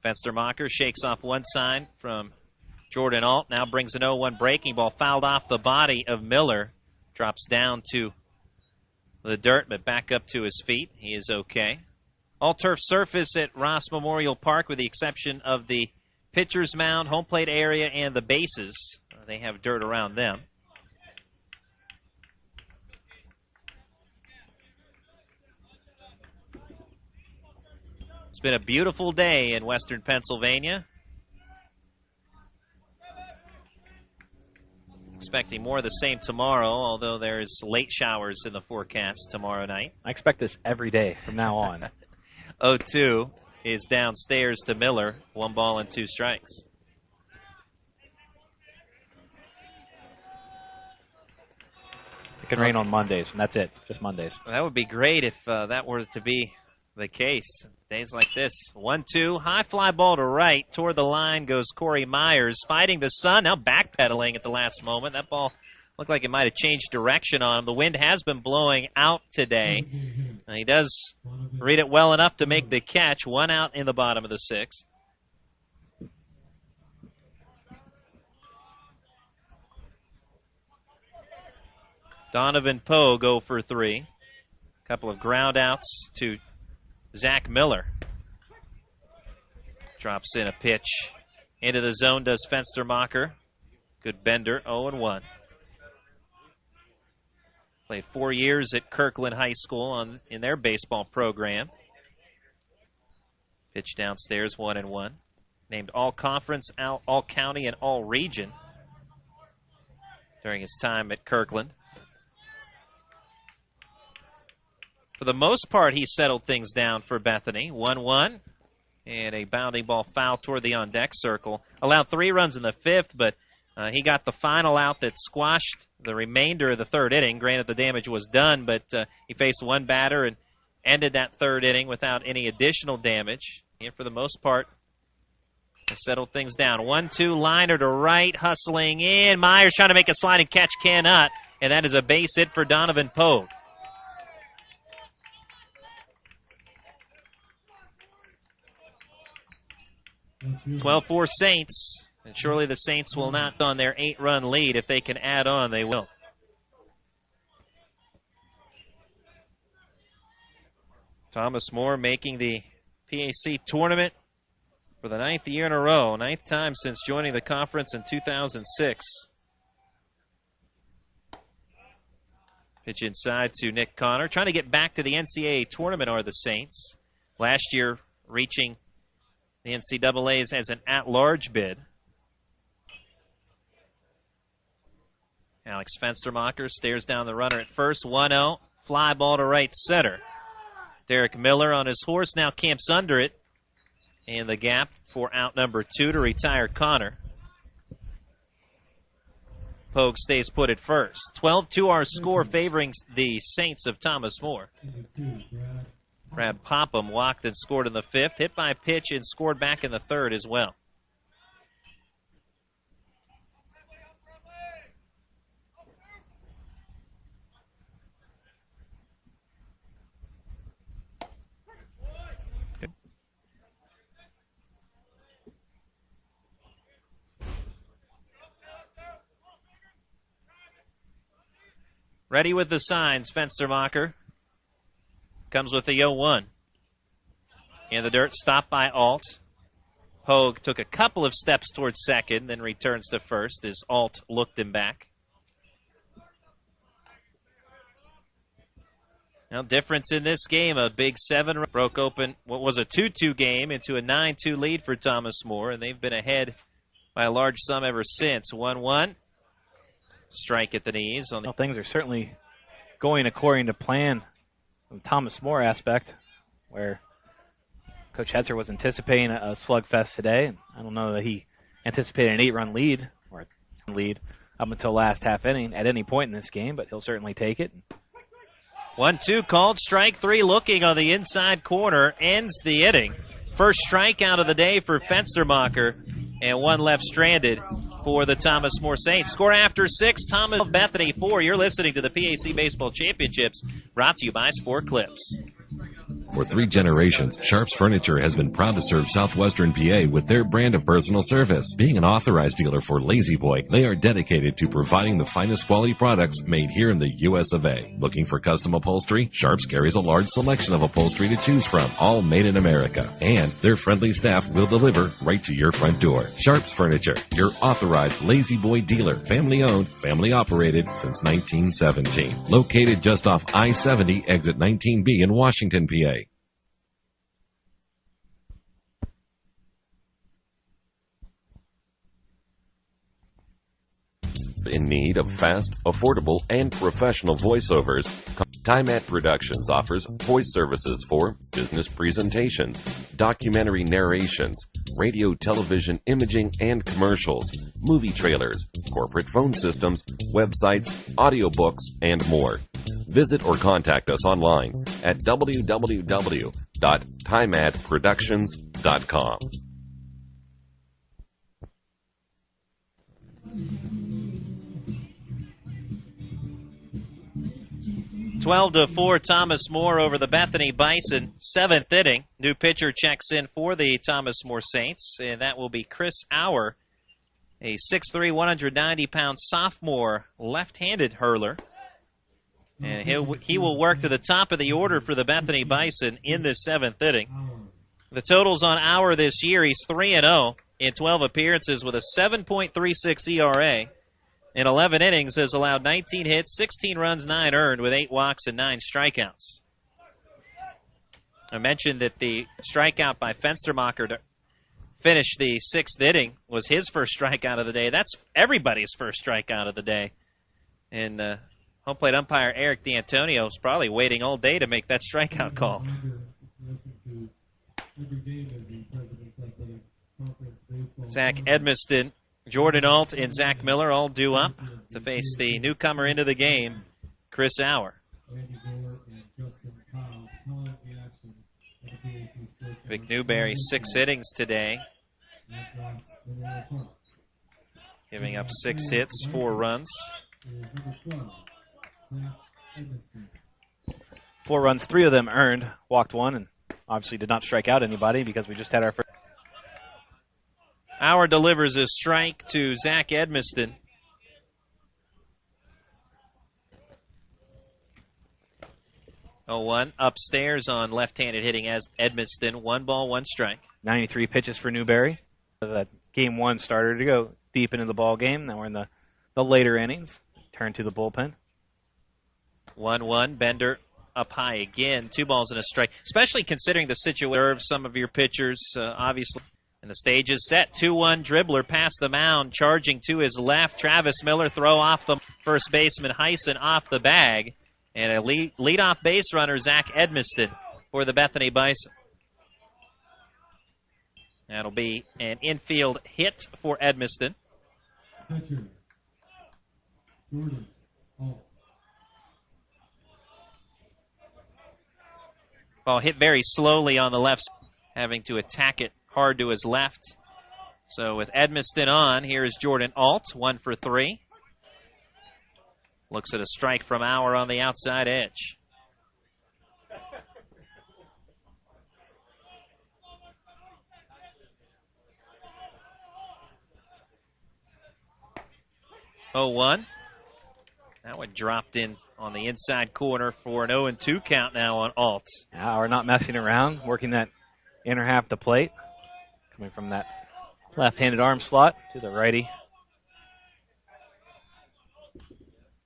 Fenstermacher shakes off one sign from Jordan Alt. Now brings an 0-1 breaking ball. Fouled off the body of Miller. Drops down to the dirt, but back up to his feet. He is okay. All-turf surface at Ross Memorial Park with the exception of the pitcher's mound, home plate area, and the bases. They have dirt around them. It's been a beautiful day in western Pennsylvania. Expecting more of the same tomorrow, although there's late showers in the forecast tomorrow night. I expect this every day from now on. 0-2 is downstairs to Miller. 1 ball and 2 strikes. It can rain on Mondays, and that's it. Just Mondays. That would be great if that were to be the case. Days like this. 1-2, high fly ball to right. Toward the line goes Corey Myers, fighting the sun, now backpedaling at the last moment. That ball looked like it might have changed direction on him. The wind has been blowing out today. He does read it well enough to make the catch. 1 out in the bottom of the 6th. Donovan Poe go for 3. Couple of ground outs to Zach Miller. Drops in a pitch. Into the zone does Fenstermacher. Good bender, 0-1. Played 4 years at Kirkland High School in their baseball program. Pitch downstairs, 1-1. Named All-Conference, All-County, and All-Region during his time at Kirkland. For the most part, he settled things down for Bethany. 1-1, and a bounding ball foul toward the on-deck circle. Allowed 3 runs in the 5th, but he got the final out that squashed the remainder of the 3rd inning. Granted, the damage was done, but he faced 1 batter and ended that 3rd inning without any additional damage. And for the most part, he settled things down. 1-2, liner to right, hustling in. Myers trying to make a slide and catch, cannot, and that is a base hit for Donovan Pogue. 12-4 Saints, and surely the Saints will not on their 8-run lead. If they can add on, they will. Thomas More making the PAC tournament for the 9th year in a row, 9th time since joining the conference in 2006. Pitch inside to Nick Connor. Trying to get back to the NCAA tournament are the Saints. Last year reaching the NCAA's as an at-large bid. Alex Fenstermacher stares down the runner at first. 1-0. Fly ball to right center. Derek Miller on his horse now camps under it. And the gap for out number 2 to retire Connor. Pogue stays put at first. 12-2 our score favoring the Saints of Thomas More. Brad Popham walked and scored in the 5th. Hit by a pitch and scored back in the 3rd as well. Ready with the signs, Fenstermacher. Comes with the 0-1. In the dirt, stopped by Alt. Pogue took a couple of steps towards second, then returns to first as Alt looked him back. Now, difference in this game, a big 7 broke open what was a 2-2 game into a 9-2 lead for Thomas More, and they've been ahead by a large sum ever since. 1-1. Strike at the knees. Well, things are certainly going according to plan from the Thomas More aspect, where Coach Hetzer was anticipating a slugfest today. I don't know that he anticipated an 8-run lead or a lead up until last half inning at any point in this game, but he'll certainly take it. 1-2 called. Strike 3 looking on the inside corner. Ends the inning. First strikeout of the day for Fenstermacher, and one left stranded for the Thomas More Saints. Score after 6, Thomas Bethany 4. You're listening to the PAC Baseball Championships, brought to you by Sport Clips. For 3 generations, Sharps Furniture has been proud to serve southwestern PA with their brand of personal service. Being an authorized dealer for Lazy Boy, they are dedicated to providing the finest quality products made here in the U.S. of A. Looking for custom upholstery? Sharps carries a large selection of upholstery to choose from, all made in America. And their friendly staff will deliver right to your front door. Sharps Furniture, your authorized Lazy Boy dealer. Family owned, family operated since 1917. Located just off I-70, exit 19B in Washington, PA. In need of fast, affordable, and professional voiceovers, Time at Productions offers voice services for business presentations, documentary narrations, radio, television, imaging, and commercials, movie trailers, corporate phone systems, websites, audiobooks, and more. Visit or contact us online at www.timeatproductions.com. 12-4, Thomas More over the Bethany Bison. 7th inning. New pitcher checks in for the Thomas More Saints, and that will be Chris Auer, a 6'3", 190-pound sophomore left-handed hurler. And he will work to the top of the order for the Bethany Bison in this 7th inning. The totals on Auer this year, he's 3-0 in 12 appearances with a 7.36 ERA. In 11 innings, has allowed 19 hits, 16 runs, 9 earned, with 8 walks and 9 strikeouts. I mentioned that the strikeout by Fenstermacher to finish the 6th inning was his first strikeout of the day. That's everybody's first strikeout of the day. And home plate umpire Eric D'Antonio is probably waiting all day to make that strikeout call. Zach Edmiston, Jordan Alt, and Zach Miller all due up to face the newcomer into the game, Chris Auer. Vic Newberry, 6 innings today, giving up 6 hits, 4 runs. 4 runs, 3 of them earned, walked 1, and obviously did not strike out anybody because we just had our first. Auer delivers a strike to Zach Edmiston. Oh, 1 upstairs on left-handed hitting as Edmiston. 1 ball, 1 strike. 93 pitches for Newberry. That game 1 started to go deep into the ball game. Now we're in the later innings. Turn to the bullpen. 1-1. Bender up high again. 2 balls and a strike. Especially considering the situation. Some of your pitchers, obviously. And the stage is set. 2-1 dribbler past the mound. Charging to his left. Travis Miller throw off the first baseman Heisen off the bag. And a leadoff base runner, Zach Edmiston, for the Bethany Bison. That'll be an infield hit for Edmiston. Ball hit very slowly on the left, having to attack it hard to his left. So with Edmiston on, here is Jordan Alt, 1 for 3. Looks at a strike from Auer on the outside edge. Oh, 1. That one dropped in on the inside corner for an 0-2 count now on Alt. Auer not messing around, working that inner half of the plate. Coming from that left-handed arm slot to the righty.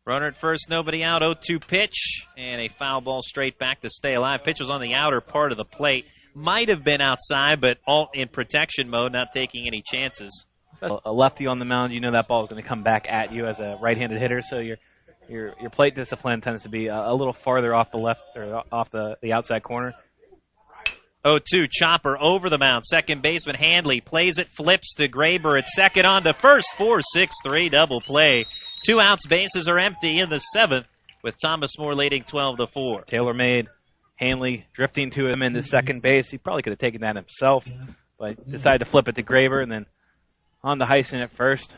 Runner at first, nobody out, 0-2 pitch, and a foul ball straight back to stay alive. Pitch was on the outer part of the plate. Might have been outside, but Alt in protection mode, not taking any chances. A lefty on the mound, you know that ball is going to come back at you as a right-handed hitter, so your plate discipline tends to be a little farther off the left or off the outside corner. 0-2 chopper over the mound. Second baseman Handley plays it, flips to Graber at second, on to first. 4-6-3 double play. 2 outs, bases are empty in the 7th, with Thomas More leading 12-4. Taylor made Handley drifting to him into second base. He probably could have taken that himself, but decided to flip it to Graber and then on to Heisen at first.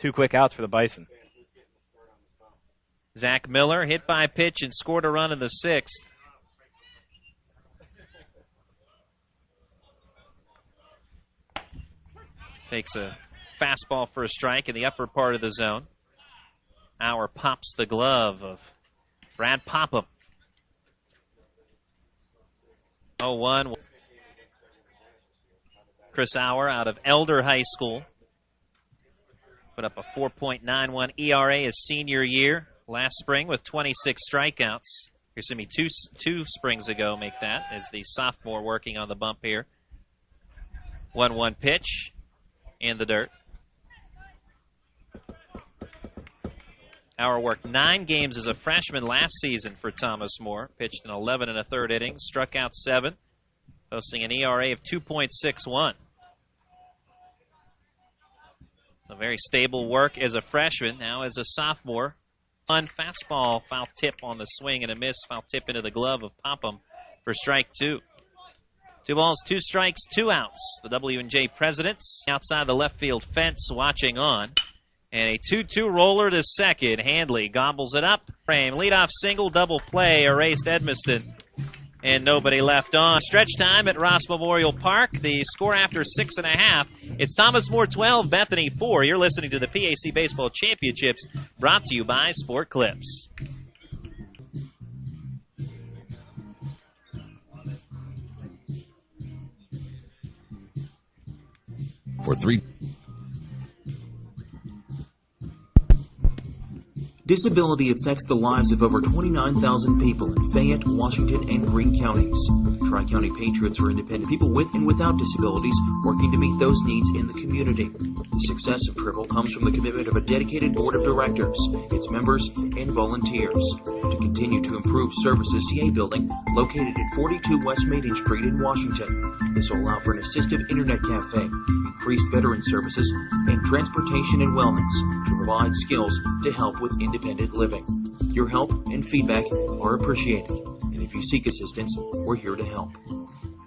2 quick outs for the Bison. Zach Miller hit by pitch and scored a run in the 6th. Takes a fastball for a strike in the upper part of the zone. Auer pops the glove of Brad Popham. 0-1. Chris Auer out of Elder High School. Put up a 4.91 ERA his senior year last spring with 26 strikeouts. Here's me two springs ago make that as the sophomore working on the bump here. 1-1 pitch. In the dirt. Auer worked 9 games as a freshman last season for Thomas More. Pitched in 11 1/3 innings, struck out 7, posting an ERA of 2.61. A very stable work as a freshman. Now as a sophomore, fun fastball, foul tip on the swing and a miss, foul tip into the glove of Popham for strike 2. 2 balls, 2 strikes, 2 outs. The W&J Presidents outside the left field fence watching on. And a 2-2 roller to second. Handley gobbles it up. Frame, leadoff single, double play, erased Edmiston. And nobody left on. Stretch time at Ross Memorial Park. The score after 6.5. It's Thomas More 12, Bethany 4. You're listening to the PAC Baseball Championships, brought to you by Sport Clips. For 3. Disability affects the lives of over 29,000 people in Fayette, Washington, and Greene counties. Tri-County Patriots for Independent People with and without disabilities, working to meet those needs in the community. The success of Triple comes from the commitment of a dedicated board of directors, its members, and volunteers. To continue to improve services, TA Building, located at 42 West Maiden Street in Washington. This will allow for an assistive internet cafe, increased veteran services, and transportation and wellness to provide skills to help with independent living. Your help and feedback are appreciated, and if you seek assistance, we're here to help.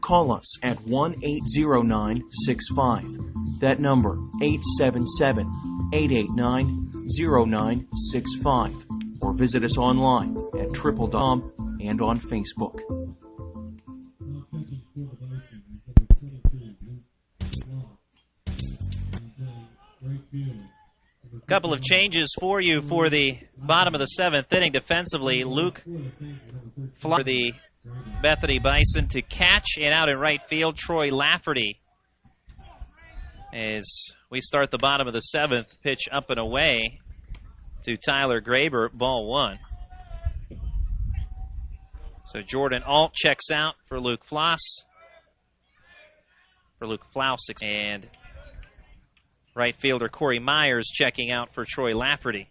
Call us at 1-809-65. That number, 877-889-0965. Or visit us online at triple.com and on Facebook. Couple of changes for you for the bottom of the 7th inning defensively. Luke for the Bethany Bison to catch, and out in right field, Troy Lafferty. As we start the bottom of the 7th, pitch up and away to Tyler Graber, ball 1. So Jordan Alt checks out for Luke Floss. And right fielder Corey Myers checking out for Troy Lafferty.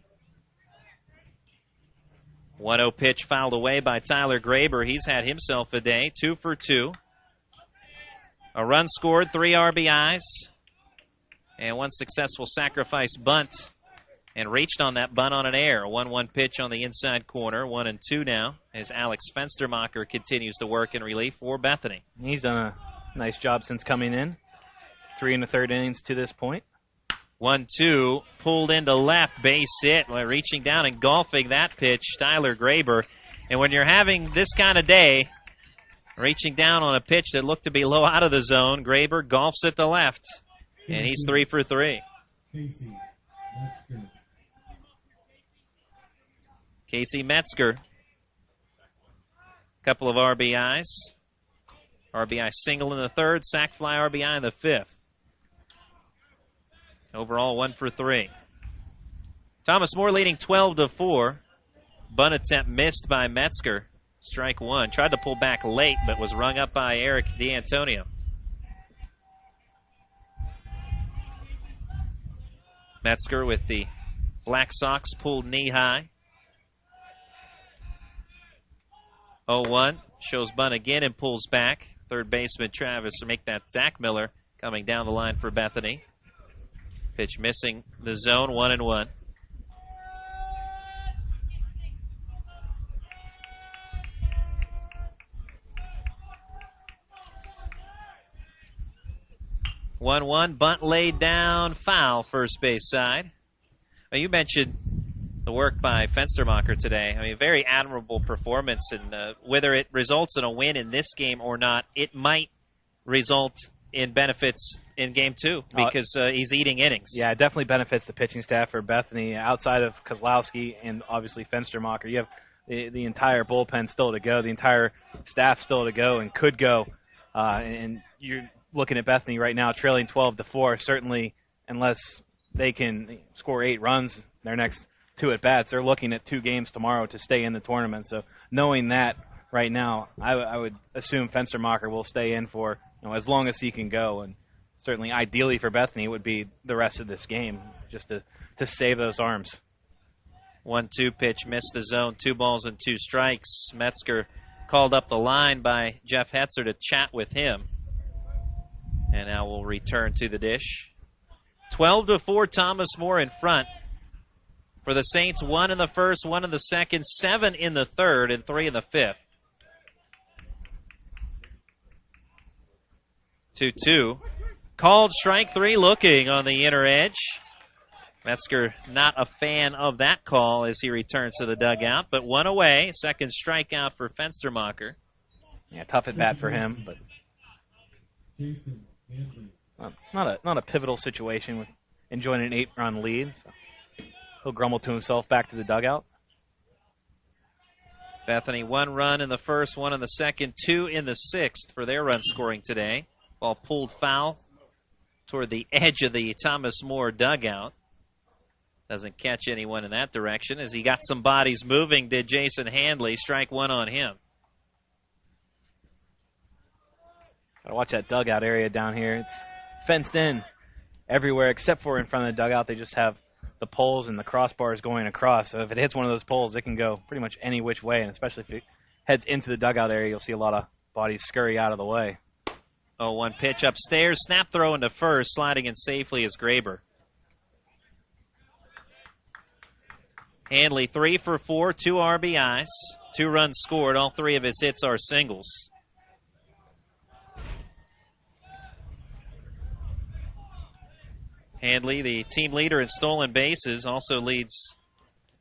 1-0 pitch fouled away by Tyler Graber. He's had himself a day, 2 for 2. A run scored, 3 RBIs, and 1 successful sacrifice bunt. And reached on that bunt on an error. 1-1 pitch on the inside corner, 1-2 now, as Alex Fenstermacher continues to work in relief for Bethany. He's done a nice job since coming in. 3 1/3 innings to this point. 1-2, pulled into left, base hit. Reaching down and golfing that pitch, Tyler Graber. And when you're having this kind of day, reaching down on a pitch that looked to be low out of the zone, Graber golfs it to left, and he's 3 for 3. Casey Metzger, couple of RBIs. RBI single in the 3rd, sac fly RBI in the 5th. Overall, 1 for 3. Thomas More leading 12-4. Bunt attempt missed by Metzger. Strike 1. Tried to pull back late, but was rung up by Eric D'Antonio. Metzger with the Black Sox pulled knee high. 0-1. Shows bunt again and pulls back. Third baseman Travis to make that Zach Miller coming down the line for Bethany. Pitch missing the zone, 1-1. Bunt laid down, foul, first base side. Well, you mentioned the work by Fenstermacher today. I mean, very admirable performance, and whether it results in a win in this game or not, it might result in benefits in game 2 because he's eating innings. Yeah, it definitely benefits the pitching staff for Bethany. Outside of Kozlowski and obviously Fenstermacher, you have the entire bullpen still to go, the entire staff still to go and could go. And you're looking at Bethany right now trailing 12-4. Certainly, unless they can score 8 runs their next 2 at-bats, they're looking at 2 games tomorrow to stay in the tournament. So knowing that right now, I would assume Fenstermacher will stay in for as long as he can go. And certainly, ideally for Bethany, it would be the rest of this game just to save those arms. 1-2 pitch missed the zone, 2 balls and 2 strikes. Metzger called up the line by Jeff Hetzer to chat with him. And now we'll return to the dish. 12-4, Thomas More in front. For the Saints, 1 in the first, 1 in the second, 7 in the third, and 3 in the fifth. 2-2. Called strike 3, looking on the inner edge. Metzger not a fan of that call as he returns to the dugout, but 1 away. Second strikeout for Fenstermacher. Yeah, tough at bat for him, but not a pivotal situation with enjoying an 8-run lead. So he'll grumble to himself back to the dugout. Bethany 1 run in the first, 1 in the second, 2 in the sixth for their run scoring today. Ball pulled foul toward the edge of the Thomas More dugout. Doesn't catch anyone in that direction as he got some bodies moving, did Jason Handley. Strike 1 on him. Gotta watch that dugout area down here. It's fenced in everywhere except for in front of the dugout. They just have the poles and the crossbars going across. So if it hits one of those poles, it can go pretty much any which way, and especially if it heads into the dugout area, you'll see a lot of bodies scurry out of the way. 0-1 pitch upstairs. Snap throw into first. Sliding in safely is Graber. Handley 3 for 4, 2 RBIs, 2 runs scored. All 3 of his hits are singles. Handley, the team leader in stolen bases, also leads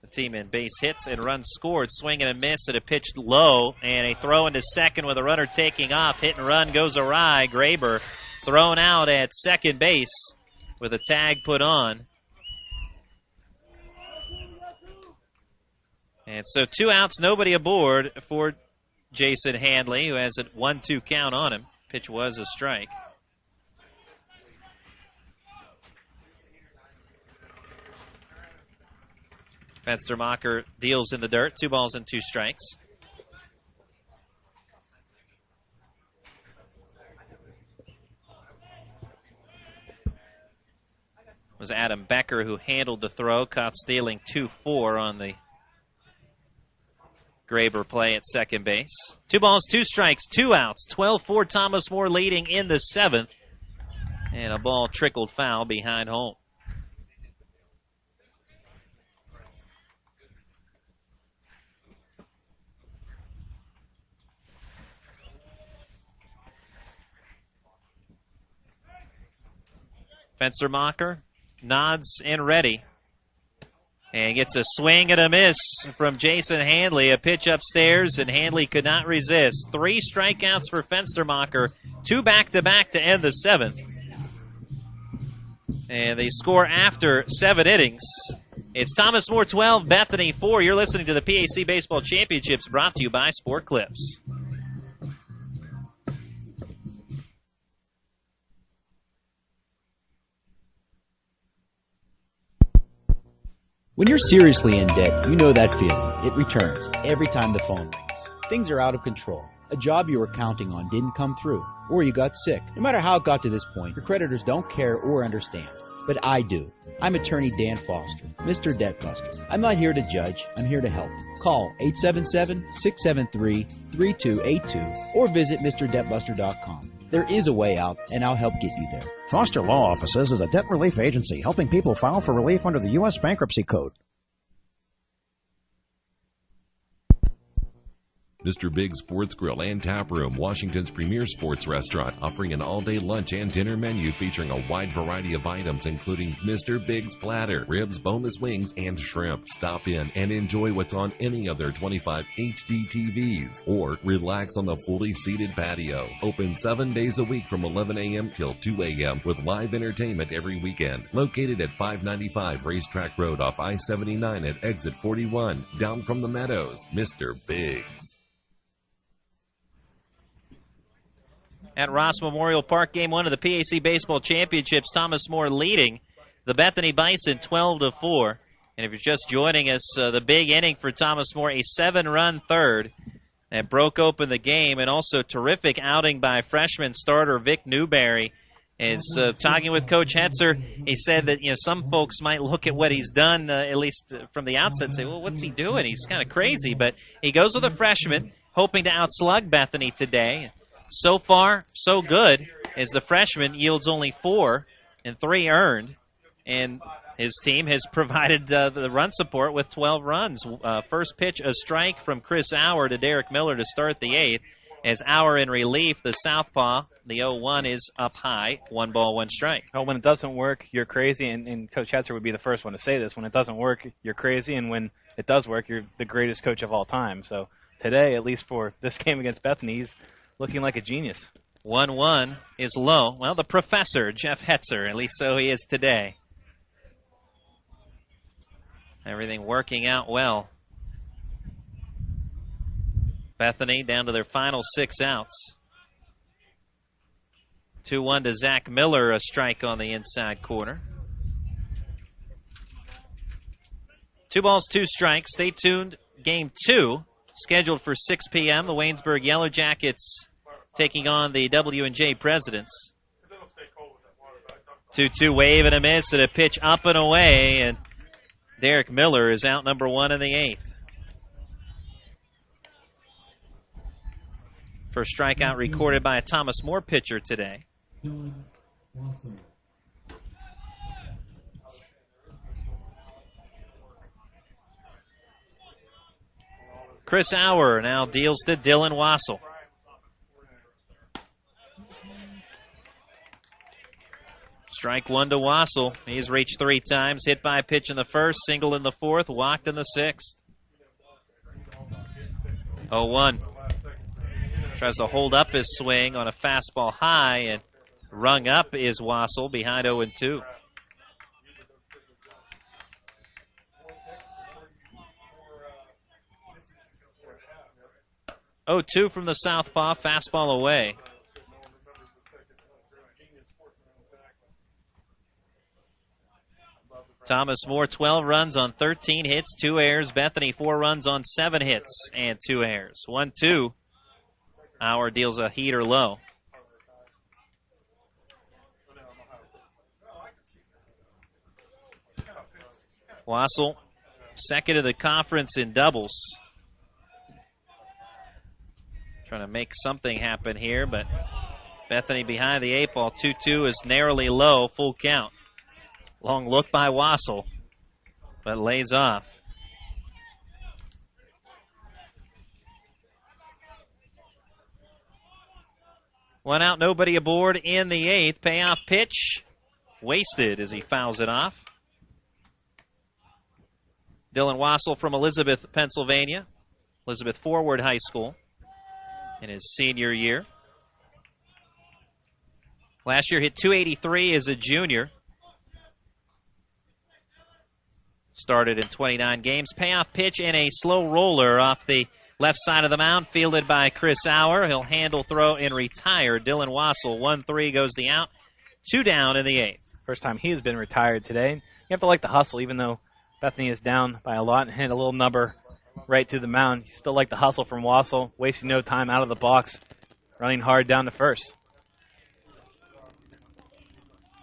the team in base hits and runs scored. Swing and a miss at a pitch low, and a throw into second with a runner taking off. Hit and run goes awry. Graber thrown out at second base with a tag put on. And so 2 outs, nobody aboard for Jason Handley, who has a 1-2 count on him. Pitch was a strike. Fenstermacher deals in the dirt, 2 balls and 2 strikes. was Adam Becker who handled the throw, caught stealing 2-4 on the Graber play at second base. 2 balls, 2 strikes, 2 outs. 12-4, Thomas More leading in the 7th. And a ball trickled foul behind home. Fenstermacher nods and ready. And gets a swing and a miss from Jason Handley. A pitch upstairs, and Handley could not resist. 3 strikeouts for Fenstermacher. 2 back-to-back to end the 7th. And they score after 7 innings. It's Thomas More 12, Bethany 4. You're listening to the PAC Baseball Championships, brought to you by Sport Clips. When you're seriously in debt, you know that feeling. It returns every time the phone rings. Things are out of control. A job you were counting on didn't come through, or you got sick. No matter how it got to this point, your creditors don't care or understand. But I do. I'm attorney Dan Foster, Mr. Debt Buster. I'm not here to judge, I'm here to help. Call 877-673-3282 or visit MrDebtBuster.com. There is a way out, and I'll help get you there. Foster Law Offices is a debt relief agency helping people file for relief under the U.S. Bankruptcy Code. Mr. Big's Sports Grill and Tap Room, Washington's premier sports restaurant, offering an all-day lunch and dinner menu featuring a wide variety of items, including Mr. Big's Platter, ribs, boneless wings, and shrimp. Stop in and enjoy what's on any of their 25 HD TVs, or relax on the fully seated patio. Open 7 days a week from 11 a.m. till 2 a.m. with live entertainment every weekend. Located at 595 Racetrack Road off I-79 at exit 41, down from the Meadows. Mr. Big's. At Ross Memorial Park, Game 1 of the PAC Baseball Championships, Thomas More leading the Bethany Bison 12-4. And if you're just joining us, the big inning for Thomas More, a 7-run third that broke open the game, and also terrific outing by freshman starter Vic Newberry. Is talking with Coach Hetzer, he said that some folks might look at what he's done, at least from the outset, and say, well, what's he doing? He's kind of crazy. But he goes with a freshman, hoping to outslug Bethany today. So far, so good, as the freshman yields only 4 and 3 earned, and his team has provided the run support with 12 runs. First pitch, a strike from Chris Auer to Derek Miller to start the 8th. As Auer in relief, the southpaw, the 0-1 is up high, 1 ball, 1 strike. Oh, when it doesn't work, you're crazy, and Coach Hetzer would be the first one to say this. When it doesn't work, you're crazy, and when it does work, you're the greatest coach of all time. So today, at least for this game against Bethany, he's looking like a genius. 1-1 is low. Well, the professor, Jeff Hetzer, at least so he is today. Everything working out well. Bethany down to their final 6 outs. 2-1 to Zach Miller, a strike on the inside corner. 2 balls, 2 strikes. Stay tuned. Game 2. Scheduled for 6 p.m., the Waynesburg Yellow Jackets taking on the W&J Presidents. 2-2 wave and a miss, and a pitch up and away, and Derek Miller is out number 1 in the 8th. First strikeout recorded by a Thomas More pitcher today. Chris Auer now deals to Dylan Wassel. Strike 1 to Wassel. He's reached 3 times. Hit by a pitch in the first, single in the 4th, walked in the 6th. 0-1. Tries to hold up his swing on a fastball high, and rung up is Wassel behind 0-2. Oh, 2 from the southpaw, fastball away. Thomas More, 12 runs on 13 hits, 2 errors. Bethany, 4 runs on 7 hits and 2 errors. 1-2. Auer deals a heater low. Wassel, second in the conference in doubles. Trying to make something happen here, but Bethany behind the 8 ball. 2-2 is narrowly low, full count. Long look by Wassel, but lays off. One out, nobody aboard in the 8th. Payoff pitch wasted as he fouls it off. Dylan Wassel from Elizabeth, Pennsylvania. Elizabeth Forward High School in his senior year. Last year hit .283 as a junior. Started in 29 games. Payoff pitch and a slow roller off the left side of the mound, fielded by Chris Auer. He'll handle, throw, and retire. Dylan Wassel, 1-3 goes the out. 2 down in the 8th. First time he has been retired today. You have to like the hustle, even though Bethany is down by a lot and hit a little number right to the mound. You still like the hustle from Wassel, wasting no time out of the box, running hard down to first.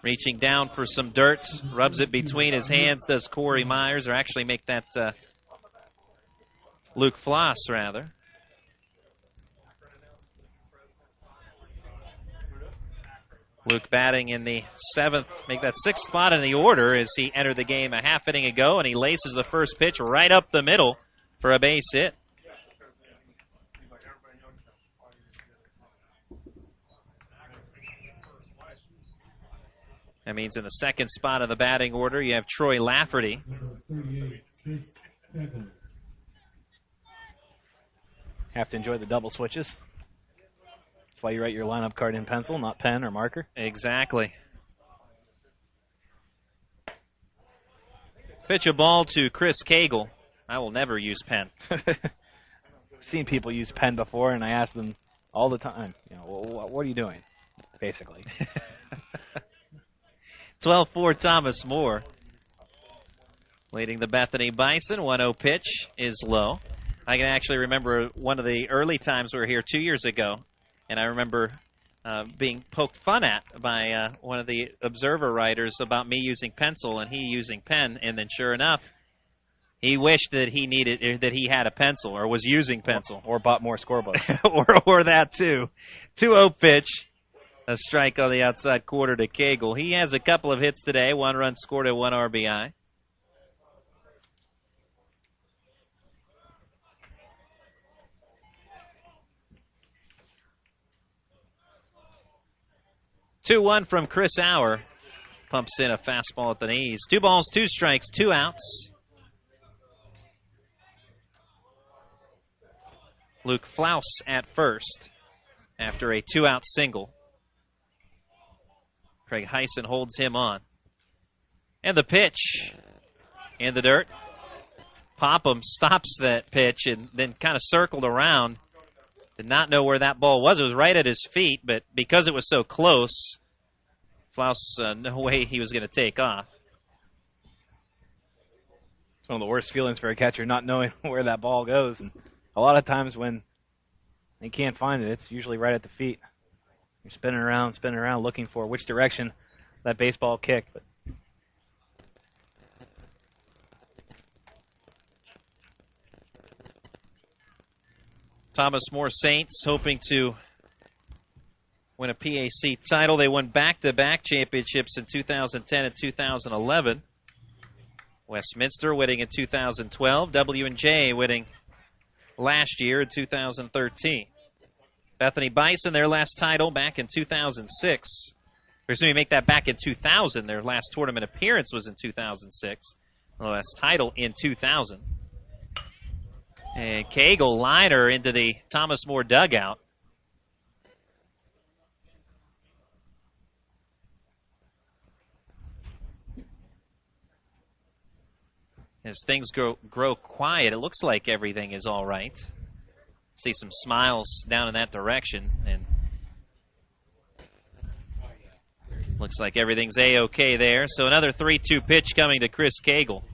Reaching down for some dirt, rubs it between his hands, does Corey Myers, or actually make that Luke Floss, rather. Luke batting in the 7th, make that 6th spot in the order as he entered the game a half inning ago, and he laces the first pitch right up the middle for a base hit. That means in the 2nd spot of the batting order, you have Troy Lafferty. Have to enjoy the double switches. That's why you write your lineup card in pencil, not pen or marker. Exactly. Pitch a ball to Chris Cagle. I will never use pen. I've seen people use pen before, and I ask them all the time, what are you doing, basically? 12-4 Thomas More. Leading the Bethany Bison. 1-0 pitch is low. I can actually remember one of the early times we were here 2 years ago, and I remember being poked fun at by one of the Observer writers about me using pencil and he using pen, and then sure enough, he wished that he had a pencil or was using pencil. Or bought more scorebooks. or that too. 2-0 pitch. A strike on the outside quarter to Cagle. He has a couple of hits today. 1 run scored and 1 RBI. Two-1 from Chris Auer. Pumps in a fastball at the knees. 2 balls, 2 strikes, 2 outs. Luke Flouse at first after a 2-out single. Craig Heisen holds him on. And the pitch in the dirt. Popham stops that pitch and then kind of circled around. Did not know where that ball was. It was right at his feet, but because it was so close, Flouse, no way he was going to take off. It's one of the worst feelings for a catcher, not knowing where that ball goes. And a lot of times when they can't find it, it's usually right at the feet. You're spinning around, looking for which direction that baseball kicked. But Thomas More Saints hoping to win a PAC title. They won back-to-back championships in 2010 and 2011. Westminster winning in 2012. W&J winning last year in 2013. Bethany Bison, their last title back in 2006. Make that back in 2000. Their last tournament appearance was in 2006. The last title in 2000. And Cagle liner into the Thomas More dugout. As things grow quiet, it looks like everything is all right. See some smiles down in that direction, and looks like everything's A-OK there. So another 3-2 pitch coming to Chris Cagle.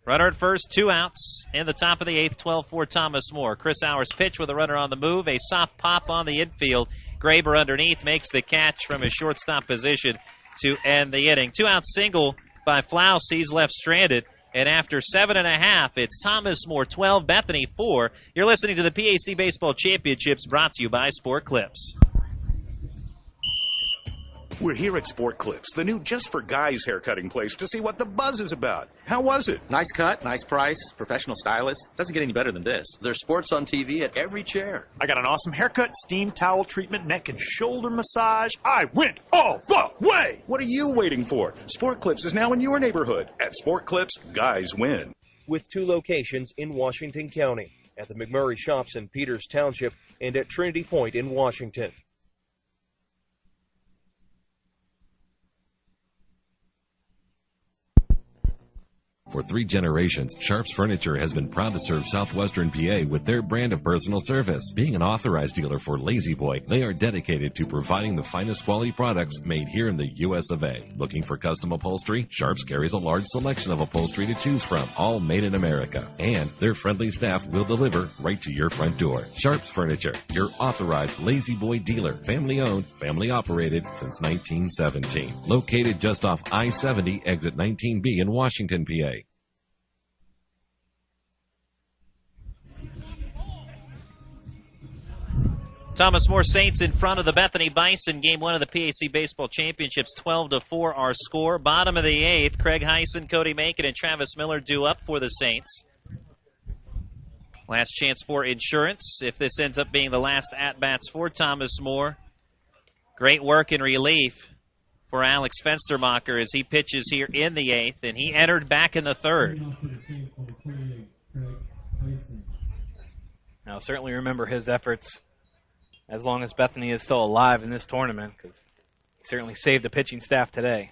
Runner at first, 2 outs in the top of the 8th, 12-4 Thomas More. Chris Auer's pitch with a runner on the move, a soft pop on the infield. Graber underneath makes the catch from his shortstop position to end the inning. 2-out single by Flouse. He's left stranded. And after 7.5, it's Thomas More 12, Bethany 4. You're listening to the PAC Baseball Championships, brought to you by Sport Clips. We're here at Sport Clips, the new just for guys haircutting place, to see what the buzz is about. How was it? Nice cut, nice price, professional stylist. Doesn't get any better than this. There's sports on TV at every chair. I got an awesome haircut, steam towel treatment, neck and shoulder massage. I went all the way! What are you waiting for? Sport Clips is now in your neighborhood. At Sport Clips, guys win. With 2 locations in Washington County, at the McMurray Shops in Peters Township and at Trinity Point in Washington. For 3 generations, Sharp's Furniture has been proud to serve southwestern PA with their brand of personal service. Being an authorized dealer for Lazy Boy, they are dedicated to providing the finest quality products made here in the U.S. of A. Looking for custom upholstery? Sharp's carries a large selection of upholstery to choose from, all made in America. And their friendly staff will deliver right to your front door. Sharp's Furniture, your authorized Lazy Boy dealer. Family owned, family operated since 1917. Located just off I-70, exit 19B in Washington, PA. Thomas More Saints in front of the Bethany Bison. Game 1 of the PAC Baseball Championships, 12-4 our score. Bottom of the 8th, Craig Heisen, Cody Macon, and Travis Miller due up for the Saints. Last chance for insurance if this ends up being the last at-bats for Thomas More. Great work in relief for Alex Fenstermacher as he pitches here in the 8th, and he entered back in the 3rd. Now, certainly remember his efforts as long as Bethany is still alive in this tournament, because he certainly saved the pitching staff today.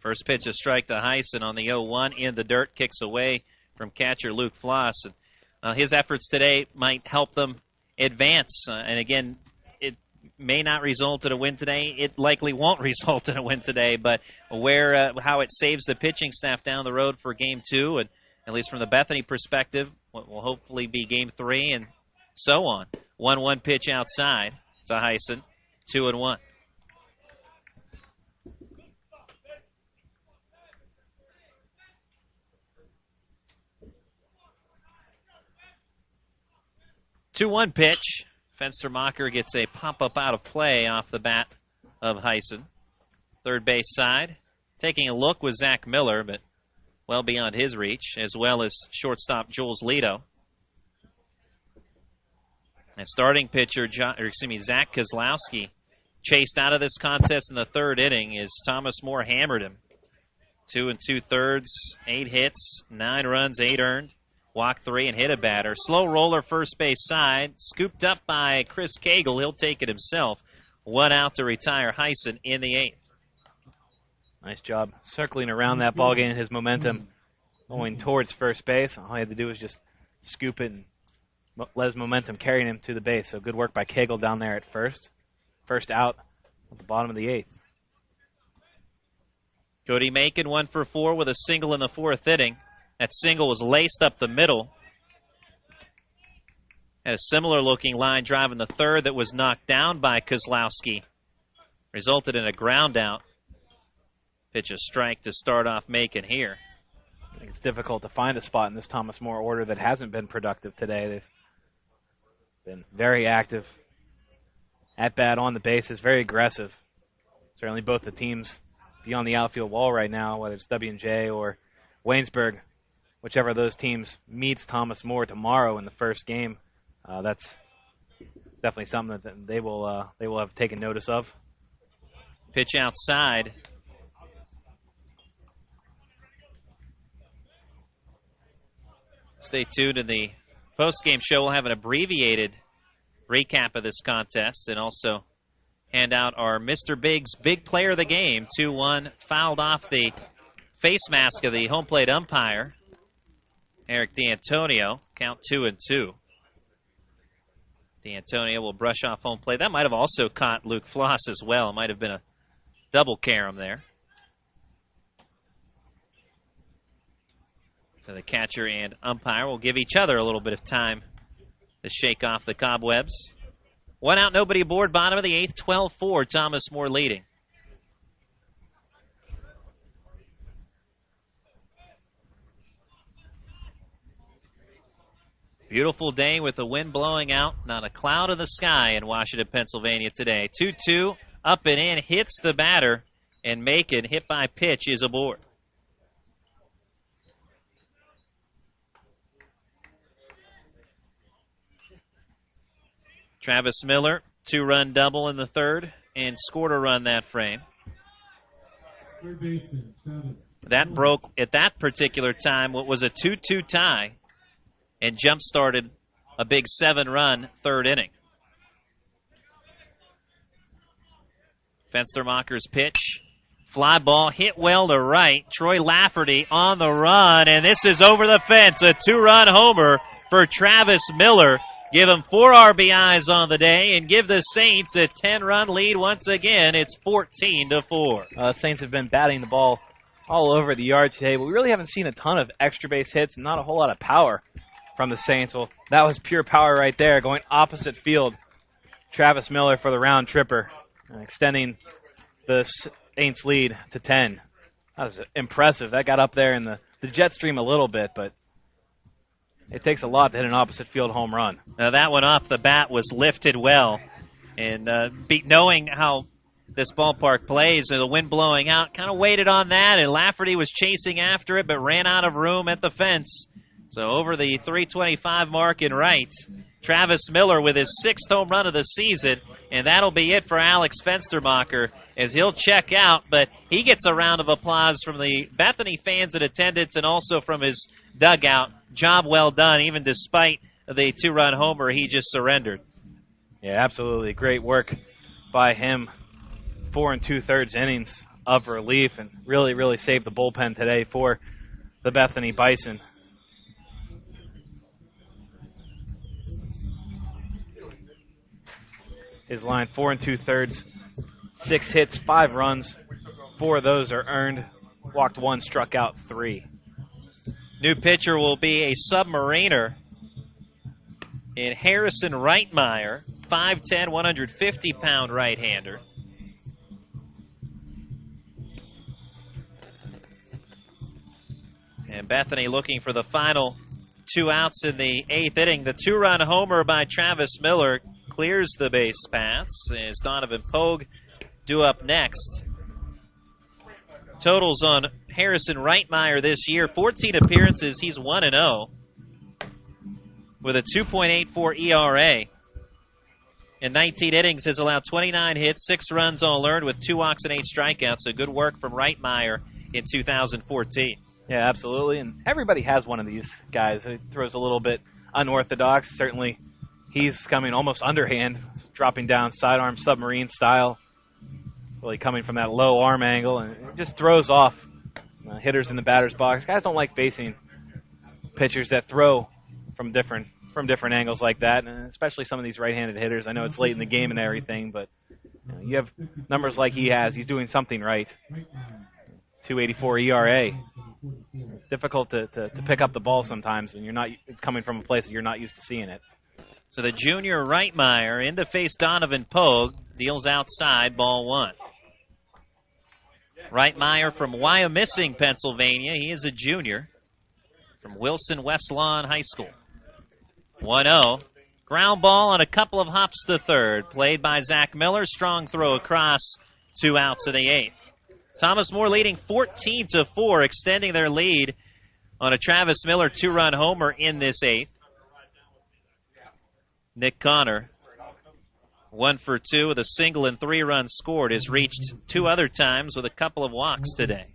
First pitch, a strike to Heisen on the 0-1 in the dirt, kicks away from catcher Luke Floss. And, his efforts today might help them advance. And again, it may not result in a win today. It likely won't result in a win today, but how it saves the pitching staff down the road for Game 2, and at least from the Bethany perspective, what will hopefully be Game 3 and so on. 1-1 pitch outside to Heisen, 2-1. Two-one pitch. Fenstermacher gets a pop-up out of play off the bat of Heisen. Third base side. Taking a look was Zach Miller, but well beyond his reach, as well as shortstop Jules Lito. And starting pitcher, Zach Kozlowski, chased out of this contest in the 3rd inning as Thomas More hammered him. 2 2/3, 8 hits, 9 runs, 8 earned, walked 3 and hit a batter. Slow roller first base side, scooped up by Chris Cagle. He'll take it himself. 1 out to retire Heisen in the 8th. Nice job circling around that ball, getting his momentum going towards first base. All he had to do was just scoop it and let his momentum carrying him to the base. So good work by Cagle down there at first. First out at the bottom of the 8th. Cody Macon 1 for 4 with a single in the 4th inning. That single was laced up the middle. Had a similar looking line drive in the 3rd that was knocked down by Kozlowski. Resulted in a ground out. Pitch a strike to start off Macon here. I think it's difficult to find a spot in this Thomas More order that hasn't been productive today. They've been very active. At bat on the bases, very aggressive. Certainly both the teams beyond the outfield wall right now, whether it's W&J or Waynesburg, whichever of those teams meets Thomas More tomorrow in the first game, that's definitely something that they will have taken notice of. Pitch outside. Stay tuned in the post-game show. We'll have an abbreviated recap of this contest and also hand out our Mr. Biggs Big Player of the Game. 2-1, fouled off the face mask of the home plate umpire, Eric D'Antonio. Count 2-2. D'Antonio will brush off home plate. That might have also caught Luke Floss as well. It might have been a double carom there. So the catcher and umpire will give each other a little bit of time to shake off the cobwebs. 1 out, nobody aboard, bottom of the 8th, 12-4, Thomas More leading. Beautiful day with the wind blowing out. Not a cloud in the sky in Washington, Pennsylvania today. 2-2, up and in, hits the batter, and Macon, hit by pitch, is aboard. Travis Miller, 2-run double in the third, and scored a run that frame. That broke, at that particular time, what was a 2-2 tie, and jump-started a big 7-run third inning. Fenstermacher's pitch. Fly ball hit well to right. Troy Lafferty on the run, and this is over the fence. A 2-run homer for Travis Miller. Give him 4 RBIs on the day and give the Saints a 10-run lead once again. It's 14-4. Saints have been batting the ball all over the yard today, but we really haven't seen a ton of extra base hits and not a whole lot of power from the Saints. Well, that was pure power right there, going opposite field. Travis Miller for the round tripper, extending the Saints lead to 10. That was impressive. That got up there in the jet stream a little bit, but it takes a lot to hit an opposite field home run. Now that one off the bat was lifted well, and knowing how this ballpark plays, the wind blowing out, kind of waited on that, and Lafferty was chasing after it, but ran out of room at the fence. So over the 325 mark in right, Travis Miller with his 6th home run of the season, and that'll be it for Alex Fenstermacher as he'll check out, but he gets a round of applause from the Bethany fans in attendance and also from his dugout. Job well done, even despite the 2-run homer he just surrendered. Yeah, absolutely. Great work by him. 4 2/3 innings of relief, and really saved the bullpen today for the Bethany Bison. His line, 4 2/3, 6 hits, 5 runs. 4 of those are earned. Walked 1, struck out 3. New pitcher will be a submariner in Harrison Reitmeyer, 5'10", 150-pound right-hander. And Bethany looking for the final 2 outs in the 8th inning. The 2-run homer by Travis Miller clears the base paths as Donovan Pogue due up next. Totals on Harrison Reitmeyer this year, 14 appearances, he's 1-0 with a 2.84 ERA. In 19 innings, has allowed 29 hits, 6 runs all earned with 2 walks and 8 strikeouts. So good work from Reitmeyer in 2014. Yeah, absolutely. And everybody has one of these guys. He throws a little bit unorthodox. Certainly he's coming almost underhand, dropping down sidearm submarine style. Really coming from that low arm angle, and it just throws off hitters in the batter's box. Guys don't like facing pitchers that throw from different angles like that, and especially some of these right-handed hitters. I know it's late in the game and everything, but you have numbers like he has. He's doing something right. 2.84 ERA. It's difficult to pick up the ball sometimes when it's coming from a place that you're not used to seeing it. So the junior Reitmeyer in to face Donovan Pogue, deals outside, ball 1. Reitmeyer from Wyomissing, Pennsylvania. He is a junior from Wilson West Lawn High School. 1-0. Ground ball on a couple of hops to third. Played by Zach Miller. Strong throw across. 2 outs in the 8th. Thomas More leading 14-4, extending their lead on a Travis Miller 2-run homer in this 8th. Nick Connor, 1 for 2 with a single and 3 runs scored, has reached 2 other times with a couple of walks today.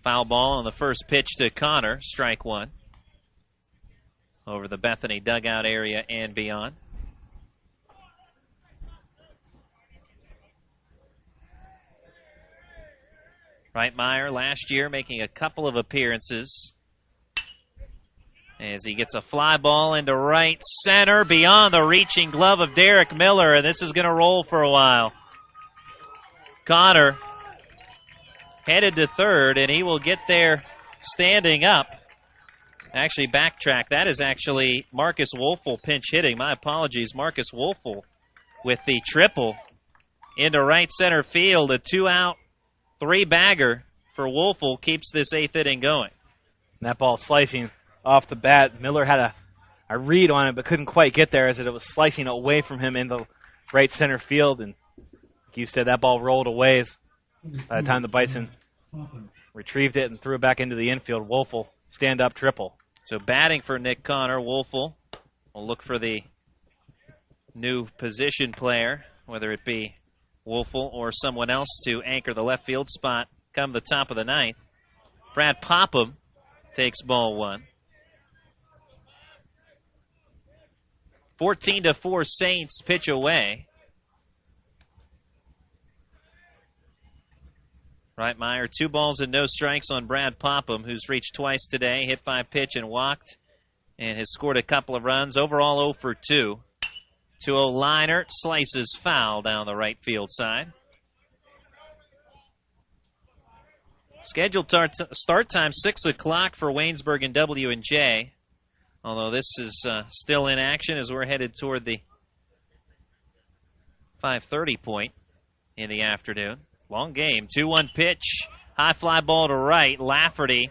Foul ball on the first pitch to Connor, strike 1. Over the Bethany dugout area and beyond. Reitmeyer last year making a couple of appearances as he gets a fly ball into right center beyond the reaching glove of Derek Miller, and this is going to roll for a while. Connor headed to third, and he will get there standing up. Actually, backtrack. That is actually Marcus Wolfel pinch hitting. My apologies. Marcus Wolfel with the triple into right center field. A 2-out, 3-bagger for Wolfel keeps this 8th inning going. And that ball slicing off the bat. Miller had a read on it, but couldn't quite get there as it was slicing away from him into right center field. And like you said, that ball rolled away by the time the Bison retrieved it and threw it back into the infield. Wolfel, stand-up triple. So batting for Nick Connor, Wolfel will look for the new position player, whether it be Wolfel or someone else to anchor the left field spot come the top of the 9th. Brad Popham takes ball 1. 14-4 Saints pitch away. Reitmeyer, 2 balls and no strikes on Brad Popham, who's reached twice today, hit by pitch and walked, and has scored a couple of runs. Overall 0 for 2. 2-0 liner, slices foul down the right field side. Scheduled start time 6 o'clock for Waynesburg and W&J, although this is still in action as we're headed toward the 5:30 point in the afternoon. Long game, 2-1 pitch, high fly ball to right. Lafferty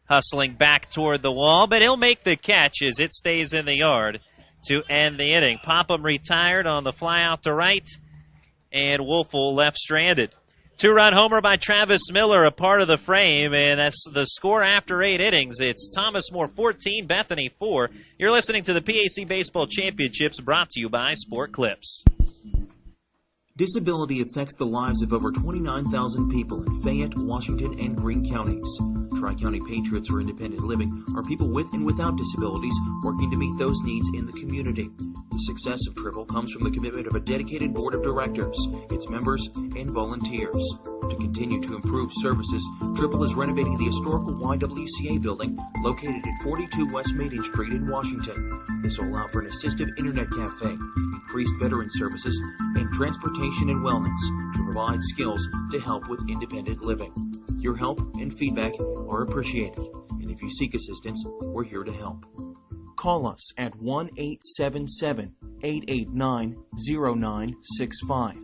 hustling back toward the wall, but he'll make the catch as it stays in the yard to end the inning. Popham retired on the fly out to right, and Wolfel left stranded. 2-run homer by Travis Miller, a part of the frame, and that's the score after 8 innings. It's Thomas More 14, Bethany 4. You're listening to the PAC Baseball Championships, brought to you by Sport Clips. Disability affects the lives of over 29,000 people in Fayette, Washington, and Greene counties. Tri-County Patriots for Independent Living are people with and without disabilities working to meet those needs in the community. The success of Triple comes from the commitment of a dedicated board of directors, its members, and volunteers. To continue to improve services, Triple is renovating the historical YWCA building located at 42 West Maiden Street in Washington. This will allow for an assistive internet cafe, increased veteran services, and transportation and wellness to provide skills to help with independent living. Your help and feedback are appreciated, and if you seek assistance, we're here to help. Call us at 1-877-889-0965.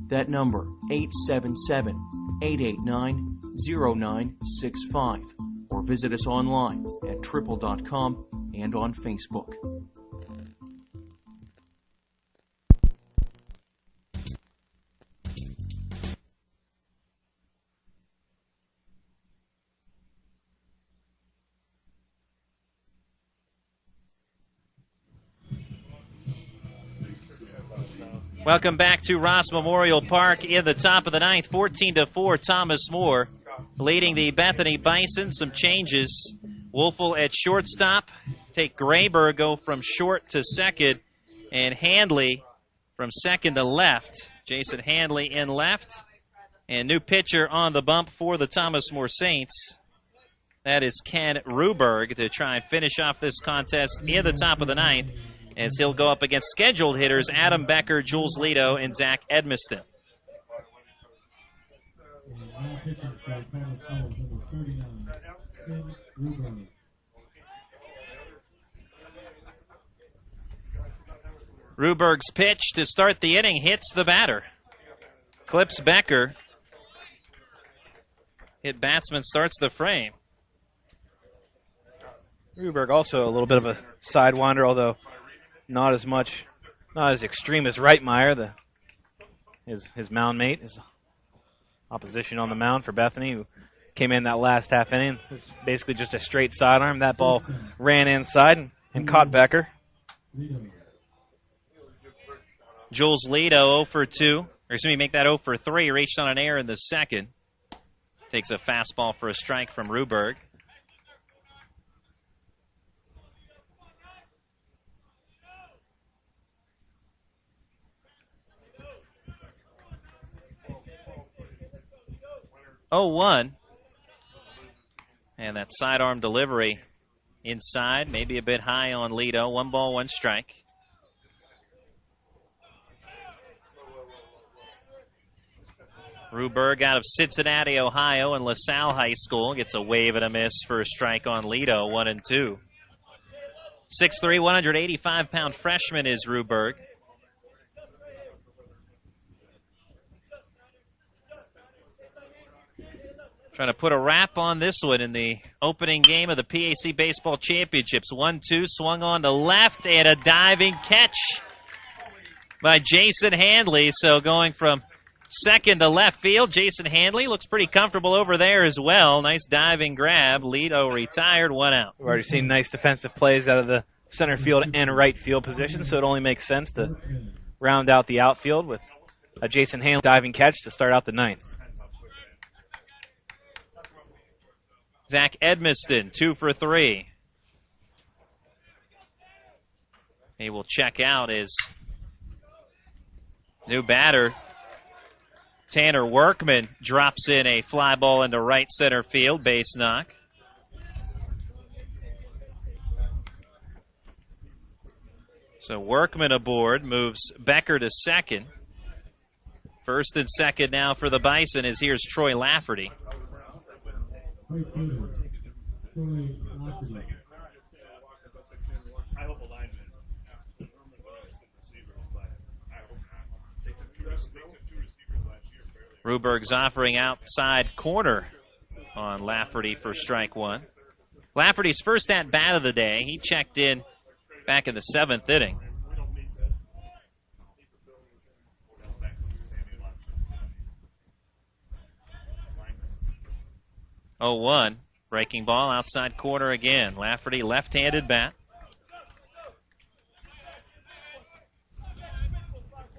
That number, 877-889-0965. Or visit us online at triple.com and on Facebook. Welcome back to Ross Memorial Park in the top of the 9th, 14-4, Thomas More leading the Bethany Bison. Some changes. Wolfel at shortstop. Take Grayberg, go from short to second, and Handley from second to left. Jason Handley in left. And new pitcher on the bump for the Thomas More Saints. That is Ken Ruberg to try and finish off this contest in the top of the 9th, as he'll go up against scheduled hitters Adam Becker, Jules Lito, and Zach Edmiston. Ruberg's pitch to start the inning hits the batter. Clips Becker. Hit batsman starts the frame. Ruberg also a little bit of a sidewinder, although not as extreme as Reitmeyer, his mound mate, his opposition on the mound for Bethany, who came in that last half inning. It was basically just a straight sidearm. That ball ran inside and caught Becker. Jules Lito 0 for 2. Or excuse me, make that 0 for 3. Reached on an error in the second. Takes a fastball for a strike from Ruberg. Oh, 1. And that sidearm delivery inside, maybe a bit high on Lito. 1 ball, 1 strike. Ruberg out of Cincinnati, Ohio, and LaSalle High School gets a wave and a miss for a strike on Lito, 1-2. 6'3", 185-pound freshman is Ruberg. Trying to put a wrap on this one in the opening game of the PAC Baseball Championships. 1-2, swung on the left, and a diving catch by Jason Handley. So going from second to left field, Jason Handley looks pretty comfortable over there as well. Nice diving grab. Lido retired, 1 out. We've already seen nice defensive plays out of the center field and right field position, so it only makes sense to round out the outfield with a Jason Handley diving catch to start out the ninth. Zach Edmiston, 2 for 3. He will check out his new batter. Tanner Workman drops in a fly ball into right center field, base knock. So Workman aboard, moves Becker to second. First and second now for the Bison as here's Troy Lafferty. Ruberg's offering outside corner on Lafferty for strike 1. Lafferty's first at-bat of the day. He checked in back in the 7th inning. Oh, 1. Breaking ball outside corner again. Lafferty left-handed bat.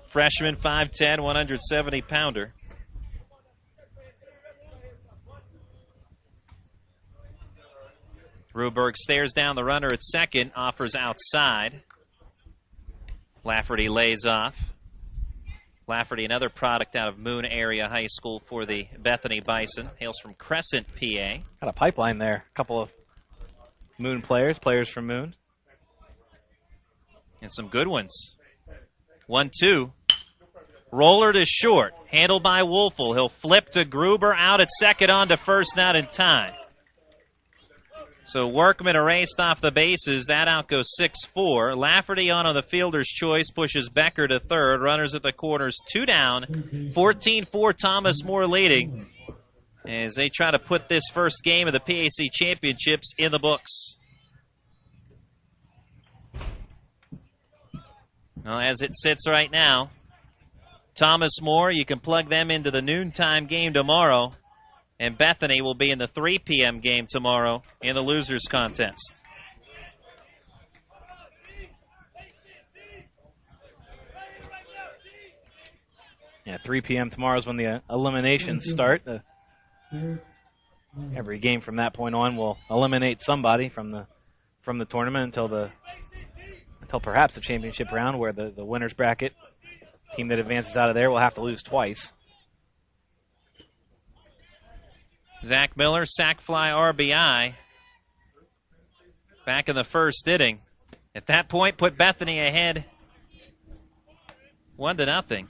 Freshman, 5'10", 170-pounder. Ruberg stares down the runner at second, offers outside. Lafferty lays off. Lafferty, another product out of Moon Area High School for the Bethany Bison. Hails from Crescent, PA. Got a pipeline there. A couple of Moon players from Moon. And some good ones. 1-2. Roller to short. Handled by Wolfel. He'll flip to Gruber. Out at second, on to first, not in time. So Workman erased off the bases. That out goes 6-4. Lafferty on the fielder's choice pushes Becker to third. Runners at the corners, 2 down. 14-4, Thomas More leading as they try to put this first game of the PAC Championships in the books. Well, as it sits right now, Thomas More, you can plug them into the noontime game tomorrow. And Bethany will be in the 3 p.m. game tomorrow in the losers contest. Yeah, 3 p.m. tomorrow is when the eliminations start. Every game from that point on will eliminate somebody from the tournament until perhaps the championship round, where the winner's bracket team that advances out of there will have to lose twice. Zach Miller, sac fly RBI. Back in the first inning. At that point, put Bethany ahead 1-0.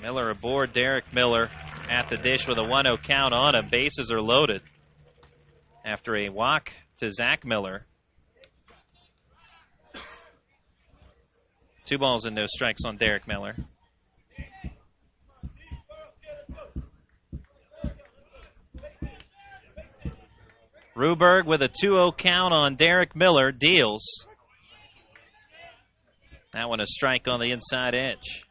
Miller aboard. Derek Miller at the dish with a 1-0 count on him. Bases are loaded after a walk to Zach Miller. 2 balls and no strikes on Derek Miller. Ruberg with a 2-0 count on Derek Miller deals. That one a strike on the inside edge.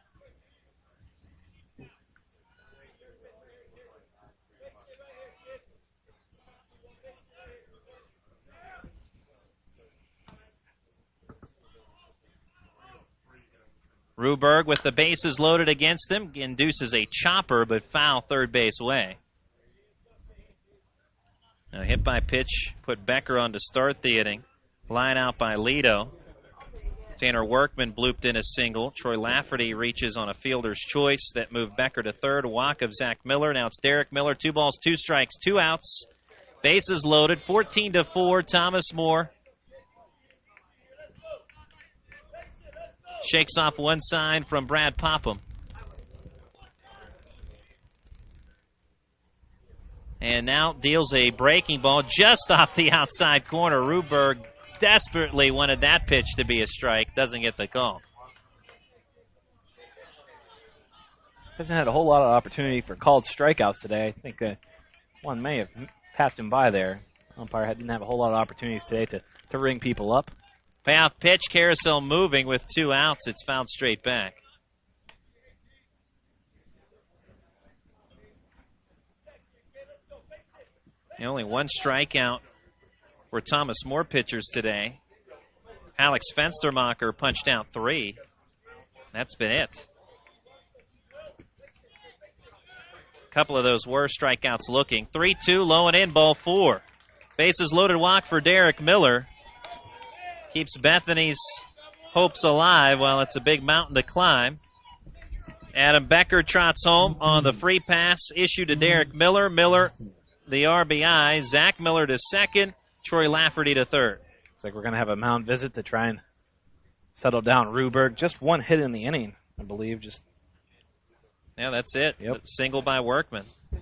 Ruberg with the bases loaded against him induces a chopper, but foul third base way. Now hit by pitch, put Becker on to start the inning. Line out by Lido. Tanner Workman blooped in a single. Troy Lafferty reaches on a fielder's choice that moved Becker to third. Walk of Zach Miller. Now it's Derek Miller. 2 balls, 2 strikes, 2 outs. Bases loaded. 14-4. Thomas More shakes off one sign from Brad Popham. And now deals a breaking ball just off the outside corner. Ruberg desperately wanted that pitch to be a strike. Doesn't get the call. Hasn't had a whole lot of opportunity for called strikeouts today. I think one may have passed him by there. Umpire didn't have a whole lot of opportunities today to ring people up. Payoff pitch, carousel moving with 2 outs. It's fouled straight back. Only 1 strikeout for Thomas More pitchers today. Alex Fenstermacher punched out 3. That's been it. A couple of those were strikeouts looking. 3-2, low and in, ball 4. Bases loaded walk for Derek Miller. Keeps Bethany's hopes alive while it's a big mountain to climb. Adam Becker trots home on the free pass issued to Derek Miller. Miller, the RBI. Zach Miller to second. Troy Lafferty to third. Looks like we're going to have a mound visit to try and settle down Ruberg. Just 1 hit in the inning, I believe. Yeah, that's it. Yep. Single by Workman. A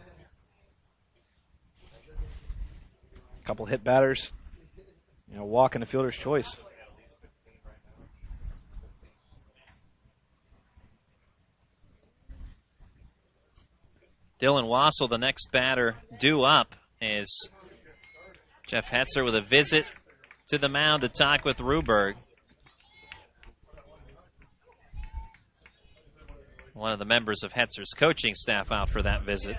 couple hit batters. Walk and a fielder's choice. Dylan Wassel, the next batter, due up, is Jeff Hetzer with a visit to the mound to talk with Ruberg. One of the members of Hetzer's coaching staff out for that visit.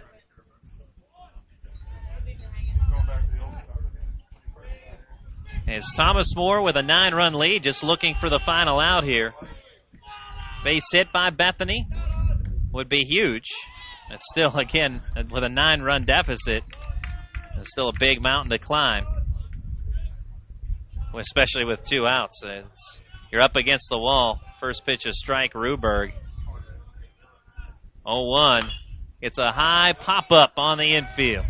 It's Thomas More with a 9-run lead, just looking for the final out here. Base hit by Bethany would be huge. It's still, again, with a 9-run deficit, it's still a big mountain to climb, especially with 2 outs. You're up against the wall. First pitch a strike, Ruberg. 0-1. It's a high pop-up on the infield.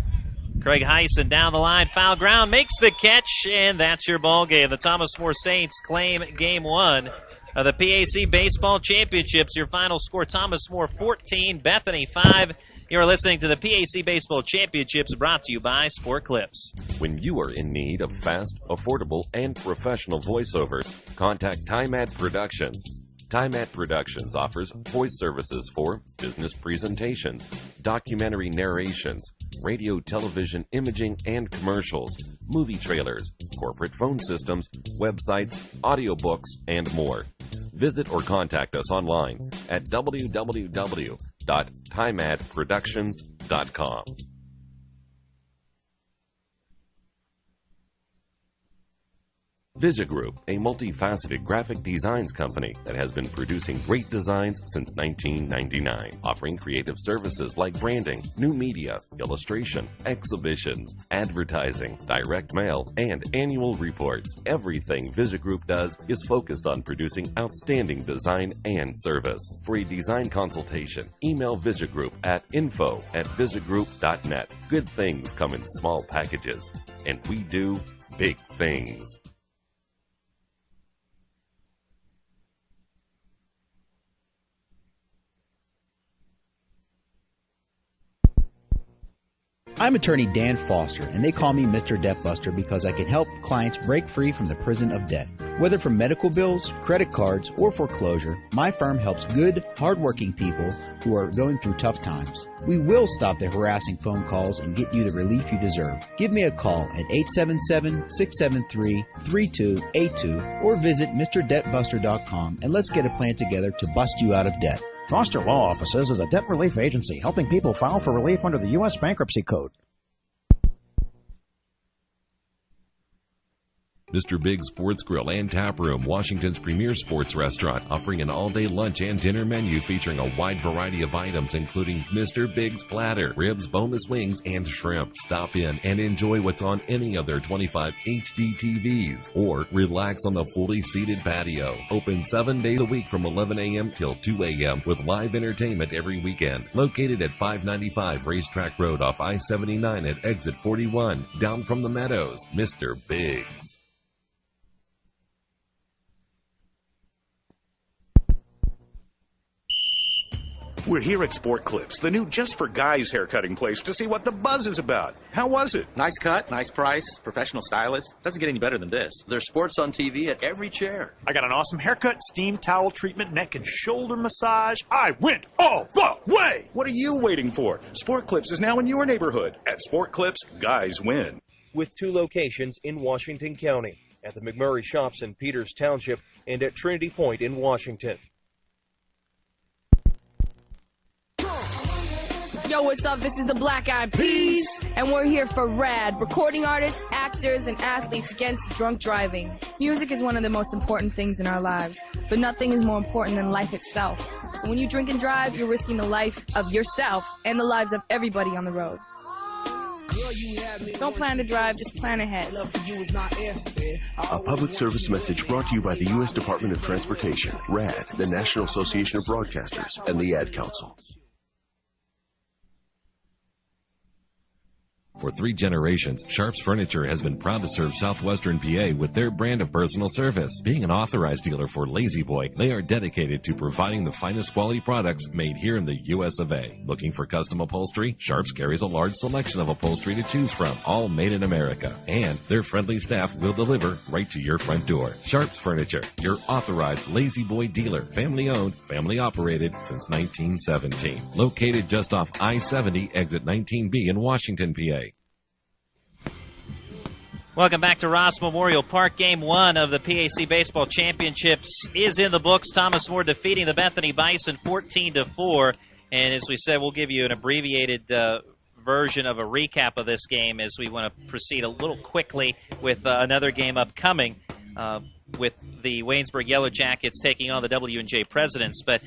Craig Heisen down the line, foul ground, makes the catch, and that's your ball game. The Thomas More Saints claim Game 1 of the PAC Baseball Championships. Your final score, Thomas More 14, Bethany 5. You're listening to the PAC Baseball Championships, brought to you by Sport Clips. When you are in need of fast, affordable, and professional voiceovers, contact Time Ad Productions. Time Ad Productions offers voice services for business presentations, documentary narrations, radio, television, imaging, and commercials, movie trailers, corporate phone systems, websites, audiobooks, and more. Visit or contact us online at www.timeadproductions.com. Vigigroup, a multifaceted graphic designs company that has been producing great designs since 1999, offering creative services like branding, new media, illustration, exhibitions, advertising, direct mail, and annual reports. Everything Vigigroup does is focused on producing outstanding design and service. For a design consultation, email Vigigroup at info@vigigroup.net. Good things come in small packages, and we do big things. I'm attorney Dan Foster, and they call me Mr. Debt Buster because I can help clients break free from the prison of debt. Whether from medical bills, credit cards, or foreclosure, my firm helps good, hardworking people who are going through tough times. We will stop the harassing phone calls and get you the relief you deserve. Give me a call at 877-673-3282 or visit MrDebtBuster.com and let's get a plan together to bust you out of debt. Foster Law Offices is a debt relief agency helping people file for relief under the U.S. Bankruptcy Code. Mr. Big's Sports Grill and Tap Room, Washington's premier sports restaurant, offering an all-day lunch and dinner menu featuring a wide variety of items, including Mr. Big's platter, ribs, boneless wings, and shrimp. Stop in and enjoy what's on any of their 25 HD TVs, or relax on the fully seated patio. Open 7 days a week from 11 a.m. till 2 a.m. with live entertainment every weekend. Located at 595 Racetrack Road off I-79 at exit 41, down from the Meadows. Mr. Big's. We're here at Sport Clips, the new just-for-guys haircutting place, to see what the buzz is about. How was it? Nice cut, nice price, professional stylist. Doesn't get any better than this. There's sports on TV at every chair. I got an awesome haircut, steam towel treatment, neck and shoulder massage. I went all the way! What are you waiting for? Sport Clips is now in your neighborhood. At Sport Clips, guys win. With 2 locations in Washington County, at the McMurray Shops in Peters Township and at Trinity Point in Washington. Yo, what's up? This is the Black Eyed Peas, and we're here for RAD, recording artists, actors, and athletes against drunk driving. Music is one of the most important things in our lives, but nothing is more important than life itself. So when you drink and drive, you're risking the life of yourself and the lives of everybody on the road. Don't plan to drive, just plan ahead. A public service message brought to you by the U.S. Department of Transportation, RAD, the National Association of Broadcasters, and the Ad Council. For 3 generations, Sharp's Furniture has been proud to serve southwestern PA with their brand of personal service. Being an authorized dealer for Lazy Boy, they are dedicated to providing the finest quality products made here in the U.S. of A. Looking for custom upholstery? Sharp's carries a large selection of upholstery to choose from, all made in America. And their friendly staff will deliver right to your front door. Sharp's Furniture, your authorized Lazy Boy dealer. Family owned, family operated since 1917. Located just off I-70, exit 19B in Washington, PA. Welcome back to Ross Memorial Park. Game 1 of the PAC Baseball Championships is in the books. Thomas More defeating the Bethany Bison 14-4. And as we said, we'll give you an abbreviated version of a recap of this game as we want to proceed a little quickly with another game upcoming with the Waynesburg Yellow Jackets taking on the W&J Presidents. But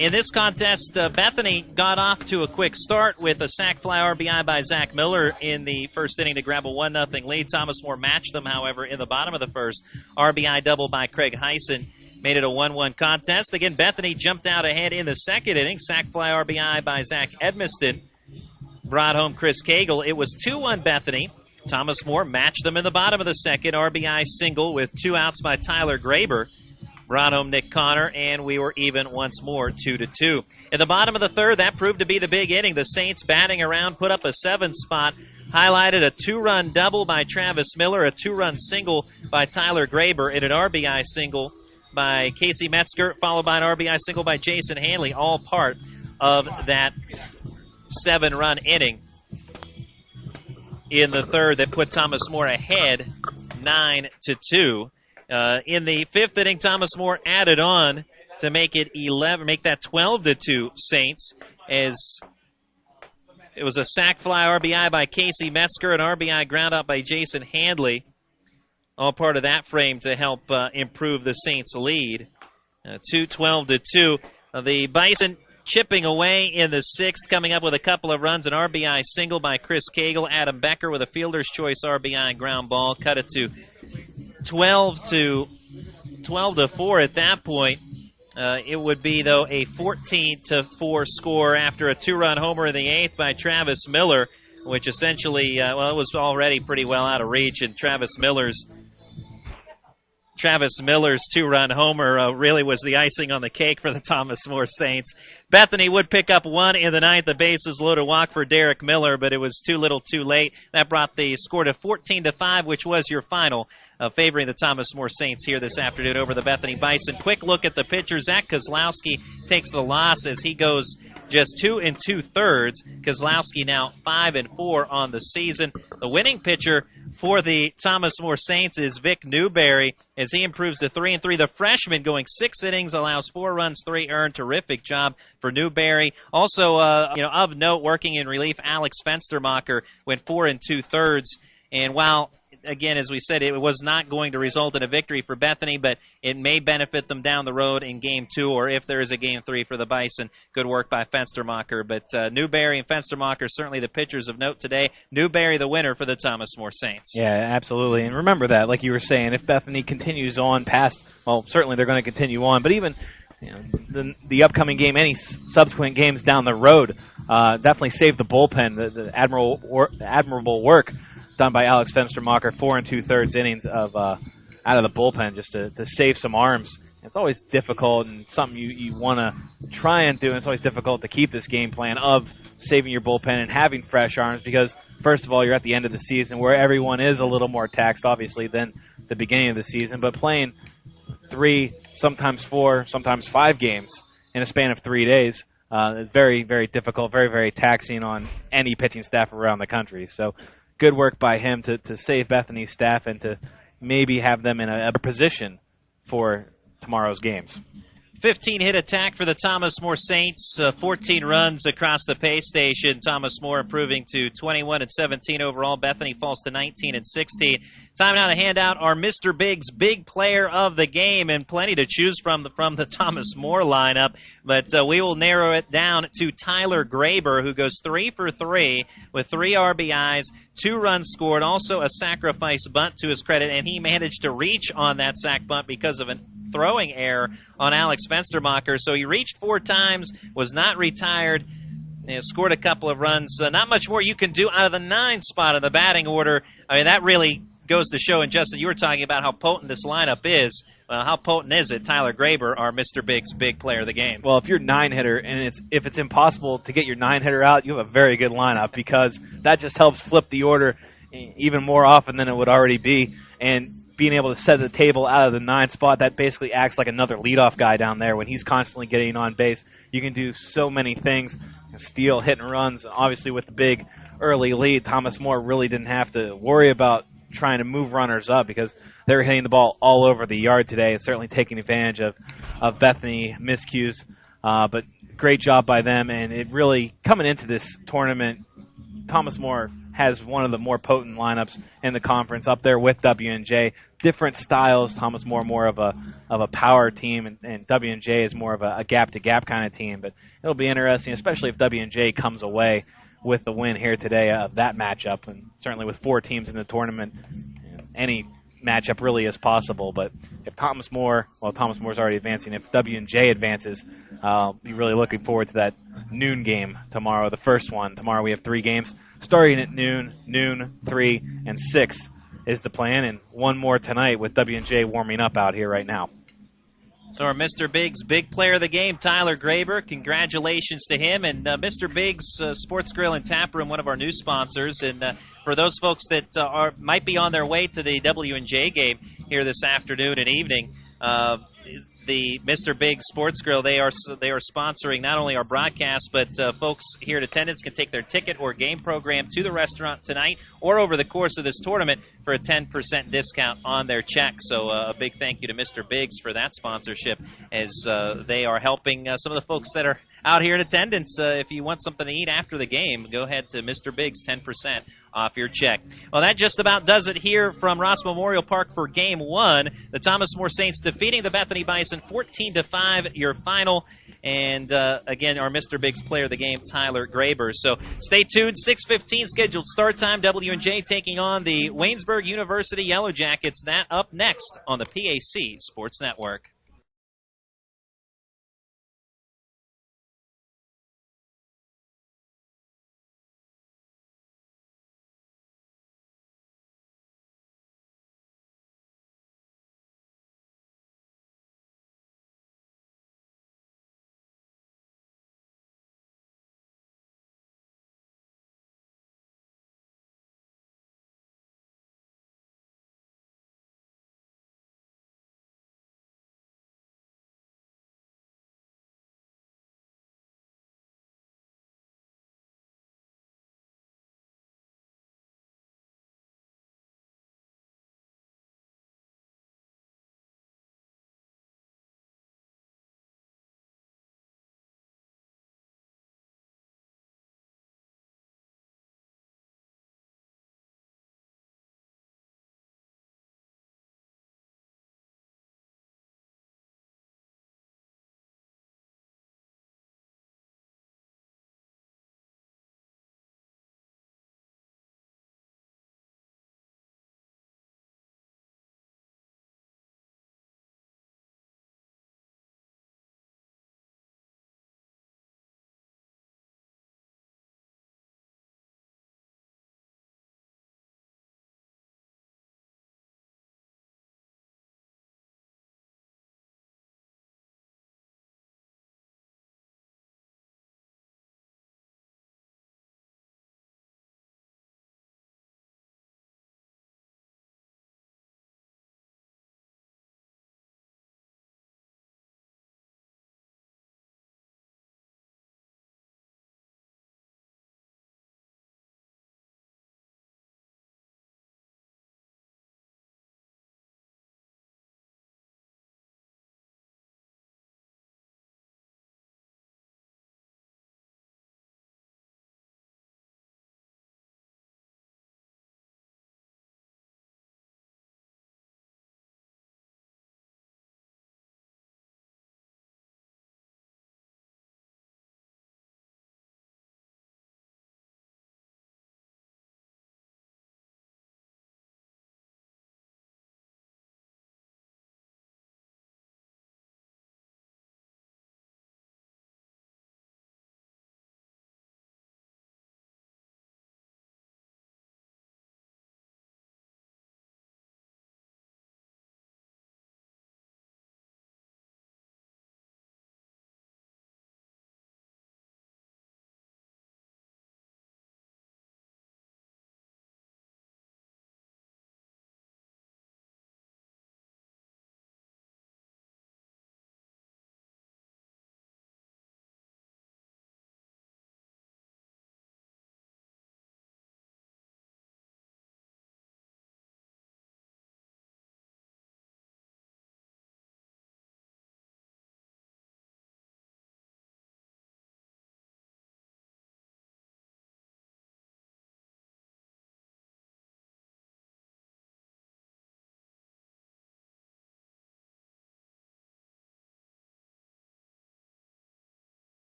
in this contest, Bethany got off to a quick start with a sac fly RBI by Zach Miller in the first inning to grab a 1-0 lead. Thomas More matched them, however, in the bottom of the first. RBI double by Craig Heisen made it a 1-1 contest. Again, Bethany jumped out ahead in the second inning. Sac fly RBI by Zach Edmiston brought home Chris Cagle. It was 2-1 Bethany. Thomas More matched them in the bottom of the second. RBI single with 2 outs by Tyler Graber brought home Nick Connor, and we were even once more 2-2. In the bottom of the third, that proved to be the big inning. The Saints batting around put up a 7 spot, highlighted a 2-run double by Travis Miller, a 2-run single by Tyler Graber, and an RBI single by Casey Metzger, followed by an RBI single by Jason Hanley, all part of that 7-run inning in the third that put Thomas More ahead 9-2. In the fifth inning, Thomas More added on to make it 12-2 Saints, as it was a sac fly RBI by Casey Metzger, an RBI ground out by Jason Handley, all part of that frame to help improve the Saints' lead. 12-2. The Bison chipping away in the sixth, coming up with a couple of runs, an RBI single by Chris Cagle, Adam Becker with a fielder's choice RBI ground ball, cut it to 12-4 at that point. It would be, though, a 14-4 score after a 2-run homer in the eighth by Travis Miller, which essentially, it was already pretty well out of reach, and Travis Miller's 2-run homer really was the icing on the cake for the Thomas More Saints. Bethany would pick up 1 in the ninth. The bases loaded walk for Derek Miller, but it was too little too late. That brought the score to 14-5, which was your final, favoring the Thomas More Saints here this afternoon over the Bethany Bison. Quick look at the pitcher. Zach Kozlowski takes the loss as he goes just 2 2/3. Kozlowski now 5-4 on the season. The winning pitcher for the Thomas More Saints is Vic Newberry as he improves to 3-3. The freshman going 6 innings, allows 4 runs, 3 earned. Terrific job for Newberry. Also, of note, working in relief, Alex Fenstermacher went 4 2/3. And while, again, as we said, it was not going to result in a victory for Bethany, but it may benefit them down the road in Game 2, or if there is a Game 3 for the Bison. Good work by Fenstermacher. But Newberry and Fenstermacher certainly the pitchers of note today. Newberry the winner for the Thomas More Saints. Yeah, absolutely. And remember that, like you were saying, if Bethany continues on past, well, certainly they're going to continue on, but even the upcoming game, any subsequent games down the road, definitely save the bullpen, the admirable work done by Alex Fenstermacher, 4 2/3 innings of out of the bullpen just to save some arms it's always difficult and something you want to try and do, and it's always difficult to keep this game plan of saving your bullpen and having fresh arms because, first of all, you're at the end of the season where everyone is a little more taxed, obviously, than the beginning of the season, but playing 3, sometimes 4, sometimes 5 games in a span of 3 days is very, very difficult, very, very taxing on any pitching staff around the country. So good work by him to save Bethany's staff and to maybe have them in a position for tomorrow's games. 15-hit attack for the Thomas More Saints, 14 runs across the pay station. Thomas More improving to 21-17 overall. Bethany falls to 19-16. Time now to hand out our Mr. Big's big player of the game, and plenty to choose from the Thomas More lineup. But we will narrow it down to Tyler Graber, who goes 3 for 3 with 3 RBIs, 2 runs scored, also a sacrifice bunt to his credit, and he managed to reach on that sac bunt because of an throwing error on Alex Fenstermacher. So he reached 4 times, was not retired, scored a couple of runs. Not much more you can do out of the 9 spot of the batting order. I mean, that really goes to show, and Justin, you were talking about how potent this lineup is. How potent is it? Tyler Graber, our Mr. Big's big player of the game. Well, if you're 9-hitter, and if it's impossible to get your 9-hitter out, you have a very good lineup because that just helps flip the order even more often than it would already be. And being able to set the table out of the 9 spot, that basically acts like another leadoff guy down there when he's constantly getting on base. You can do so many things, steal, hit, and runs. Obviously, with the big early lead, Thomas More really didn't have to worry about trying to move runners up because they were hitting the ball all over the yard today and certainly taking advantage of Bethany miscues. But great job by them, and it really, coming into this tournament, Thomas More has one of the more potent lineups in the conference, up there with W&J. Different styles. Thomas more of a power team, and W&J is more of a gap-to-gap kind of team. But it'll be interesting, especially if W&J comes away with the win here today of that matchup. And certainly with 4 teams in the tournament, any matchup really is possible. But if Thomas More's already advancing. If W&J advances, I'll be really looking forward to that noon game tomorrow, the first one. Tomorrow we have 3 games starting at noon, 3, and 6 is the plan, and 1 more tonight with W&J warming up out here right now. So our Mr. Big's big player of the game, Tyler Graber, congratulations to him. And Mr. Big's Sports Grill and Tap Room, one of our new sponsors. And for those folks that might be on their way to the W&J game here this afternoon and evening, the Mr. Big Sports Grill, they are sponsoring not only our broadcast, but folks here in attendance can take their ticket or game program to the restaurant tonight or over the course of this tournament for a 10% discount on their check. So a big thank you to Mr. Biggs for that sponsorship as they are helping some of the folks that are out here in attendance. If you want something to eat after the game, go ahead to Mr. Biggs, 10% off your check. Well, that just about does it here from Ross Memorial Park for Game 1. The Thomas More Saints defeating the Bethany Bison 14-5, your final. And, again, our Mr. Biggs player of the game, Tyler Graber. So stay tuned. 6:15 scheduled start time. W&J taking on the Waynesburg University Yellow Jackets. That up next on the PAC Sports Network.